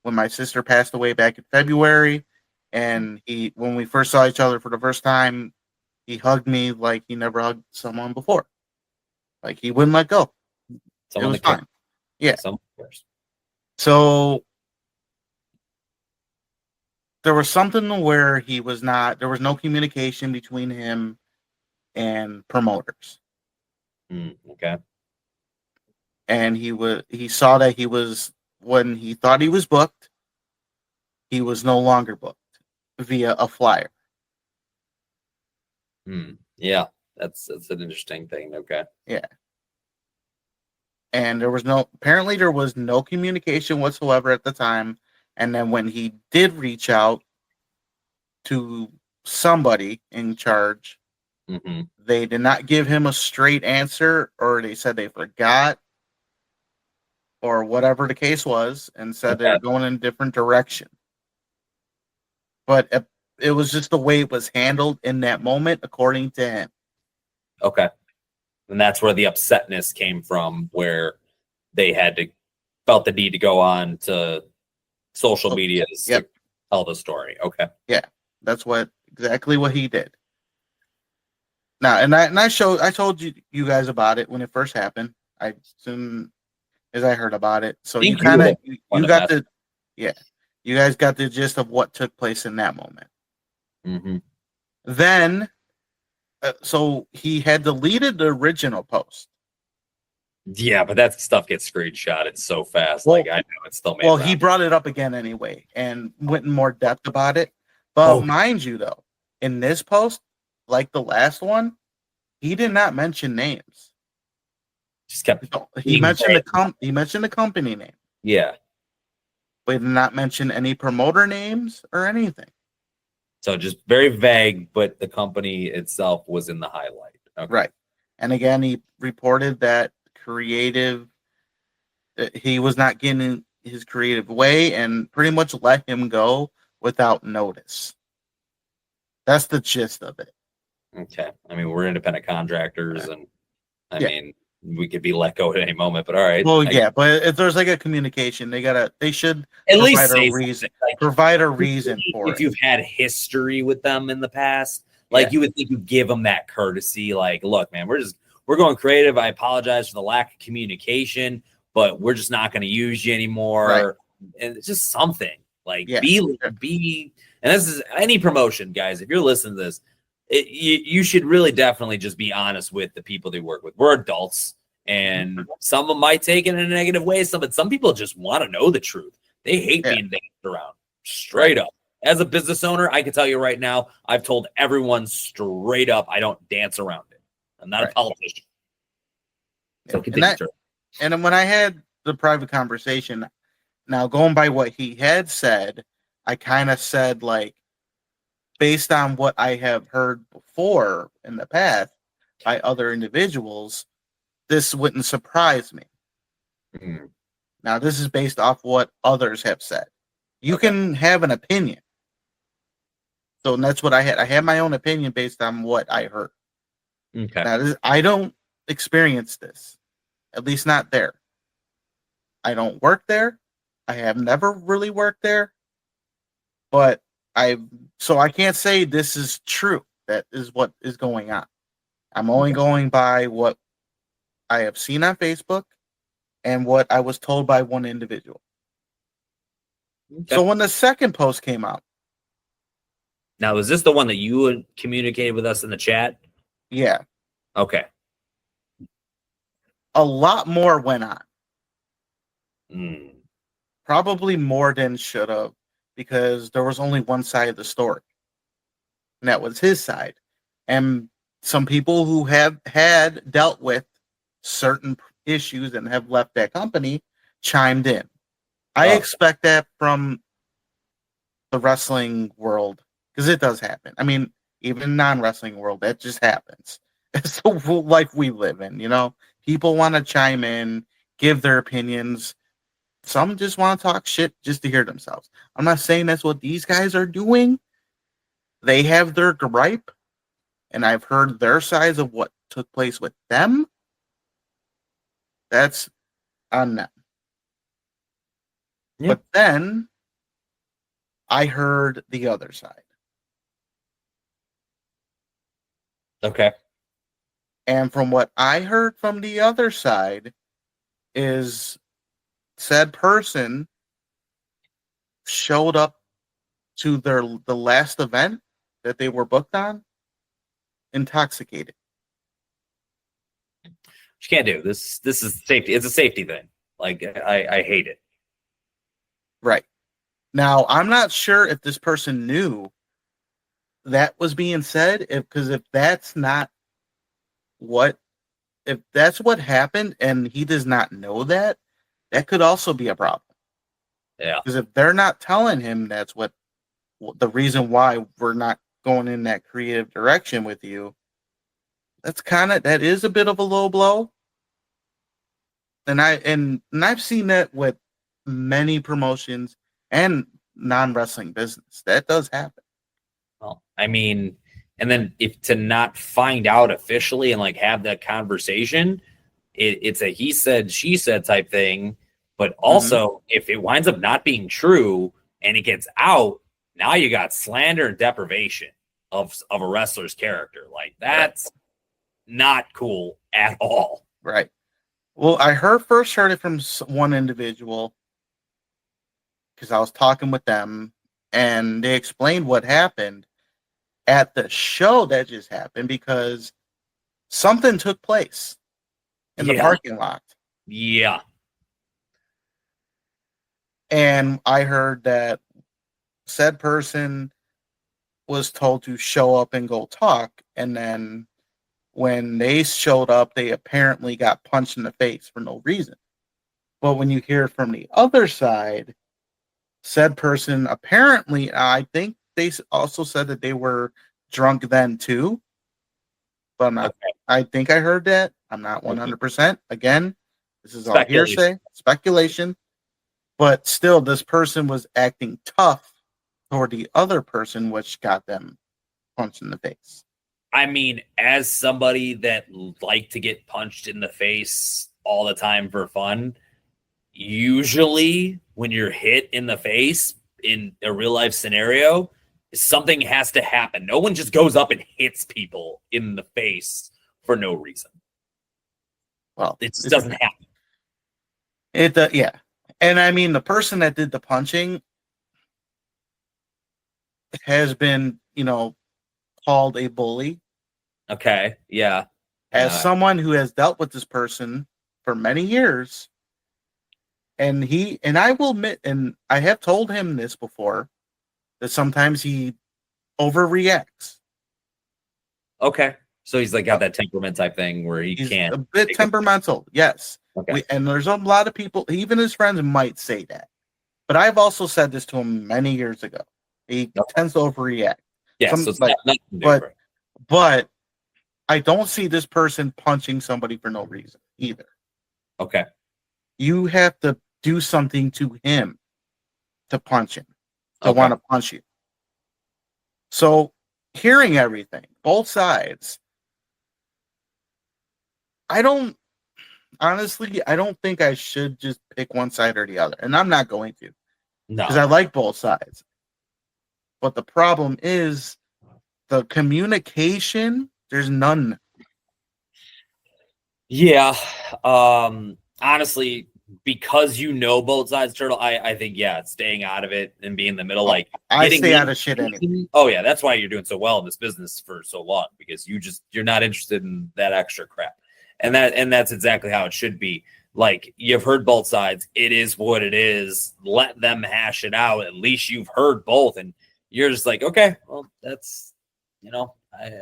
[SPEAKER 4] when my sister passed away back in February, and when we first saw each other for the first time, he hugged me like he never hugged someone before. Like he wouldn't let go. It was fine. Yeah. So there was something where there was no communication between him and promoters.
[SPEAKER 5] Okay.
[SPEAKER 4] And he saw that when he thought he was booked, he was no longer booked via a flyer.
[SPEAKER 5] Yeah, that's an interesting thing. Okay.
[SPEAKER 4] Yeah. And there was no communication whatsoever at the time. And then when he did reach out to somebody in charge, they did not give him a straight answer, or they said they forgot, or whatever the case was, and said they're going in a different direction. But it was just the way it was handled in that moment, according to him.
[SPEAKER 5] Okay. And that's where the upsetness came from, where they felt the need to go on to social media to tell the story. Okay.
[SPEAKER 4] Yeah. That's exactly what he did. Now, I told you guys about it when it first happened. As soon as I heard about it. So you got you guys got the gist of what took place in that moment. Then, so he had deleted the original post.
[SPEAKER 5] Yeah, but that stuff gets screenshotted so fast. I know it's still made.
[SPEAKER 4] Well, he brought it up again anyway and went in more depth about it. But mind you, though, in this post, like the last one, he did not mention names.
[SPEAKER 5] Just kept.
[SPEAKER 4] He mentioned the company name.
[SPEAKER 5] Yeah.
[SPEAKER 4] But he did not mention any promoter names or anything.
[SPEAKER 5] So just very vague, but the company itself was in the highlight. Okay.
[SPEAKER 4] Right. And again, he reported that he was not getting his creative way and pretty much let him go without notice. That's the gist of it.
[SPEAKER 5] Okay. I mean, we're independent contractors, and I mean, we could be let go at any moment, but all right.
[SPEAKER 4] Well, but if there's like a communication, they should
[SPEAKER 5] at least
[SPEAKER 4] provide a reason for it.
[SPEAKER 5] If you've had history with them in the past, you would think you'd give them that courtesy. Like, look, man, we're going creative. I apologize for the lack of communication, but we're just not going to use you anymore.
[SPEAKER 4] Right.
[SPEAKER 5] And it's just something be, and this is any promotion, guys. If you're listening to this, you should really definitely just be honest with the people they work with. We're adults, and some of them might take it in a negative way. Some people just want to know the truth. They hate being danced around, straight up. As a business owner, I can tell you right now, I've told everyone straight up, I don't dance around it. I'm not a politician. So
[SPEAKER 4] and then when I had the private conversation, now going by what he had said, I kind of said, based on what I have heard before in the past by other individuals, this wouldn't surprise me. Now, this is based off what others have said. You can have an opinion. So that's what I had. I had my own opinion based on what I heard.
[SPEAKER 5] Okay.
[SPEAKER 4] Now, I don't experience this, at least not there. I don't work there. I have never really worked there, but I can't say this is true. That is what is going on. I'm only going by what I have seen on Facebook and what I was told by one individual. Okay. So when the second post came out.
[SPEAKER 6] Now, is this the one that you would communicate with us in the chat?
[SPEAKER 4] Yeah.
[SPEAKER 6] Okay.
[SPEAKER 4] A lot more went on.
[SPEAKER 6] Mm.
[SPEAKER 4] Probably more than should have, because there was only one side of the story. And that was his side. And some people who have had dealt with certain issues and have left that company chimed in. I expect that from the wrestling world, because it does happen. I mean, even non-wrestling world, that just happens. It's the life we live in, you know? People want to chime in, give their opinions. Some just want to talk shit just to hear themselves. I'm not saying that's what these guys are doing. They have their gripe, and I've heard their sides of what took place with them. That's on them. Yep. But then I heard the other side.
[SPEAKER 6] Okay.
[SPEAKER 4] And from what I heard from the other side is said person showed up to the last event that they were booked on intoxicated.
[SPEAKER 6] You can't do this. This is safety. It's a safety thing. Like I hate it.
[SPEAKER 4] Right. Now, I'm not sure if this person knew that was being said, because if that's not if that's what happened and he does not know that, that could also be a problem.
[SPEAKER 6] Yeah.
[SPEAKER 4] Because if they're not telling him that's what the reason why we're not going in that creative direction with you, that is a bit of a low blow. And I've seen that with many promotions and non-wrestling business. That does happen.
[SPEAKER 6] Well, I mean, and then if to not find out officially and like have that conversation, it's a he said, she said type thing. But also, if it winds up not being true and it gets out, now you got slander and deprivation of a wrestler's character. Like, that's not cool at all.
[SPEAKER 4] Right. Well, I first heard it from one individual because I was talking with them, and they explained what happened at the show that just happened because something took place in the parking lot.
[SPEAKER 6] Yeah.
[SPEAKER 4] And I heard that said person was told to show up and go talk, and then when they showed up, they apparently got punched in the face for no reason. But when you hear from the other side, said person apparently, I think they also said that they were drunk then too. But I'm not, I think I heard that. I'm not 100%. Again, this is all hearsay, speculation. But still, this person was acting tough toward the other person, which got them punched in the face.
[SPEAKER 6] I mean, as somebody that like to get punched in the face all the time for fun, usually when you're hit in the face in a real life scenario, something has to happen. No one just goes up and hits people in the face for no reason.
[SPEAKER 4] Well,
[SPEAKER 6] it just doesn't happen.
[SPEAKER 4] Yeah. And I mean, the person that did the punching has been, called a bully.
[SPEAKER 6] Okay. Yeah.
[SPEAKER 4] As someone who has dealt with this person for many years, and I will admit, and I have told him this before, that sometimes he overreacts.
[SPEAKER 6] Okay. So he's got that temperament type thing where he's can't.
[SPEAKER 4] A bit temperamental, yes.
[SPEAKER 6] Okay.
[SPEAKER 4] And there's a lot of people, even his friends might say that. But I've also said this to him many years ago. He tends to overreact.
[SPEAKER 6] Yeah, so it's
[SPEAKER 4] but I don't see this person punching somebody for no reason either.
[SPEAKER 6] Okay.
[SPEAKER 4] You have to do something to him to punch him, to want to punch you. So hearing everything, both sides, I don't honestly, I don't think I should just pick one side or the other, and I'm not going to,
[SPEAKER 5] No.
[SPEAKER 4] because I like both sides. But the problem is the communication. There's none.
[SPEAKER 5] Yeah. Honestly, because you know both sides, Turtle, I think, yeah, staying out of it and being in the middle, like
[SPEAKER 4] I stay out of shit anyway.
[SPEAKER 5] Oh yeah, that's why you're doing so well in this business for so long, because you're not interested in that extra crap. And that's exactly how it should be. Like, you've heard both sides. It is what it is. Let them hash it out. At least you've heard both, and you're just like, okay, well, that's,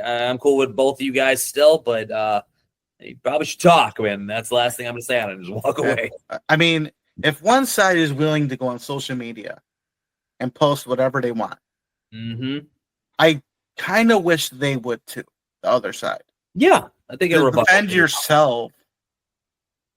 [SPEAKER 5] I'm cool with both of you guys still, but you probably should talk, man. That's the last thing I'm gonna say on it. Just walk away.
[SPEAKER 4] I mean, if one side is willing to go on social media and post whatever they want, I kind of wish they would too. The other side,
[SPEAKER 5] yeah, I think
[SPEAKER 4] to defend yourself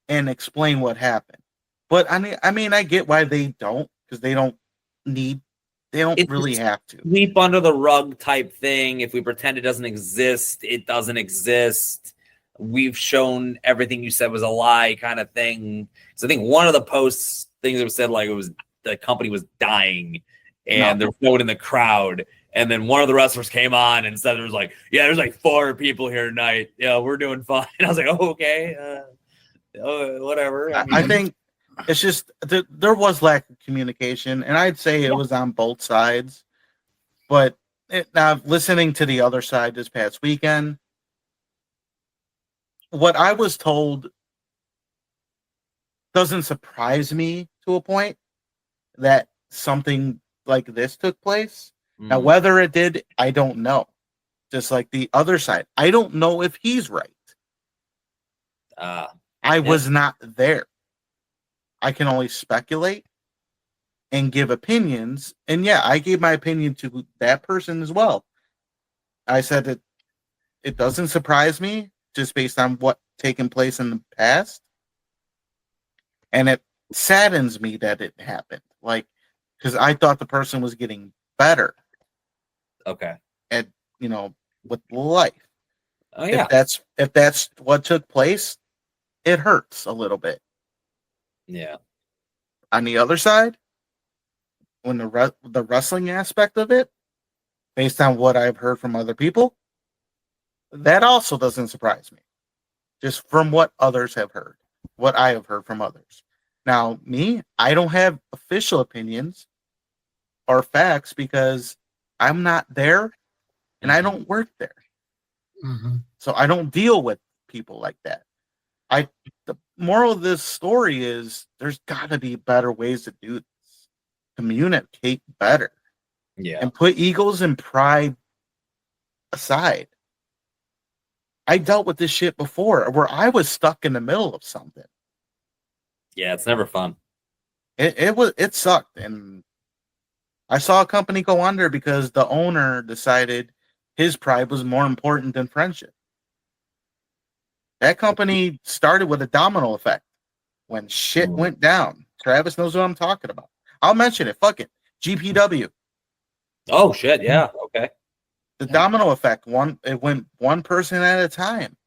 [SPEAKER 4] and explain what happened. But I mean, I get why they don't, because they don't really have to.
[SPEAKER 5] Sweep under the rug type thing. If we pretend it doesn't exist, it doesn't exist. We've shown everything you said was a lie kind of thing. So I think one of the posts, things that was said, like, it was the company was dying and there was no one in the crowd. And then one of the wrestlers came on and said, there's like 4 people here tonight. Yeah, we're doing fine. And I was like, oh, okay. Whatever.
[SPEAKER 4] I think it's just there was lack of communication, and I'd say it was on both sides. But now, listening to the other side this past weekend, what I was told doesn't surprise me to a point that something like this took place. Now, whether it did, I don't know. Just like the other side, I don't know if he's right. I was not there. I can only speculate and give opinions. And yeah, I gave my opinion to that person as well. I said that it doesn't surprise me just based on what taken place in the past. And it saddens me that it happened. Like, because I thought the person was getting better.
[SPEAKER 5] Okay.
[SPEAKER 4] At, with life.
[SPEAKER 5] Oh yeah.
[SPEAKER 4] If that's what took place, it hurts a little bit.
[SPEAKER 5] Yeah.
[SPEAKER 4] On the other side, when the wrestling aspect of it, based on what I've heard from other people, that also doesn't surprise me. Just from what others have heard, what I have heard from others. Now, me, I don't have official opinions or facts because I'm not there and I don't work there. So I don't deal with people like that. The moral of this story is there's got to be better ways to do this. Communicate better.
[SPEAKER 5] Yeah.
[SPEAKER 4] And put egos and pride aside. I dealt with this shit before where I was stuck in the middle of something.
[SPEAKER 5] Yeah, it's never fun.
[SPEAKER 4] It sucked. And I saw a company go under because the owner decided his pride was more important than friendship. That company started with a domino effect. When shit went down, Travis knows what I'm talking about. I'll mention it. Fuck it. GPW.
[SPEAKER 5] Oh shit! Yeah. Okay.
[SPEAKER 4] The domino effect. It went one person at a time.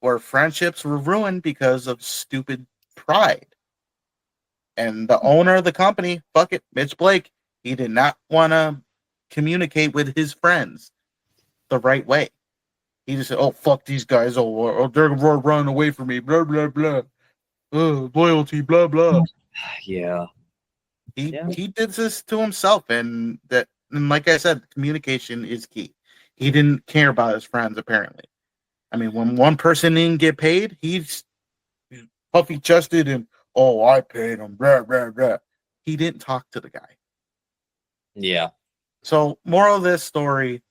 [SPEAKER 4] Where friendships were ruined because of stupid pride. And the owner of the company, fuck it, Mitch Blake, he did not want to communicate with his friends the right way. He just said, "Oh fuck these guys! Oh, they're running away from me." Blah blah blah. Loyalty. Blah blah.
[SPEAKER 5] Yeah.
[SPEAKER 4] He did this to himself, and like I said, communication is key. He didn't care about his friends apparently. I mean, when one person didn't get paid, he's puffy chested and I paid him. Blah blah blah. He didn't talk to the guy.
[SPEAKER 5] Yeah.
[SPEAKER 4] So, moral of this story,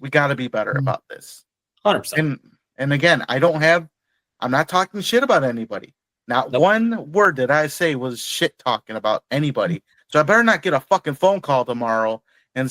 [SPEAKER 4] we got to be better about this.
[SPEAKER 5] 100%.
[SPEAKER 4] And again, I'm not talking shit about anybody. Not one word that I say was shit talking about anybody. So I better not get a fucking phone call tomorrow and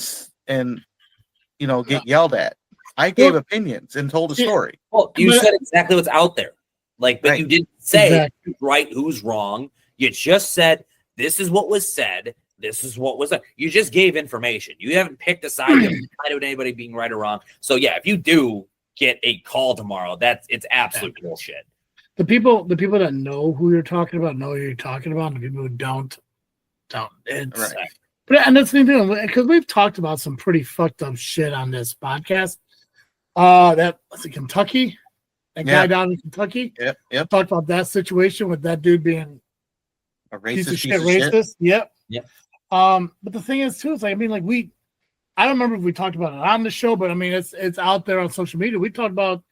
[SPEAKER 4] get yelled at. I gave opinions and told a story.
[SPEAKER 5] Well, you said exactly what's out there. But you didn't say who's right, who's wrong. You just said, this is what was said. This is what was said. You just gave information. You haven't picked a side. You haven't decided anybody being right or wrong. So yeah, if you do get a call tomorrow, it's absolute bullshit.
[SPEAKER 3] The people that know who you're talking about know who you're talking about, and the people who don't. It's
[SPEAKER 4] Right.
[SPEAKER 3] But and that's the thing, because we've talked about some pretty fucked up shit on this podcast. That was in Kentucky. That guy down in Kentucky.
[SPEAKER 4] Yep.
[SPEAKER 3] Talked about that situation with that dude being
[SPEAKER 4] A racist
[SPEAKER 3] piece of shit racist. Yep. But the thing is too, I don't remember if we talked about it on the show, but I mean it's out there on social media. We talked about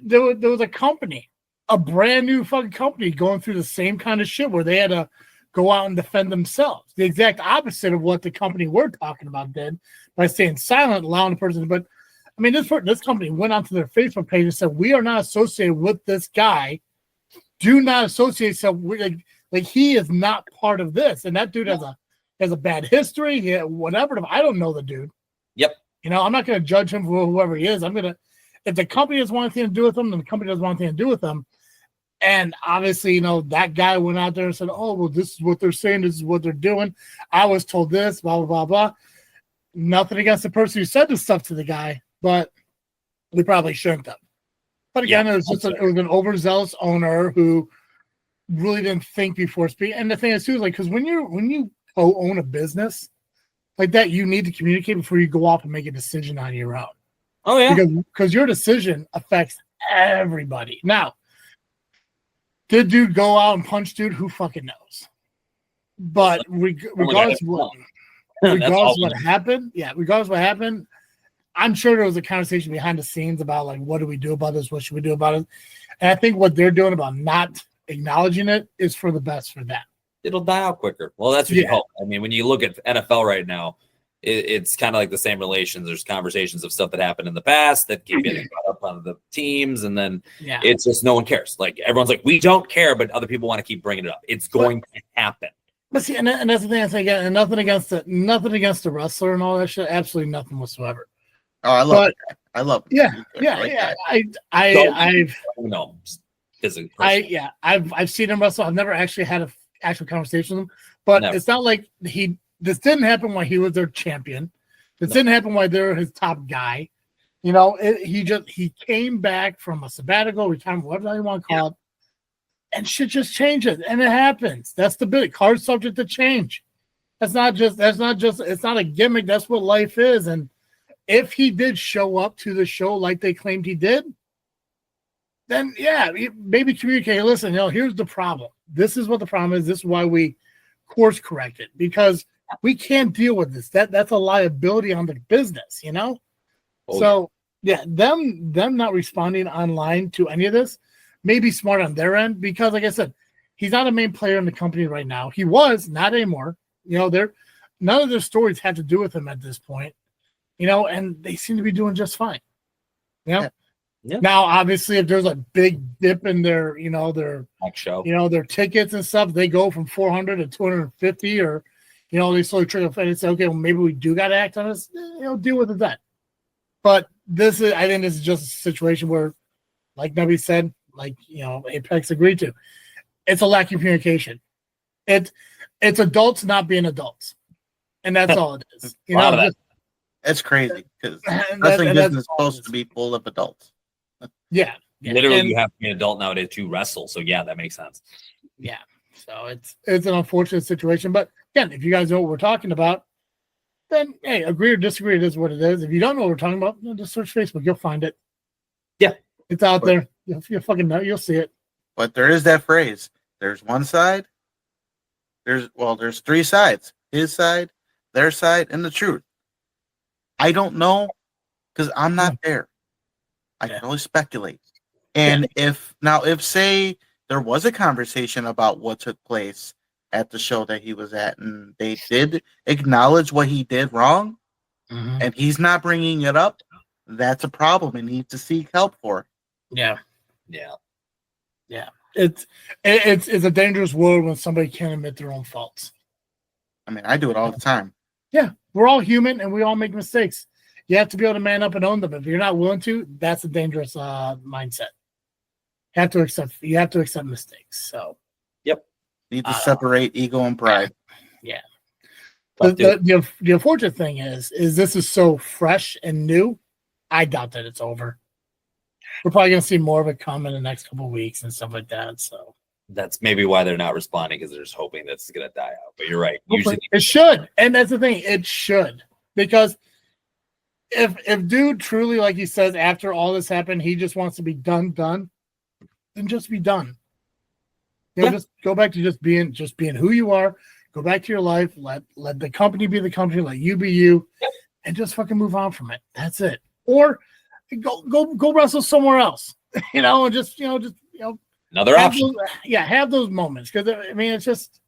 [SPEAKER 3] there was a company, a brand new fucking company going through the same kind of shit where they had to go out and defend themselves. The exact opposite of what the company we're talking about did by staying silent, allowing the person. But I mean, this company went onto their Facebook page and said, "We are not associated with this guy. Do not associate." So like he is not part of this, and that dude has a bad history. Yeah, whatever. I don't know the dude.
[SPEAKER 5] Yep.
[SPEAKER 3] I'm not going to judge him for whoever he is. If the company doesn't want anything to do with him, then the company doesn't want anything to do with him. And obviously, that guy went out there and said, "Oh, well, this is what they're saying. This is what they're doing. I was told this, blah, blah, blah, blah." Nothing against the person who said this stuff to the guy, but we probably shouldn't have. But again, it was an overzealous owner who really didn't think before speaking. And the thing is, too, is because when you own a business like that, you need to communicate before you go off and make a decision on your own.
[SPEAKER 5] Oh, yeah.
[SPEAKER 3] Because your decision affects everybody. Now, did dude go out and punch dude? Who fucking knows? But regardless of what happened, regardless of what happened, I'm sure there was a conversation behind the scenes about like, what do we do about this? What should we do about it? And I think what they're doing about not acknowledging it is for the best for them.
[SPEAKER 5] It'll die out quicker. Well, that's what you hope. I mean, when you look at NFL right now, it's kind of like the same relations. There's conversations of stuff that happened in the past that keep getting brought up on the teams, and then it's just no one cares. Like everyone's like, we don't care, but other people want to keep bringing it up. It's going to happen.
[SPEAKER 3] But see, and that's the thing I say again, and nothing against the wrestler and all that shit. Absolutely nothing whatsoever.
[SPEAKER 4] Oh, I love it. I love it.
[SPEAKER 3] I've seen him wrestle. I've never actually had an actual conversation with him, but it's not like this didn't happen while he was their champion. This didn't happen while they were his top guy. He came back from a sabbatical, retirement, whatever you want to call it, and shit just changes, and it happens. That's the bit. Card subject to change. It's not a gimmick. That's what life is. And if he did show up to the show like they claimed he did, then maybe communicate. Listen, here's the problem. This is what the problem is. This is why we course correct it, because we can't deal with this. That's a liability on the business, So them not responding online to any of this may be smart on their end, because like I said, he's not a main player in the company right now. He was not anymore. None of their stories have to do with him at this point. And they seem to be doing just fine. Yeah. Now, obviously, if there's a big dip in their, their
[SPEAKER 5] show,
[SPEAKER 3] their tickets and stuff, they go from 400 to 250, or, they slowly trickle and say, okay, well, maybe we do got to act on this. Deal with it then. But I think this is just a situation where, like Nubby said, like, Apex agreed to, it's a lack of communication. It's adults not being adults, and that's all it is.
[SPEAKER 4] It's crazy because wrestling business is supposed to be full of adults.
[SPEAKER 3] Yeah.
[SPEAKER 5] Literally, you have to be an adult nowadays to wrestle. So that makes sense.
[SPEAKER 3] Yeah. So it's an unfortunate situation. But again, if you guys know what we're talking about, then hey, agree or disagree, it is what it is. If you don't know what we're talking about, just search Facebook. You'll find it.
[SPEAKER 5] Yeah.
[SPEAKER 3] It's out there. You'll fucking know. You'll see it.
[SPEAKER 4] But there is that phrase. There's one side. There's three sides. His side, their side, and the truth. I don't know because I'm not there. I can only speculate. And if say there was a conversation about what took place at the show that he was at, and they did acknowledge what he did wrong, and he's not bringing it up, that's a problem and needs to seek help for it.
[SPEAKER 3] Yeah. It's a dangerous world when somebody can't admit their own faults.
[SPEAKER 4] I mean, I do it all the time.
[SPEAKER 3] Yeah, we're all human and we all make mistakes. You have to be able to man up and own them. If you're not willing to, that's a dangerous mindset. You have to accept mistakes. So,
[SPEAKER 4] need to separate ego and pride.
[SPEAKER 3] Yeah. The unfortunate thing is this is so fresh and new. I doubt that it's over. we're probably going to see more of it come in the next couple of weeks and stuff like that. So
[SPEAKER 5] that's maybe why they're not responding, because they're just hoping that's going to die out. But you're right. Usually
[SPEAKER 3] it should. And that's the thing. It should. Because if dude truly, like he says, after all this happened, he just wants to be done, then just be done. Just go back to just being who you are. Go back to your life. Let the company be the company. Let you be you, and just fucking move on from it. That's it. Or go wrestle somewhere else. And just
[SPEAKER 5] another option.
[SPEAKER 3] Have those moments, because I mean, it's just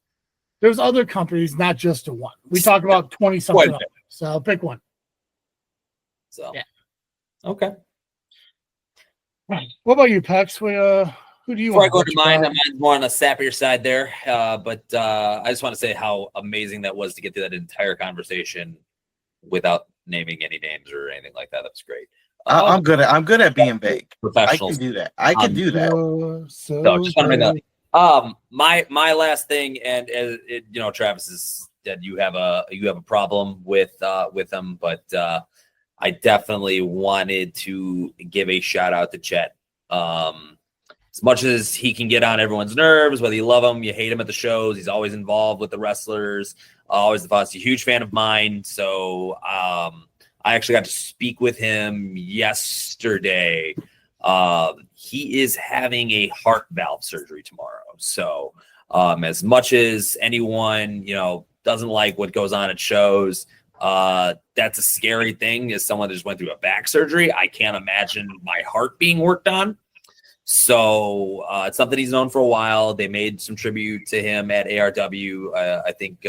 [SPEAKER 3] there's other companies, not just the one. We talk about 20 something. So pick one.
[SPEAKER 5] So okay.
[SPEAKER 3] Right. What about you, Pex? Who do you
[SPEAKER 5] Before
[SPEAKER 3] want?
[SPEAKER 5] I go to mine, mine's more on the sappier side there. But I just want to say how amazing that was to get through that entire conversation without naming any names or anything like that. That was great.
[SPEAKER 4] I'm good at being vague.
[SPEAKER 5] Professionals.
[SPEAKER 4] I can do that.
[SPEAKER 5] So just want to bring that up. My last thing, and Travis has said you have a problem with them, but I definitely wanted to give a shout out to Chet. As much as he can get on everyone's nerves, whether you love him, you hate him at the shows, he's always involved with the wrestlers. Always the boss. He's a huge fan of mine. So I actually got to speak with him yesterday. He is having a heart valve surgery tomorrow. So as much as anyone, doesn't like what goes on at shows, that's a scary thing. As someone that just went through a back surgery, I can't imagine my heart being worked on. So it's something he's known for a while. They made some tribute to him at ARW. I think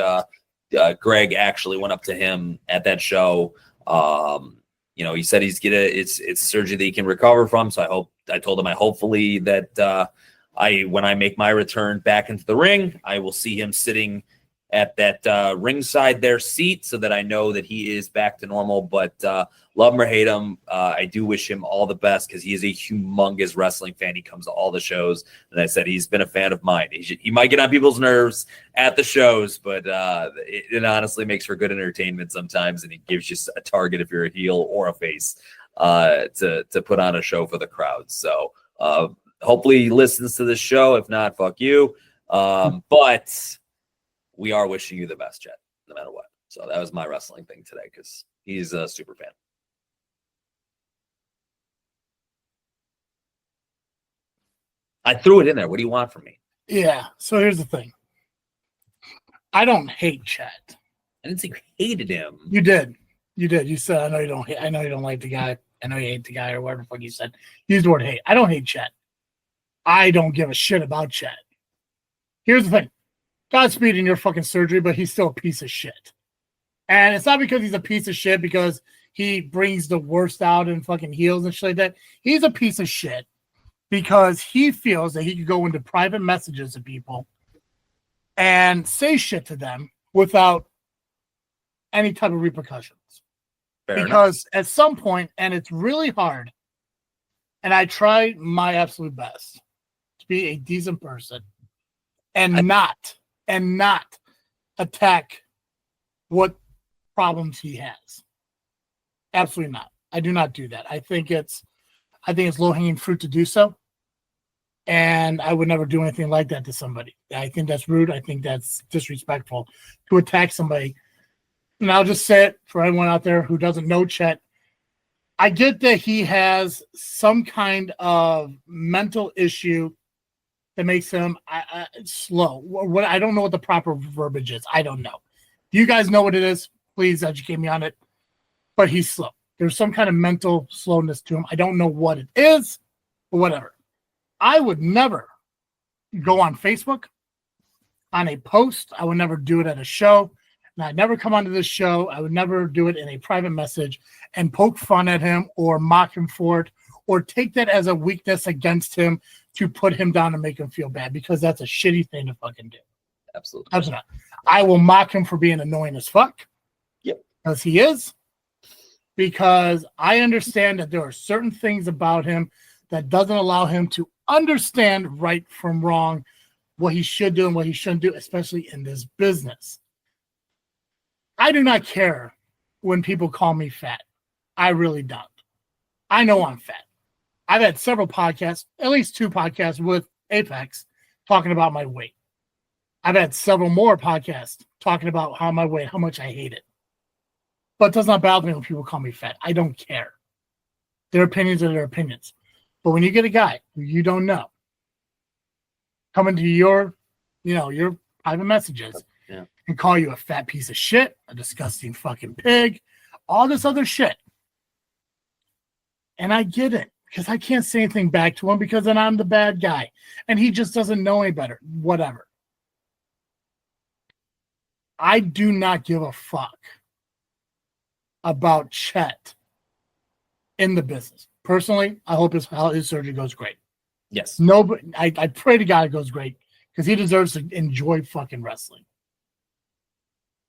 [SPEAKER 5] Greg actually went up to him at that show. He said it's surgery that he can recover from. So I told him hopefully that when I make my return back into the ring, I will see him sitting at that ringside there seat, so that I know that he is back to normal. But love him or hate him, I do wish him all the best, because he is a humongous wrestling fan. He comes to all the shows, and I said he's been a fan of mine. He might get on people's nerves at the shows, but it honestly makes for good entertainment sometimes, and it gives you a target if you're a heel or a face to put on a show for the crowd. So hopefully he listens to this show. If not, fuck you. But we are wishing you the best, Chet, no matter what. So that was my wrestling thing today, because he's a super fan. I threw it in there. What do you want from me?
[SPEAKER 3] Yeah. So here's the thing. I don't hate Chet.
[SPEAKER 5] I didn't say you hated him.
[SPEAKER 3] You did. You said, I know you don't like the guy. I know you hate the guy, or whatever the fuck you said. Use the word hate. I don't hate Chet. I don't give a shit about Chet. Here's the thing. Godspeed in your fucking surgery, but he's still a piece of shit. And it's not because he's a piece of shit because he brings the worst out in fucking heels and shit like that. He's a piece of shit because he feels that he could go into private messages to people and say shit to them without any type of repercussions. Because at some point, and it's really hard, and I try my absolute best to be a decent person and not attack what problems he has. Absolutely not. I do not do that. I think it's low-hanging fruit to do so. And I would never do anything like that to somebody. I think that's rude. I think that's disrespectful to attack somebody. And I'll just say it for anyone out there who doesn't know Chet. I get that he has some kind of mental issue that makes him slow. What I don't know what the proper verbiage is. I don't know. Do you guys know what it is? Please educate me on it. But he's slow. There's some kind of mental slowness to him. I don't know what it is, but whatever. I would never go on Facebook on a post. I would never do it at a show. And I'd never come onto this show. I would never do it in a private message and poke fun at him or mock him for it or take that as a weakness against him to put him down and make him feel bad, because that's a shitty thing to fucking do.
[SPEAKER 5] Absolutely.
[SPEAKER 3] Absolutely not. I will mock him for being annoying as fuck.
[SPEAKER 5] Yep.
[SPEAKER 3] Because he is. Because I understand that there are certain things about him that doesn't allow him to understand right from wrong, what he should do and what he shouldn't do, especially in this business. I do not care when people call me fat. I really don't. I know I'm fat. I've had several podcasts, at least 2 podcasts with Apex talking about my weight. I've had several more podcasts talking about how my weight, how much I hate it. But it does not bother me when people call me fat. I don't care. Their opinions are their opinions. But when you get a guy who you don't know coming to your private messages and call you a fat piece of shit, a disgusting fucking pig, all this other shit. And I get it because I can't say anything back to him because then I'm the bad guy and he just doesn't know any better. Whatever. I do not give a fuck about Chet in the business. Personally, I hope his surgery goes great.
[SPEAKER 5] Yes.
[SPEAKER 3] Nobody, I pray to God it goes great because he deserves to enjoy fucking wrestling.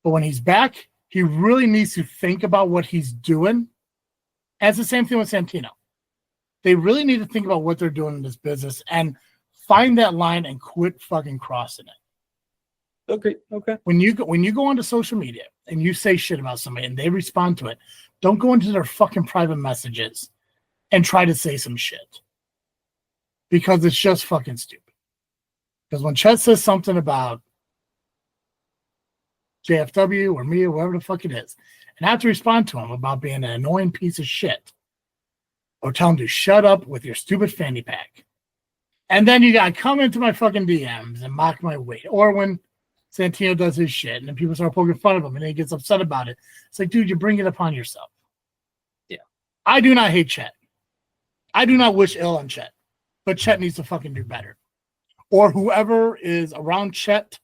[SPEAKER 3] But when he's back, he really needs to think about what he's doing. And it's the same thing with Santino. They really need to think about what they're doing in this business and find that line and quit fucking crossing it.
[SPEAKER 5] Okay.
[SPEAKER 3] When you go onto social media and you say shit about somebody and they respond to it, don't go into their fucking private messages and try to say some shit. Because it's just fucking stupid. Because when Chet says something about JFW or me or whoever the fuck it is, and I have to respond to him about being an annoying piece of shit, or tell him to shut up with your stupid fanny pack, and then you gotta come into my fucking DMs and mock my weight, or when Santino does his shit and then people start poking fun of him and then he gets upset about it, it's like, dude, you bring it upon yourself.
[SPEAKER 5] Yeah.
[SPEAKER 3] I do not hate Chet. I do not wish ill on Chet, but Chet needs to fucking do better. Or whoever is around Chet,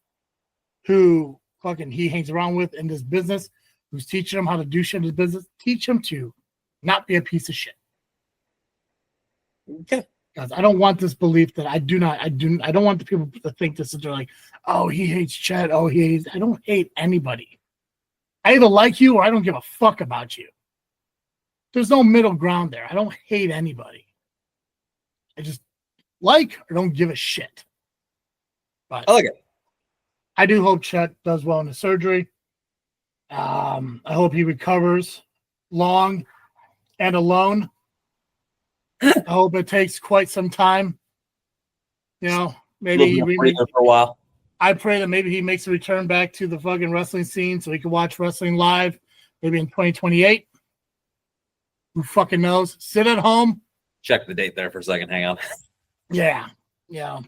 [SPEAKER 3] who fucking he hangs around with in this business, who's teaching him how to do shit in his business, teach him to not be a piece of shit.
[SPEAKER 5] Okay.
[SPEAKER 3] Because I don't want this belief that I don't want the people to think this, that they're like, oh, he hates Chet. Oh, I don't hate anybody. I either like you or I don't give a fuck about you. There's no middle ground there. I don't hate anybody. I just like or don't give a shit. But
[SPEAKER 5] I like it.
[SPEAKER 3] I do hope Chet does well in the surgery. I hope he recovers long and alone. I hope it takes quite some time. Maybe
[SPEAKER 5] for a while.
[SPEAKER 3] I pray that maybe he makes a return back to the fucking wrestling scene so he can watch wrestling live, maybe in 2028. Who fucking knows? Sit at home.
[SPEAKER 5] Check the date there for a second. Hang on.
[SPEAKER 3] Yeah.
[SPEAKER 5] I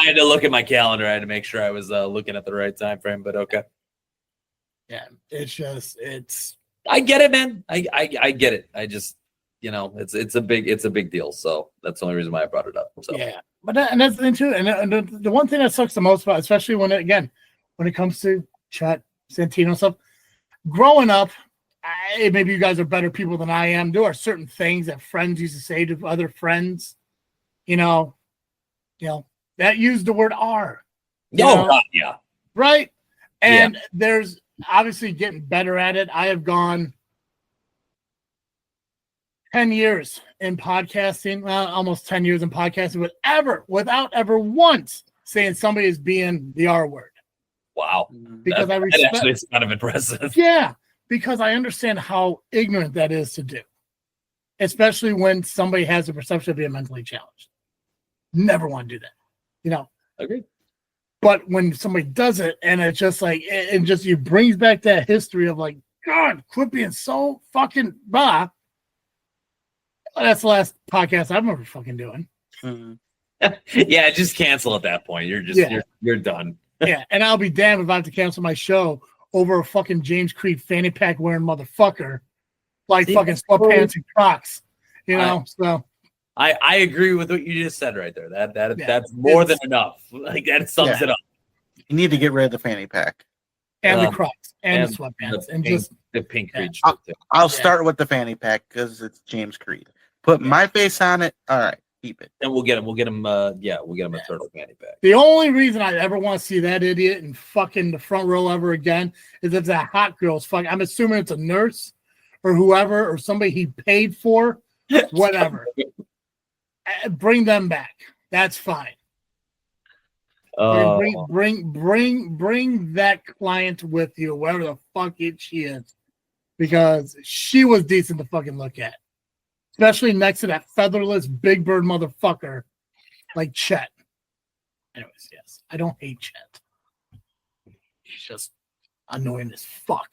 [SPEAKER 5] had to look at my calendar. I had to make sure I was looking at the right time frame, but okay.
[SPEAKER 3] Yeah, it's.
[SPEAKER 5] I get it, man. I get it. I just, it's a big deal. So that's the only reason why I brought it up. So
[SPEAKER 3] yeah, but that's the thing too. And the one thing that sucks the most about, especially when it comes to Chet, Santino stuff, growing up, maybe you guys are better people than I am. There are certain things that friends used to say to other friends, that use the word R.
[SPEAKER 5] God, yeah.
[SPEAKER 3] Right. And there's obviously getting better at it. I have gone 10 years in podcasting, almost 10 years in podcasting, without ever once saying somebody is being the R word.
[SPEAKER 5] Wow.
[SPEAKER 3] Because
[SPEAKER 5] that actually is kind of impressive.
[SPEAKER 3] Yeah. Because I understand how ignorant that is to do, especially when somebody has the perception of being mentally challenged. Never want to do that,
[SPEAKER 5] Agreed.
[SPEAKER 3] But when somebody does it, and it's just like, it brings back that history of like, God, quit being so fucking blah. That's the last podcast I remember fucking doing.
[SPEAKER 5] Mm-hmm. Yeah, just cancel at that point. You're just you're done.
[SPEAKER 3] Yeah, and I'll be damned if I have to cancel my show over a fucking James Creed fanny pack wearing motherfucker, like fucking sweatpants and Crocs, So
[SPEAKER 5] I agree with what you just said right there. That's more than enough. Like that sums it up.
[SPEAKER 4] You need to get rid of the fanny pack
[SPEAKER 3] and the Crocs and the sweatpants and just
[SPEAKER 5] the pink Creed.
[SPEAKER 4] I'll start with the fanny pack because it's James Creed. Put my face on it. All right, keep it.
[SPEAKER 5] And we'll get him. A turtle fanny pack.
[SPEAKER 3] The only reason I ever want to see that idiot in fucking the front row ever again is if that hot girl's fucking. I'm assuming it's a nurse or whoever or somebody he paid for, whatever. Bring them back. That's fine. Bring that client with you, wherever the fuck she is, because she was decent to fucking look at. especially next to that featherless big bird motherfucker like Chet. Anyways, yes, I don't hate Chet. He's just annoying as fuck.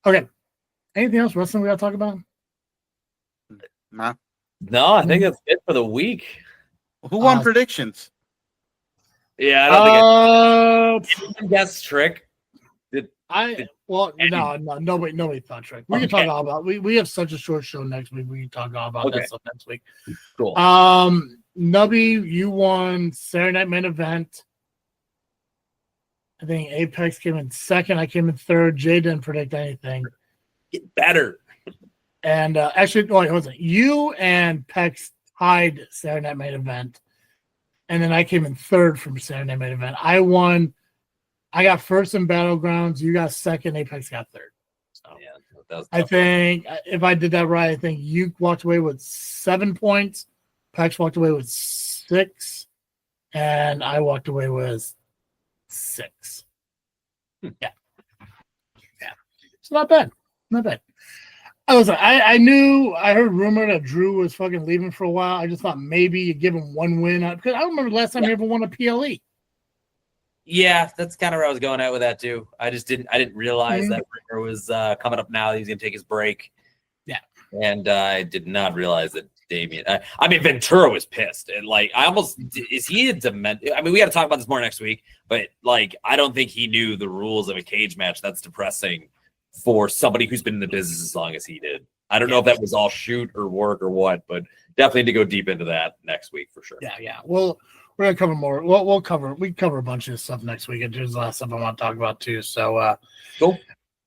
[SPEAKER 3] Okay. Anything else wrestling we gotta talk about?
[SPEAKER 4] Nah.
[SPEAKER 5] No, I think that's it for the week.
[SPEAKER 4] Who won predictions?
[SPEAKER 5] Yeah, I don't think I guess Trick.
[SPEAKER 3] Nobody thought Trick. We can talk all about we have such a short show next week. We can talk all about that stuff next week.
[SPEAKER 5] Cool.
[SPEAKER 3] Nubby, you won Saturday Night Main Event. I think Apex came in second. I came in third. Jay didn't predict anything.
[SPEAKER 5] Get better.
[SPEAKER 3] And actually, no, it wasn't. You and Pex tied Saturday Night Main Event. And then I came in third from Saturday Night Main Event. I won. I got first in Battlegrounds. You got second. Apex got third. So
[SPEAKER 5] yeah,
[SPEAKER 3] I think if I did that right, I think you walked away with 7 points. Pex walked away with 6. And I walked away with 6. Yeah. It's not bad. Not bad. I heard rumor that Drew was fucking leaving for a while. I just thought maybe you give him one win. Because I remember the last time he ever won a PLE.
[SPEAKER 5] Yeah, that's kind of where I was going at with that too. I didn't realize that rumor was coming up now. He was going to take his break.
[SPEAKER 3] Yeah.
[SPEAKER 5] And I did not realize that Damien. I mean, Ventura was pissed. And like, is he a demented? I mean, we got to talk about this more next week. But like, I don't think he knew the rules of a cage match. That's depressing for somebody who's been in the business as long as he did. I don't know if that was all shoot or work or what, but definitely to go deep into that next week for sure.
[SPEAKER 3] Yeah. Well, we're gonna cover more. We cover a bunch of stuff next week. And there's a lot of stuff I want to talk about too. So
[SPEAKER 5] cool.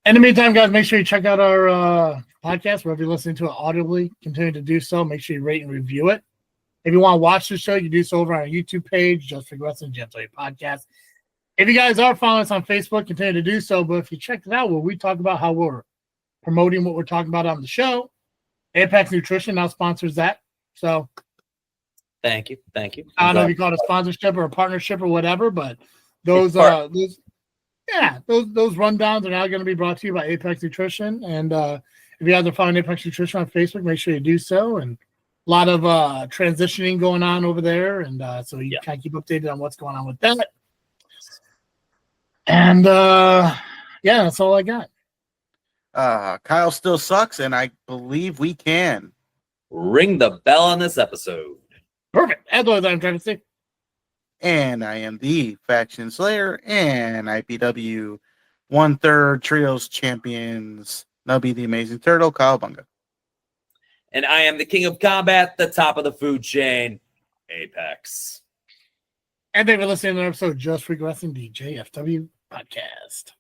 [SPEAKER 3] In the meantime, guys, make sure you check out our podcast wherever you're listening to it audibly. Continue to do so. Make sure you rate and review it. If you want to watch the show, you do so over on our YouTube page, Just for Wrestling, JFW Podcast. If you guys are following us on Facebook, continue to do so. But if you check it out, where we talk about how we're promoting what we're talking about on the show, Apex Nutrition now sponsors that. So
[SPEAKER 5] thank you.
[SPEAKER 3] I don't know if you call it a sponsorship or a partnership or whatever, but those rundowns are now going to be brought to you by Apex Nutrition. And if you guys are following Apex Nutrition on Facebook, make sure you do so. And a lot of transitioning going on over there, and so you kind of keep updated on what's going on with that. And that's all I got.
[SPEAKER 4] Kyle still sucks, and I believe we can
[SPEAKER 5] ring the bell on this episode.
[SPEAKER 3] Perfect. As always, I'm trying to say.
[SPEAKER 4] And I am the Faction Slayer and IPW 1/3 Trios Champions, Nubby the Amazing Turtle, Kyle Bunga.
[SPEAKER 5] And I am the King of Combat, the top of the food chain, Apex.
[SPEAKER 3] And thank you for listening to an episode of Just Freak Wrestling, the JFW Podcast.